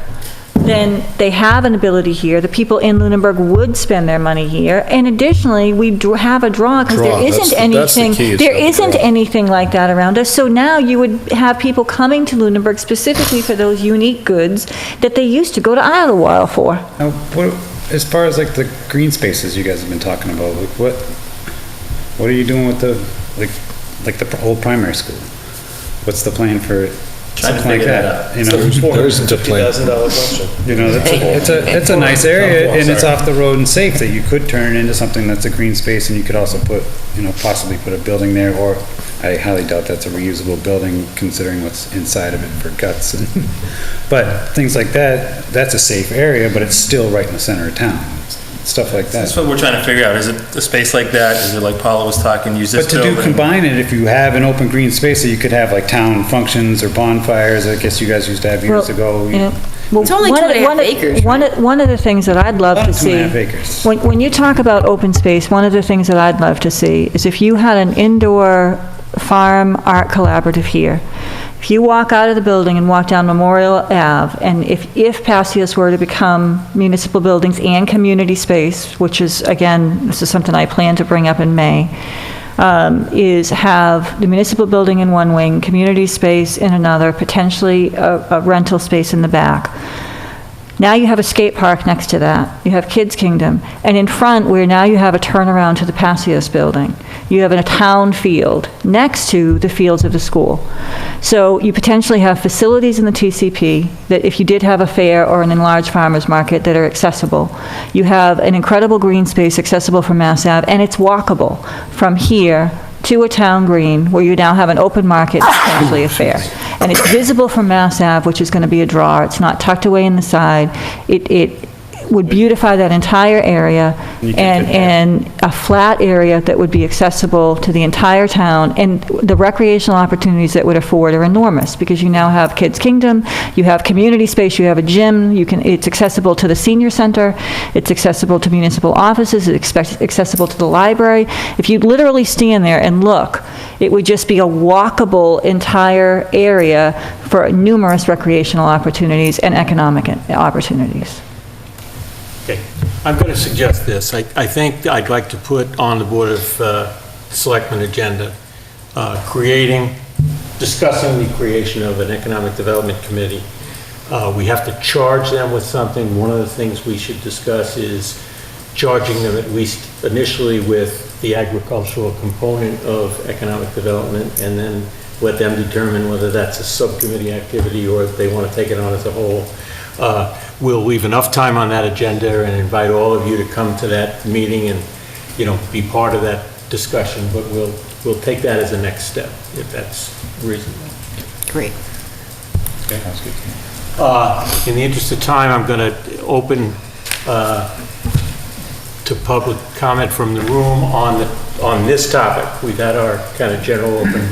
then they have an ability here. The people in Lunenburg would spend their money here. And additionally, we have a draw because there isn't anything like that around us. So now you would have people coming to Lunenburg specifically for those unique goods that they used to go to Idlewild for. Now, as far as like the green spaces you guys have been talking about, like what are you doing with the old primary school? What's the plan for it? Something like that, There isn't a plan. $50,000 question. It's a nice area, and it's off the road and safe that you could turn it into something that's a green space, and you could also put, possibly put a building there, or I highly doubt that's a reusable building considering what's inside of it for guts. But things like that, that's a safe area, but it's still right in the center of town. Stuff like that. That's what we're trying to figure out. Is it a space like that? Is it like Paula was talking, use this building? But to combine it, if you have an open green space that you could have like town functions or bonfires, I guess you guys used to have years ago. It's only 2.5 acres. One of the things that I'd love to see, 2.5 acres. when you talk about open space, one of the things that I'd love to see is if you had an indoor farm art collaborative here. If you walk out of the building and walk down Memorial Ave, and if Passios were to become municipal buildings and community space, which is, again, this is something I plan to bring up in May, is have the municipal building in one wing, community space in another, potentially a rental space in the back. Now you have a skate park next to that. You have Kids Kingdom. And in front, where now you have a turnaround to the Passios building, you have a town field next to the fields of the school. So you potentially have facilities in the TCP that if you did have a fair or an enlarged farmers market that are accessible. You have an incredible green space accessible from Mass Ave, and it's walkable from here to a town green where you now have an open market, essentially affair. And it's visible from Mass Ave, which is going to be a draw. It's not tucked away in the side. It would beautify that entire area, and a flat area that would be accessible to the entire town, and the recreational opportunities that would afford are enormous, because you now have Kids Kingdom, you have community space, you have a gym, it's accessible to the senior center, it's accessible to municipal offices, it's accessible to the library. If you literally stand there and look, it would just be a walkable entire area for numerous recreational opportunities and economic opportunities. Okay, I'm going to suggest this. I think I'd like to put on the Board of Selectmen agenda, discussing the creation of an Economic Development Committee. We have to charge them with something. One of the things we should discuss is charging them, at least initially, with the agricultural component of economic development, and then let them determine whether that's a subcommittee activity or if they want to take it on as a whole. We'll leave enough time on that agenda and invite all of you to come to that meeting and, be part of that discussion, but we'll take that as a next step, if that's reasonable. Great. Okay. Sounds good. In the interest of time, I'm going to open to public comment from the room on this topic. We've had our kind of general open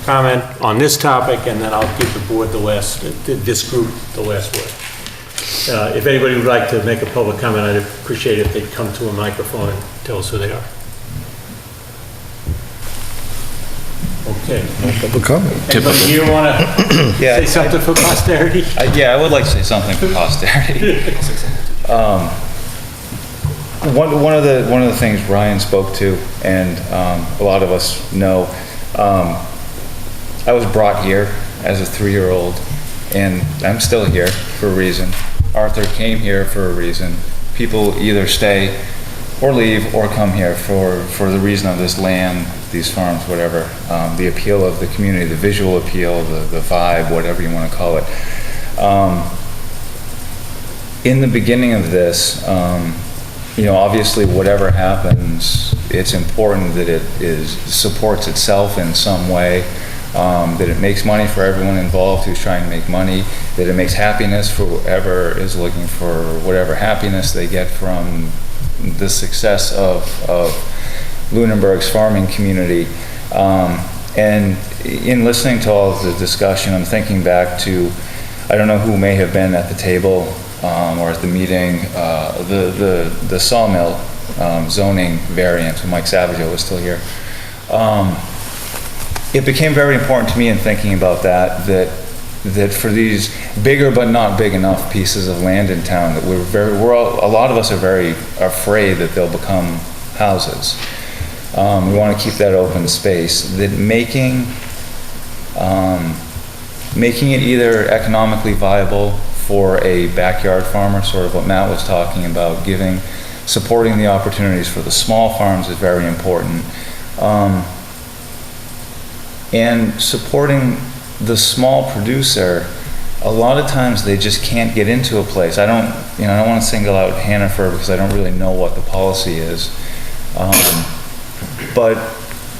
comment on this topic, and then I'll give the board this group the last word. If anybody would like to make a public comment, I'd appreciate it if they'd come to a microphone and tell us who they are. Okay. Public comment. Anybody here want to say something for posterity? I would like to say something for posterity. One of the things Ryan spoke to, and a lot of us know, I was brought here as a 3-year-old, and I'm still here for a reason. Arthur came here for a reason. People either stay or leave or come here for the reason of this land, these farms, whatever. The appeal of the community, the visual appeal, the vibe, whatever you want to call it. In the beginning of this, obviously whatever happens, it's important that it supports itself in some way. That it makes money for everyone involved who's trying to make money, that it makes happiness for whoever is looking for whatever happiness they get from the success of Lunenburg's farming community. And in listening to all of the discussion, I'm thinking back to, I don't know who may have been at the table or at the meeting, the sawmill zoning variant, when Mike Savageau was still here. It became very important to me in thinking about that for these bigger but not big enough pieces of land in town, that a lot of us are very afraid that they'll become houses. We want to keep that open space. That making it either economically viable for a backyard farmer, sort of what Matt was talking about, supporting the opportunities for the small farms is very important. And supporting the small producer, a lot of times they just can't get into a place. I don't want to single out Hannaford because I don't really know what the policy is. But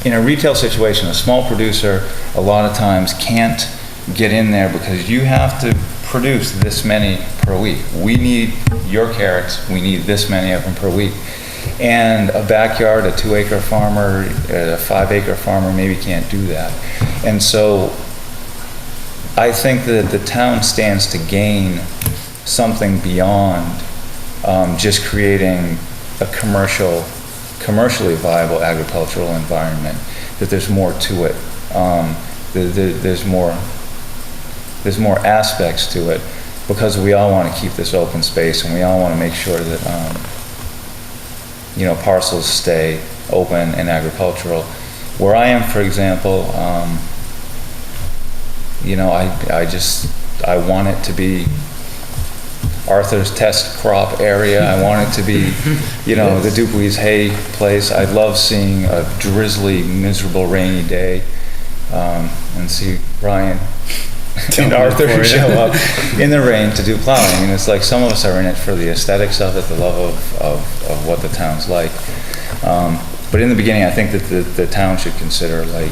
in a retail situation, a small producer a lot of times can't get in there because you have to produce this many per week. We need your carrots, we need this many of them per week. And a backyard, a 2-acre farmer, a 5-acre farmer maybe can't do that. And so I think that the town stands to gain something beyond just creating a commercially viable agricultural environment, that there's more to it. There's more aspects to it, because we all want to keep this open space and we all want to make sure that parcels stay open and agricultural. Where I am, for example, I want it to be Arthur's test crop area. I want it to be, the Dupuis hay place. I'd love seeing a drizzly, miserable, rainy day, and see Ryan and Arthur show up in the rain to do plowing. And it's like some of us are in it for the aesthetics of it, the love of what the town's like. But in the beginning, I think that the town should consider, like,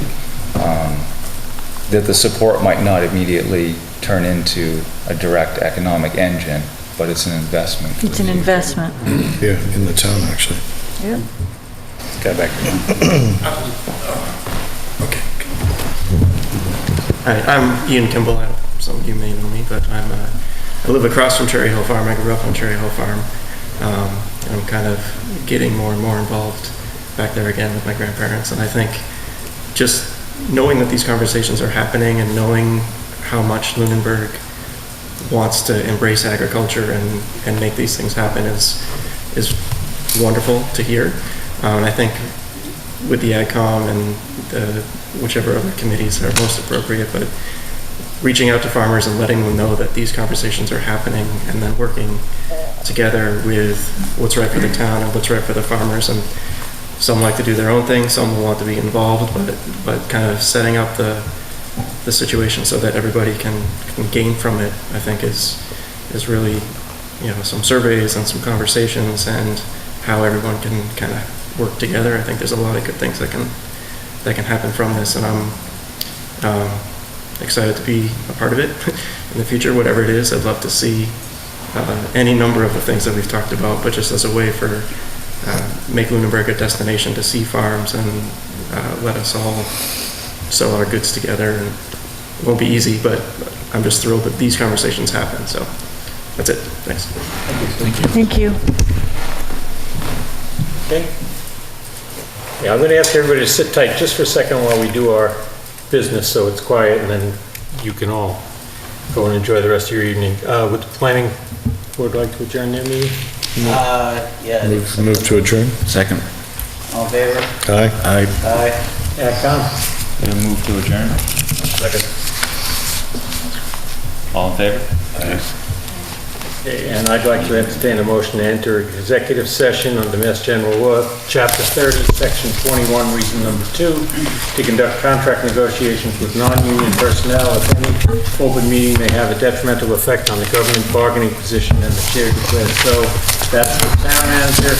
that the support might not immediately turn into a direct economic engine, but it's an investment. It's an investment. Yeah, in the town, actually. Yep. Got back to Hi, I'm Ian Kimball. Some of you may know me, but I live across from Cherry Hill Farm. I grew up on Cherry Hill Farm. And I'm kind of getting more and more involved back there again with my grandparents. And I think just knowing that these conversations are happening and knowing how much Lunenburg wants to embrace agriculture and make these things happen is wonderful to hear. And I think with the AgCom and whichever other committees are most appropriate, but reaching out to farmers and letting them know that these conversations are happening and then working together with what's right for the town and what's right for the farmers. And some like to do their own thing, some will want to be involved, but kind of setting up the situation so that everybody can gain from it, I think is really, some surveys and some conversations and how everyone can kind of work together. I think there's a lot of good things that can happen from this, and I'm excited to be a part of it in the future, whatever it is. I'd love to see any number of the things that we've talked about, but just as a way for make Lunenburg a destination to see farms and let us all sell our goods together. And it won't be easy, but I'm just thrilled that these conversations happen. So that's it. Thanks. Thank you. Okay. Yeah, I'm going to ask everybody to sit tight just for a second while we do our business, so it's quiet, and then you can all go and enjoy the rest of your evening. Would the planning board like to adjourn their meeting? Yeah. Move to adjourn? Second. All in favor? Aye. Aye. AgCom? move to adjourn. Second. All in favor? Okay, and I'd like to entertain a motion to enter executive session under Mass General Law, Chapter 30, Section 21, Reason Number 2, to conduct contract negotiations with non-union personnel. If any open meeting may have a detrimental effect on the government bargaining position, and the chair declares so. That's the town manager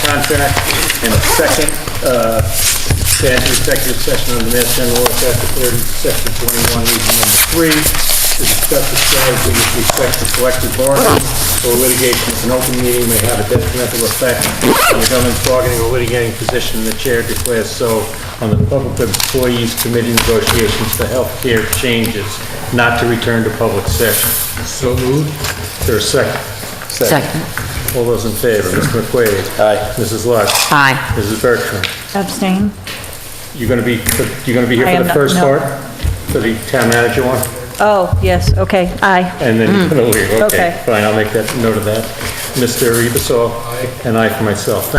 contract. And a second, to enter executive session under Mass General Law, Chapter 30, Section 21, Reason Number 3, to discuss the strategy with respect to collective bargaining or litigation. If an open meeting may have a detrimental effect on the government's bargaining or litigating position, the chair declares so. On the Public Employees Committee negotiations for healthcare changes, not to return to public session. So moved. Is there a second? Second. All those in favor? Mr. McQuaid? Aye. Mrs. Lutz? Aye. Mrs. Bertram? Abstain. You're going to be here I for am the not- first no. part? For the town manager one? Oh, yes, okay, aye. And then you're going to leave. Okay, Okay. fine, I'll make that note of that. Mr. Ebersol? And I for myself.